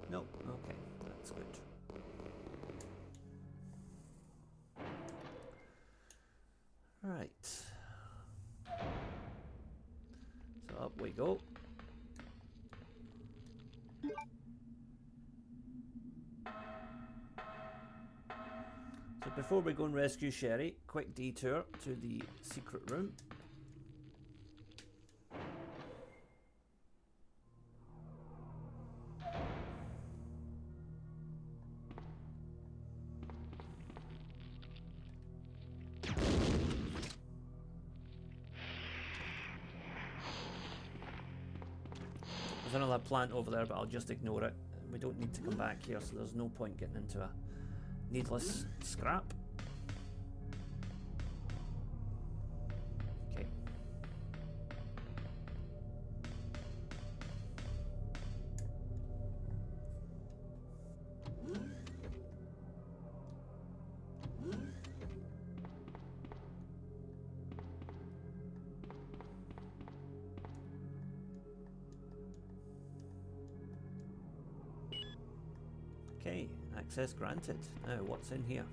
Nope. Okay, that's good. Right. So up we go. So before we go and rescue Sherry, quick detour to the secret room. There's another plant over there, but I'll just ignore it. We don't need to come back here, so there's no point getting into a needless scrap. Okay. Okay, access granted. Now, what's in here?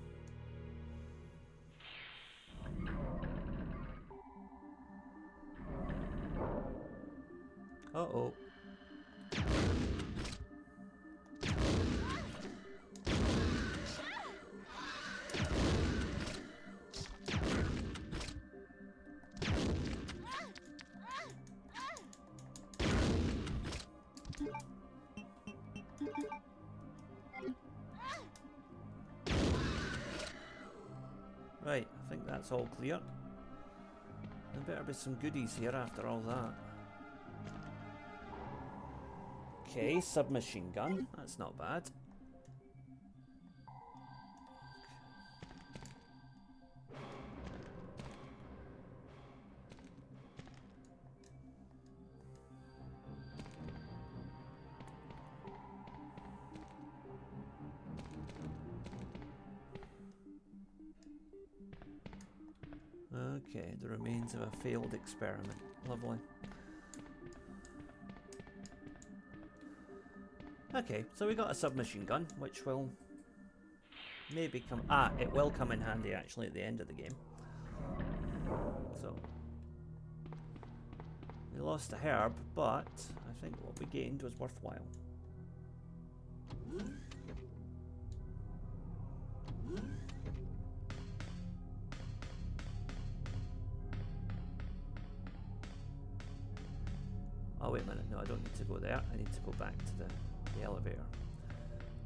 Right, I think that's all clear. There better be some goodies here after all that. Okay, submachine gun. That's not bad. Okay, the remains of a failed experiment. Lovely. Okay, so we got a submachine gun, which will maybe come... Ah, it will come in handy actually at the end of the game. So, we lost a herb, but I think what we gained was worthwhile. Oh, wait a minute. No, I don't need to go there. I need to go back to the elevator.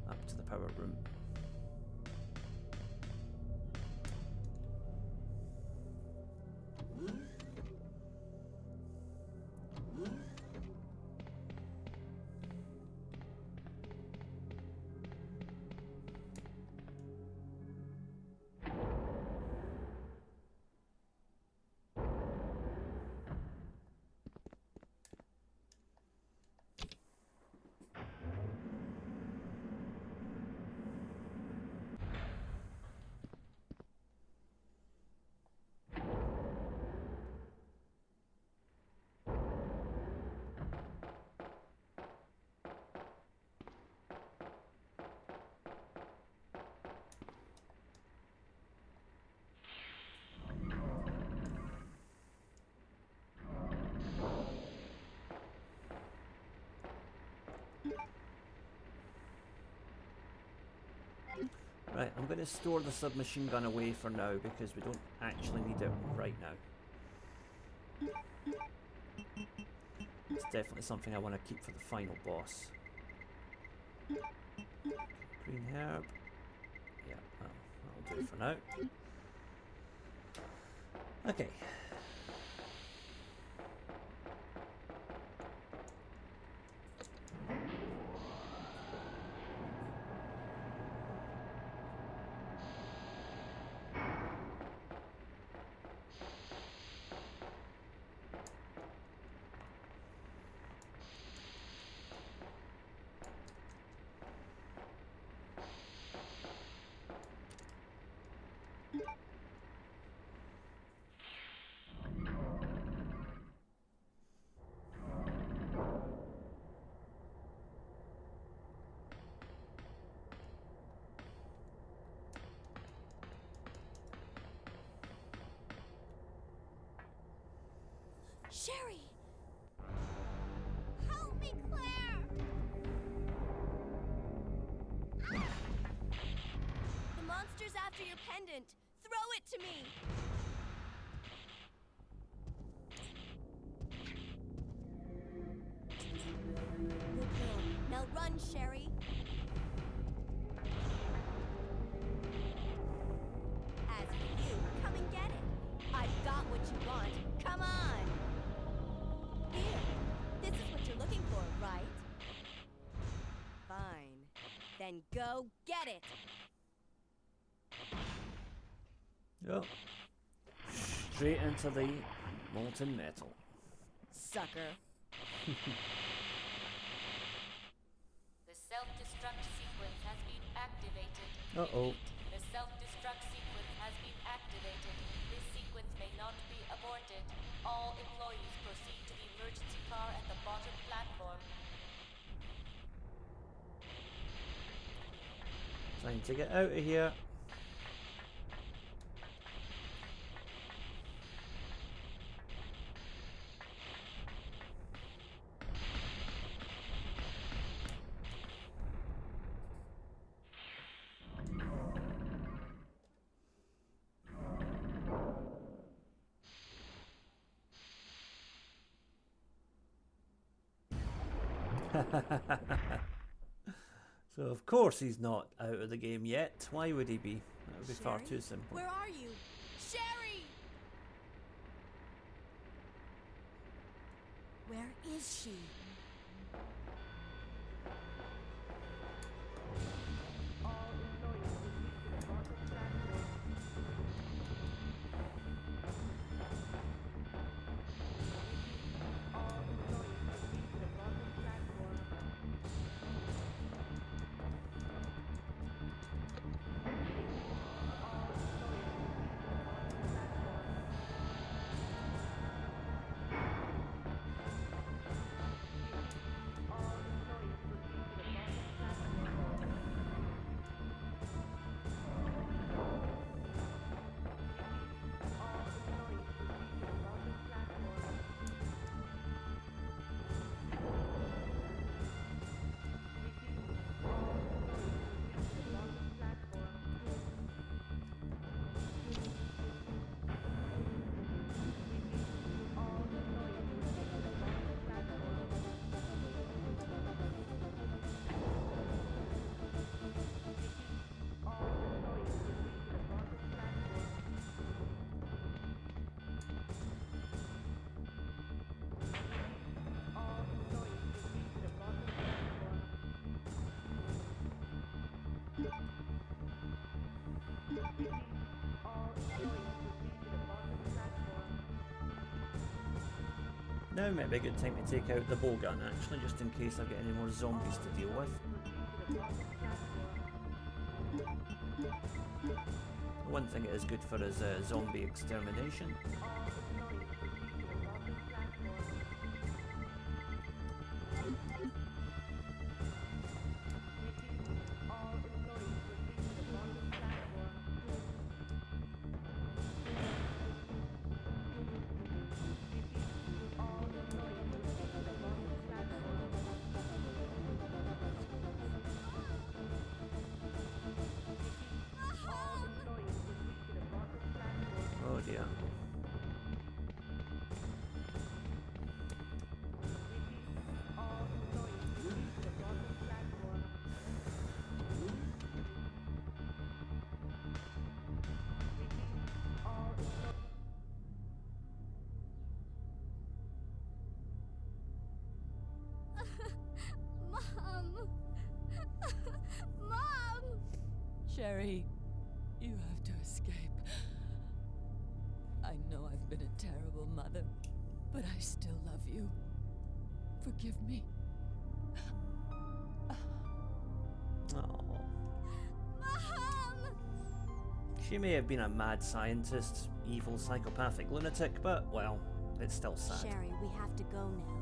Up to the power room. Right, I'm going to store the submachine gun away for now because we don't actually need it right now. It's definitely something I want to keep for the final boss. Green herb. Yeah, that'll do for now. Okay. Sherry! Help me, Claire! The monster's after your pendant. Throw it to me! Good girl. Now run, Sherry. As for you, come and get it. I've got what you want. Come on! Here. This is what you're looking for, right? Fine. Then go get it! Yep. Straight into the molten metal. Sucker. The self-destruct sequence has been activated. Uh-oh. Repeat, the self-destruct sequence has been activated. This sequence may not be aborted. All employees proceed to the emergency car at the bottom platform. Time to get out of here. So of course he's not out of the game yet. Why would he be? That would be far Sherry, too simple. Where are you? is she? Now might be a good time to take out the bow gun actually, just in case I get any more zombies to deal with. One thing it is good for is zombie extermination. Oh dear. Mom! Mom! Sherry, you have to escape. I know I've been a terrible mother, but I still love you. Forgive me. Oh. Mom! She may have been a mad scientist, evil psychopathic lunatic, but well, it's still sad. Sherry, we have to go now.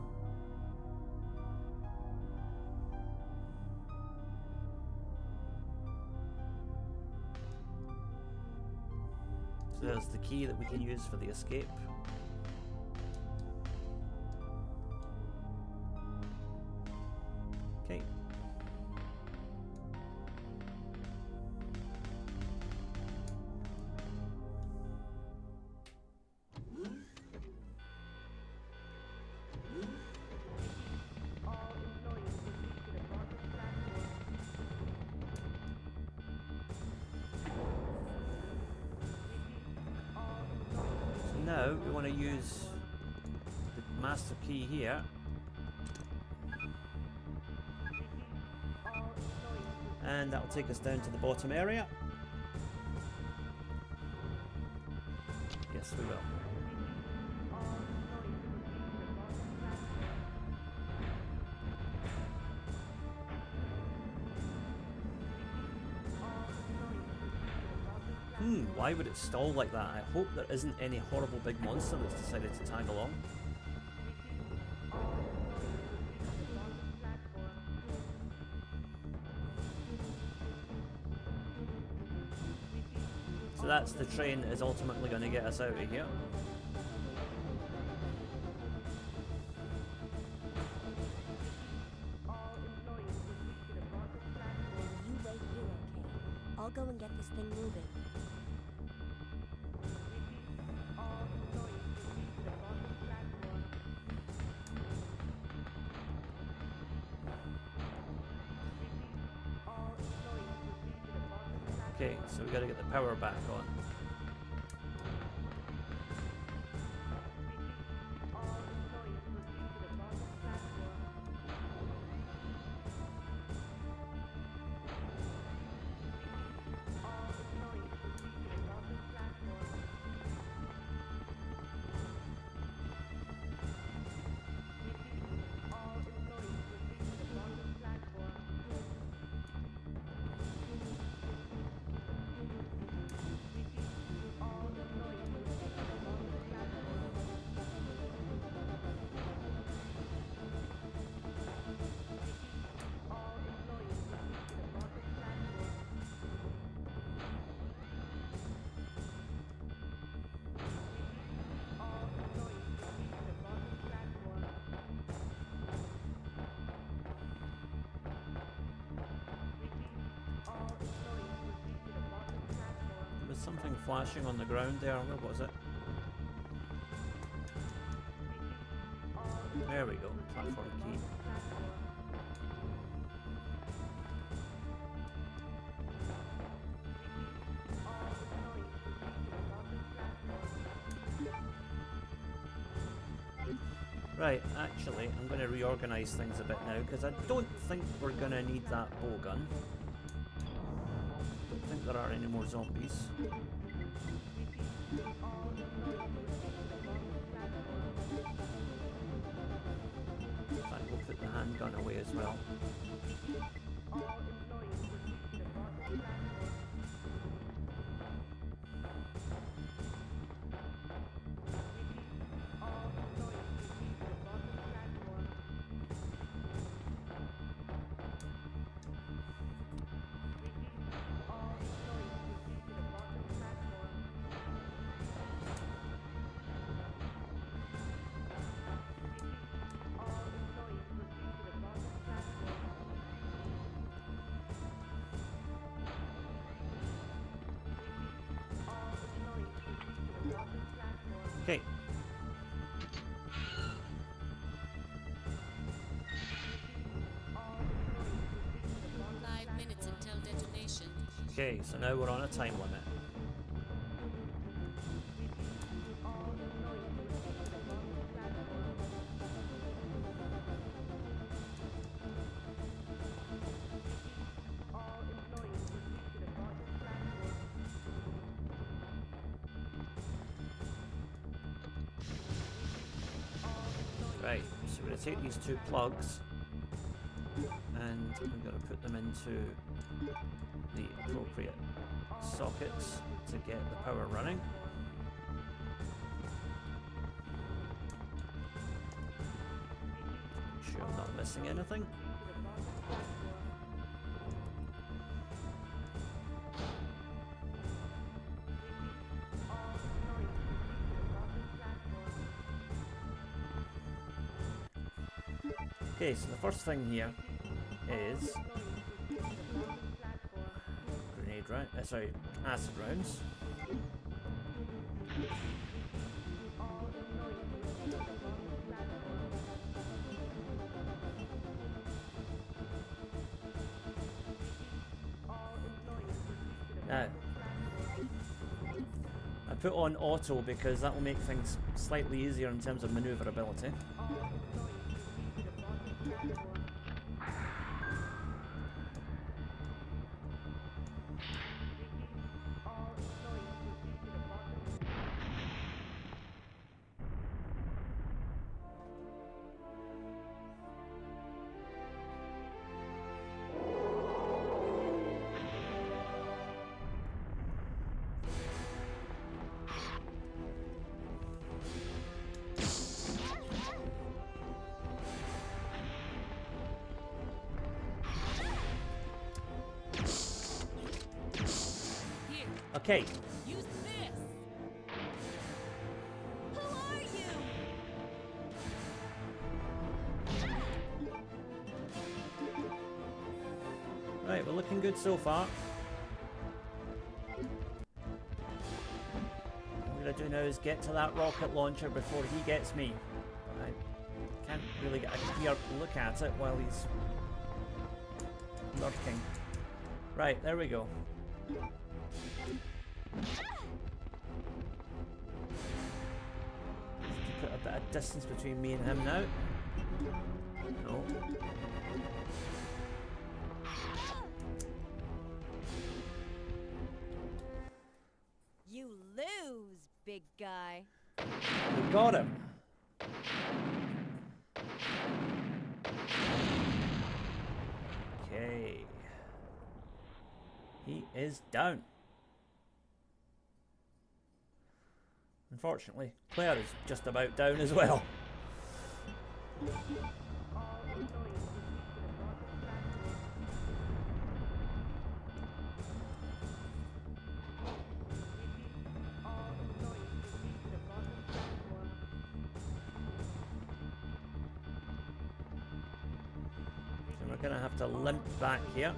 So there's the key that we can use for the escape. Okay. Now we want to use the master key here, and that'll take us down to the bottom area. Yes, we will. Why would it stall like that? I hope there isn't any horrible big monster that's decided to tag along. So that's the train that is ultimately going to get us out of here. You wait here, okay? I'll go and get this thing moving. Okay, so we got to get the power back on. was something flashing on the ground there. Where was it? There we go. Platform key. Right, actually, I'm going to reorganize things a bit now, because I don't think we're going to need that bow gun. Don't think there are any more zombies. In fact, we'll put the handgun away as well. Okay. Until detonation. Okay, so now we're on a time limit. Right, so we're going to take these two plugs and I'm going to put them into the appropriate sockets to get the power running. Make sure I'm not missing anything. Okay, so the first thing here is grenade round, sorry, acid rounds. Now, I put on auto because that will make things slightly easier in terms of maneuverability. Okay. Use this. Who are you? Right, we're looking good so far. What I'm going to do now is get to that rocket launcher before he gets me. I can't really get a clear look at it while he's lurking. Right, there we go. Put a bit of distance between me and him now. No. You lose, big guy. We got him. Okay. He is down. Unfortunately, Claire is just about down as well. So we're going to have to limp back here.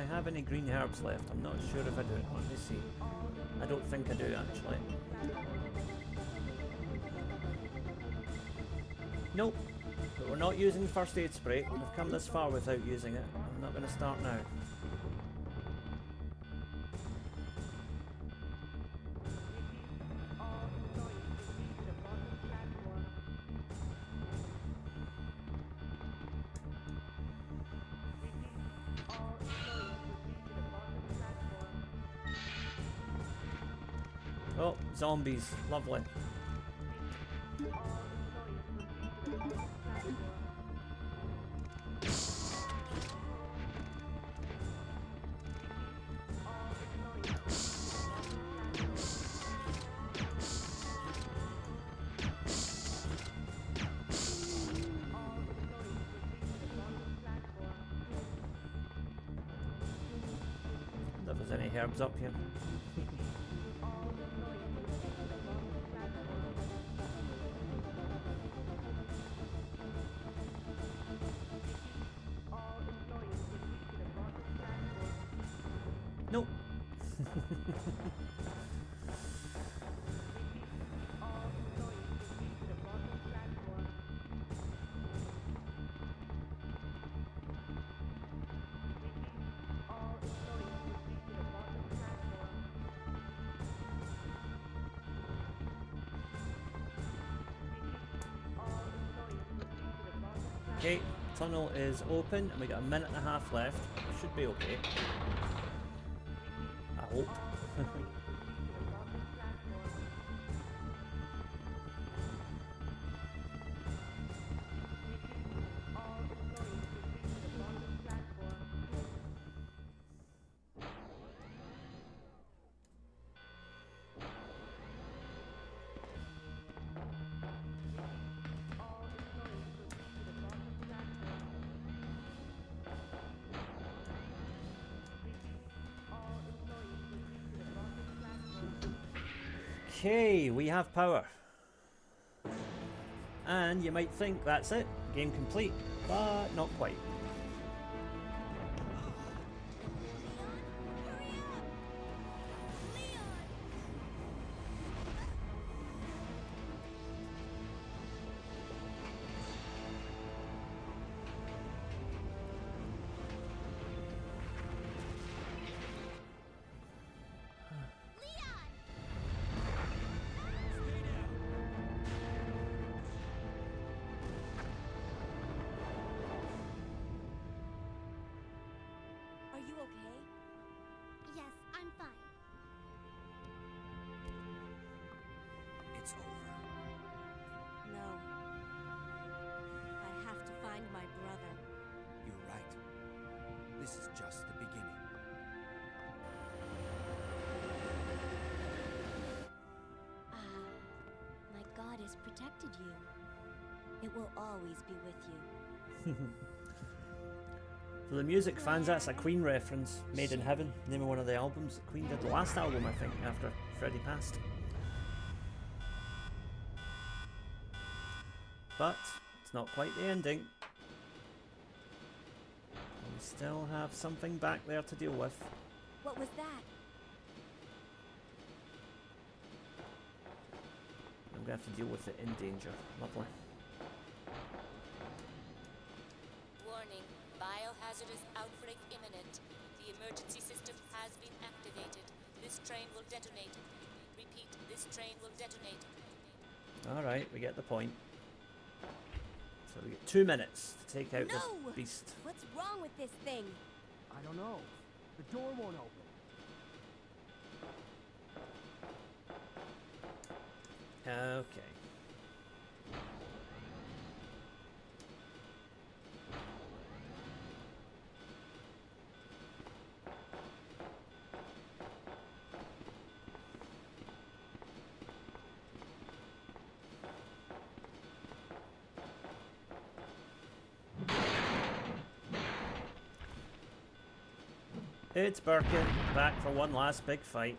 I have any green herbs left? I'm not sure if I do. Let me see. I don't think I do, actually. Nope. But we're not using the first aid spray. We've come this far without using it. I'm not going to start now. Oh, zombies. Lovely. If there's any herbs up here. Nope. Okay, tunnel is open and we got a minute and a half left. Should be okay. I hope. Okay, we have power. And you might think that's it, game complete, but not quite. Are you okay? Yes, I'm fine. It's over. No. I have to find my brother. You're right. This is just the beginning. My God has protected you. It will always be with you. For the music fans, that's a Queen reference. Made in Heaven, name of one of the albums that Queen did. The last album, I think, after Freddie passed. But it's not quite the ending. We still have something back there to deal with. What was that? I'm going to have to deal with it in danger. Lovely. Warning, biohazardous outbreak imminent. The emergency system has been activated. This train will detonate. Repeat, this train will detonate. Alright, we get the point. So we get 2 minutes to take out this beast. What's wrong with this thing? I don't know. The door won't open. Okay. It's Birkin, back for one last big fight.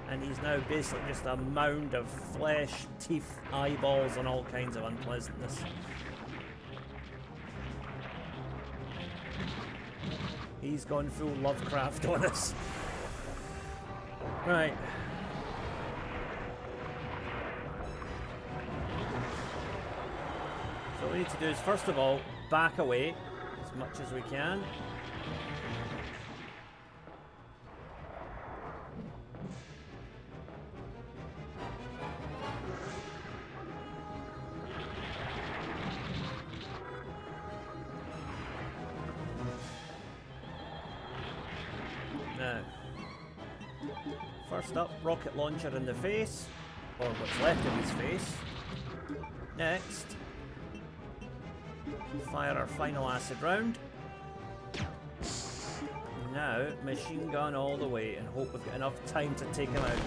And he's now basically just a mound of flesh, teeth, eyeballs, and all kinds of unpleasantness. He's gone full Lovecraft on us. Right. So what we need to do is, first of all, back away as much as we can. Now, first up, rocket launcher in the face, or what's left of his face. Next, fire our final acid round. Now, machine gun all the way and hope we've got enough time to take him out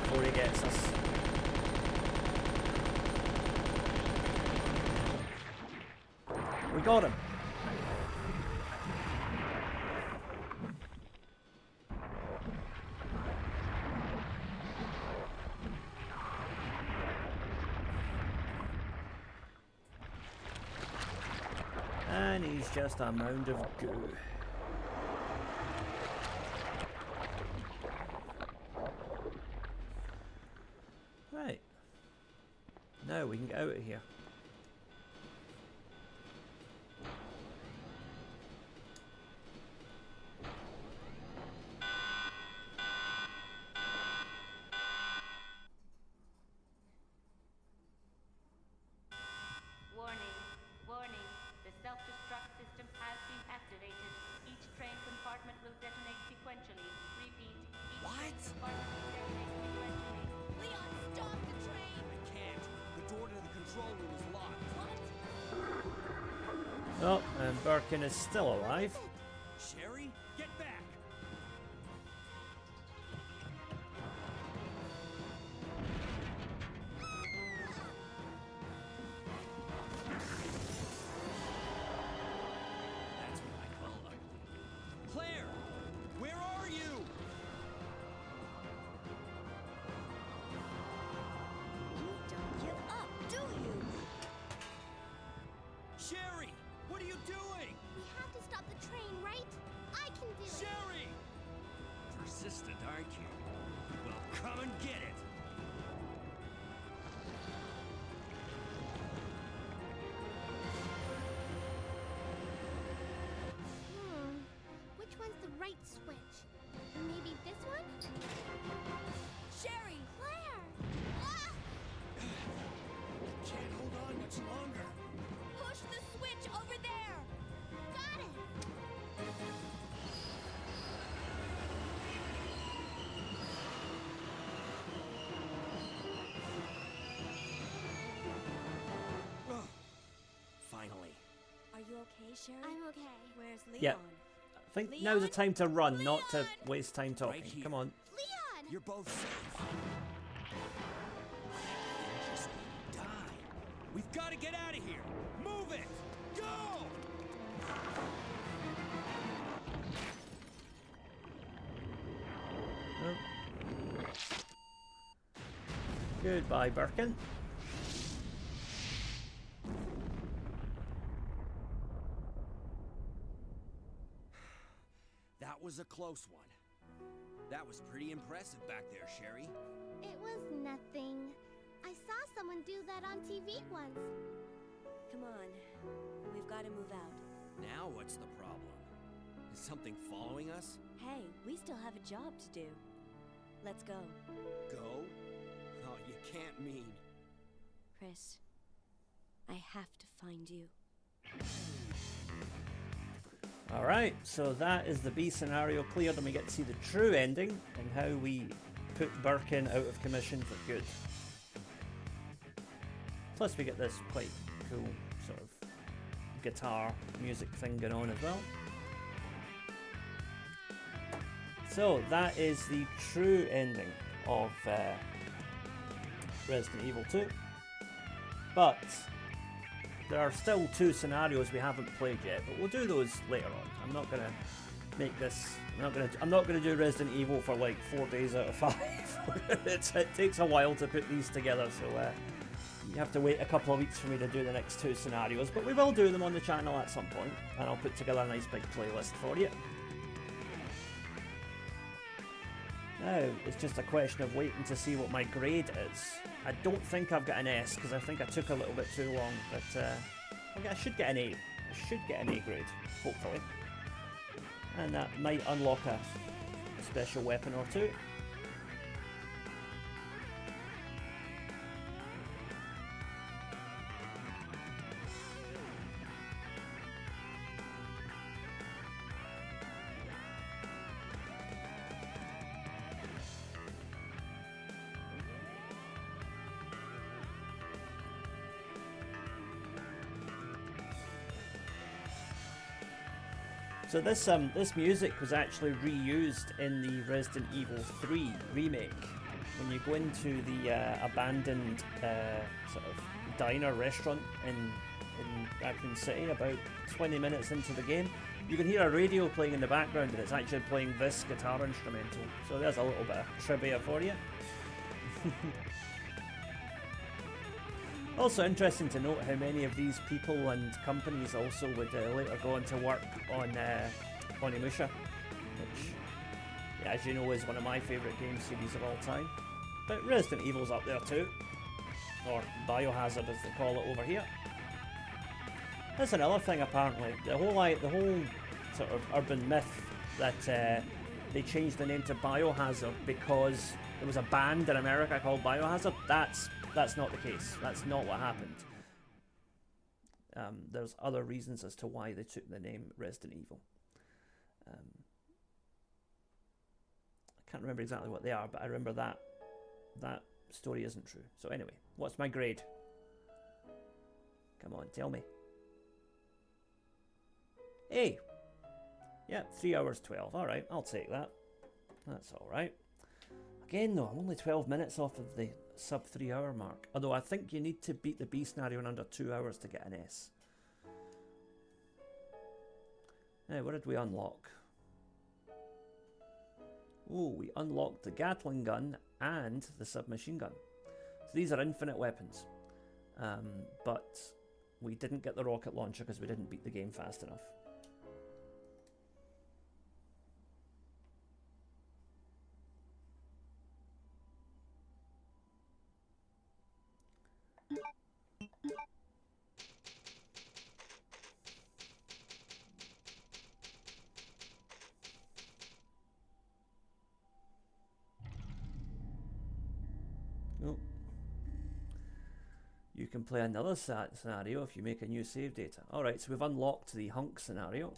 before he gets us. We got him. And he's just a mound of goo. Right. Now we can get out of here. Warning, warning. The self-destruct system has been activated. Each train compartment will detonate sequentially. Repeat, each train compartment will detonate sequentially. Leon, stop the train! I can't. The door to the control room is locked. What? Oh, and Birkin is still alive. Sherry, get back! That's what I call ugly. Claire, where are you? You don't give up, do you? Sherry, what are you doing? We have to stop the train, right? I can do it. Sherry! Persistent, aren't you? Well, come and get it. Which one's the right switch? Maybe this one? Sherry! Claire! Ah! Can't hold on much longer. Push the switch over there! Got it! Finally. Are you okay, Sherry? I'm okay. Where's Leon? Yeah. I think now's the time to run, not to waste time talking. Right here. Come on. Leon! You're both safe. Just die. We've got to get out of here. Move it. Go! Oh. Goodbye, Birkin. That was a close one. That was pretty impressive back there, Sherry. It was nothing. I saw someone do that on TV once. Come on. We've got to move out. Now what's the problem? Is something following us? Hey, we still have a job to do. Let's go. Go? Oh, you can't mean. Chris, I have to find you. Alright, so that is the B scenario cleared, and we get to see the true ending and how we put Birkin out of commission for good. Plus we get this quite cool sort of guitar music thing going on as well. So that is the true ending of Resident Evil 2. But there are still two scenarios we haven't played yet, but we'll do those later on. I'm not gonna make this. I'm not gonna do Resident Evil for like 4 days out of 5. It takes a while to put these together, so You have to wait a couple of weeks for me to do the next 2 scenarios, but we will do them on the channel at some point, and I'll put together a nice big playlist for you. Now, it's just a question of waiting to see what my grade is. I don't think I've got an S, because I think I took a little bit too long, but I should get an A. I should get an A grade, hopefully. And that might unlock a special weapon or two. So this music was actually reused in the Resident Evil 3 remake. When you go into the abandoned sort of diner restaurant in Raccoon City, about 20 minutes into the game, you can hear a radio playing in the background, and it's actually playing this guitar instrumental. So there's a little bit of trivia for you. Also interesting to note how many of these people and companies also would later go on to work on Onimusha, which, yeah, as you know, is one of my favourite game series of all time. But Resident Evil's up there too, or Biohazard as they call it over here. That's another thing apparently. The whole sort of urban myth that they changed the name to Biohazard because there was a band in America called Biohazard. That's not the case. That's not what happened. There's other reasons as to why they took the name Resident Evil. I can't remember exactly what they are, but I remember that story isn't true. So anyway, what's my grade? Come on, tell me. A. Yeah, 3 hours 12. All right, I'll take that. That's all right. Again, though, I'm only 12 minutes off of the sub 3 hour mark. Although I think you need to beat the B scenario in under 2 hours to get an S. Now, what did we unlock? Oh, we unlocked the Gatling gun and the submachine gun. So these are infinite weapons. But we didn't get the rocket launcher because we didn't beat the game fast enough. You can play another scenario if you make a new save data. Alright, so we've unlocked the hunk scenario,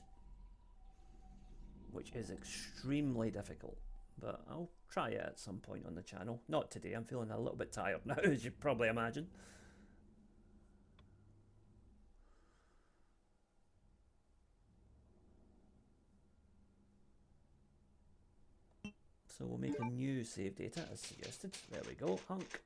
which is extremely difficult, but I'll try it at some point on the channel. Not today, I'm feeling a little bit tired now, as you probably imagine. So we'll make a new save data as suggested. There we go, hunk.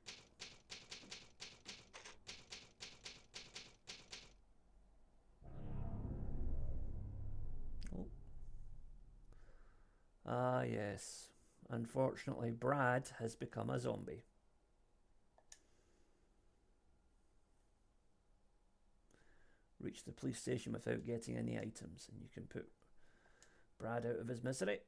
Ah, yes. Unfortunately, Brad has become a zombie. Reach the police station without getting any items, and you can put Brad out of his misery.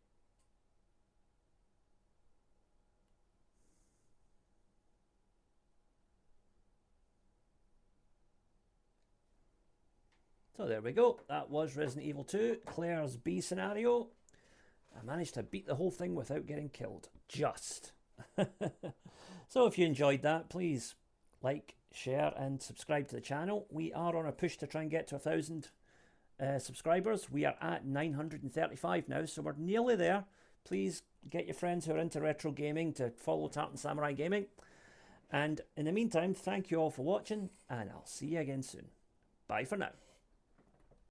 So there we go. That was Resident Evil 2, Claire's B scenario. I managed to beat the whole thing without getting killed. Just. So if you enjoyed that, please like, share and subscribe to the channel. We are on a push to try and get to 1,000 subscribers. We are at 935 now, so we're nearly there. Please get your friends who are into retro gaming to follow Tartan Samurai Gaming. And in the meantime, thank you all for watching, and I'll see you again soon. Bye for now.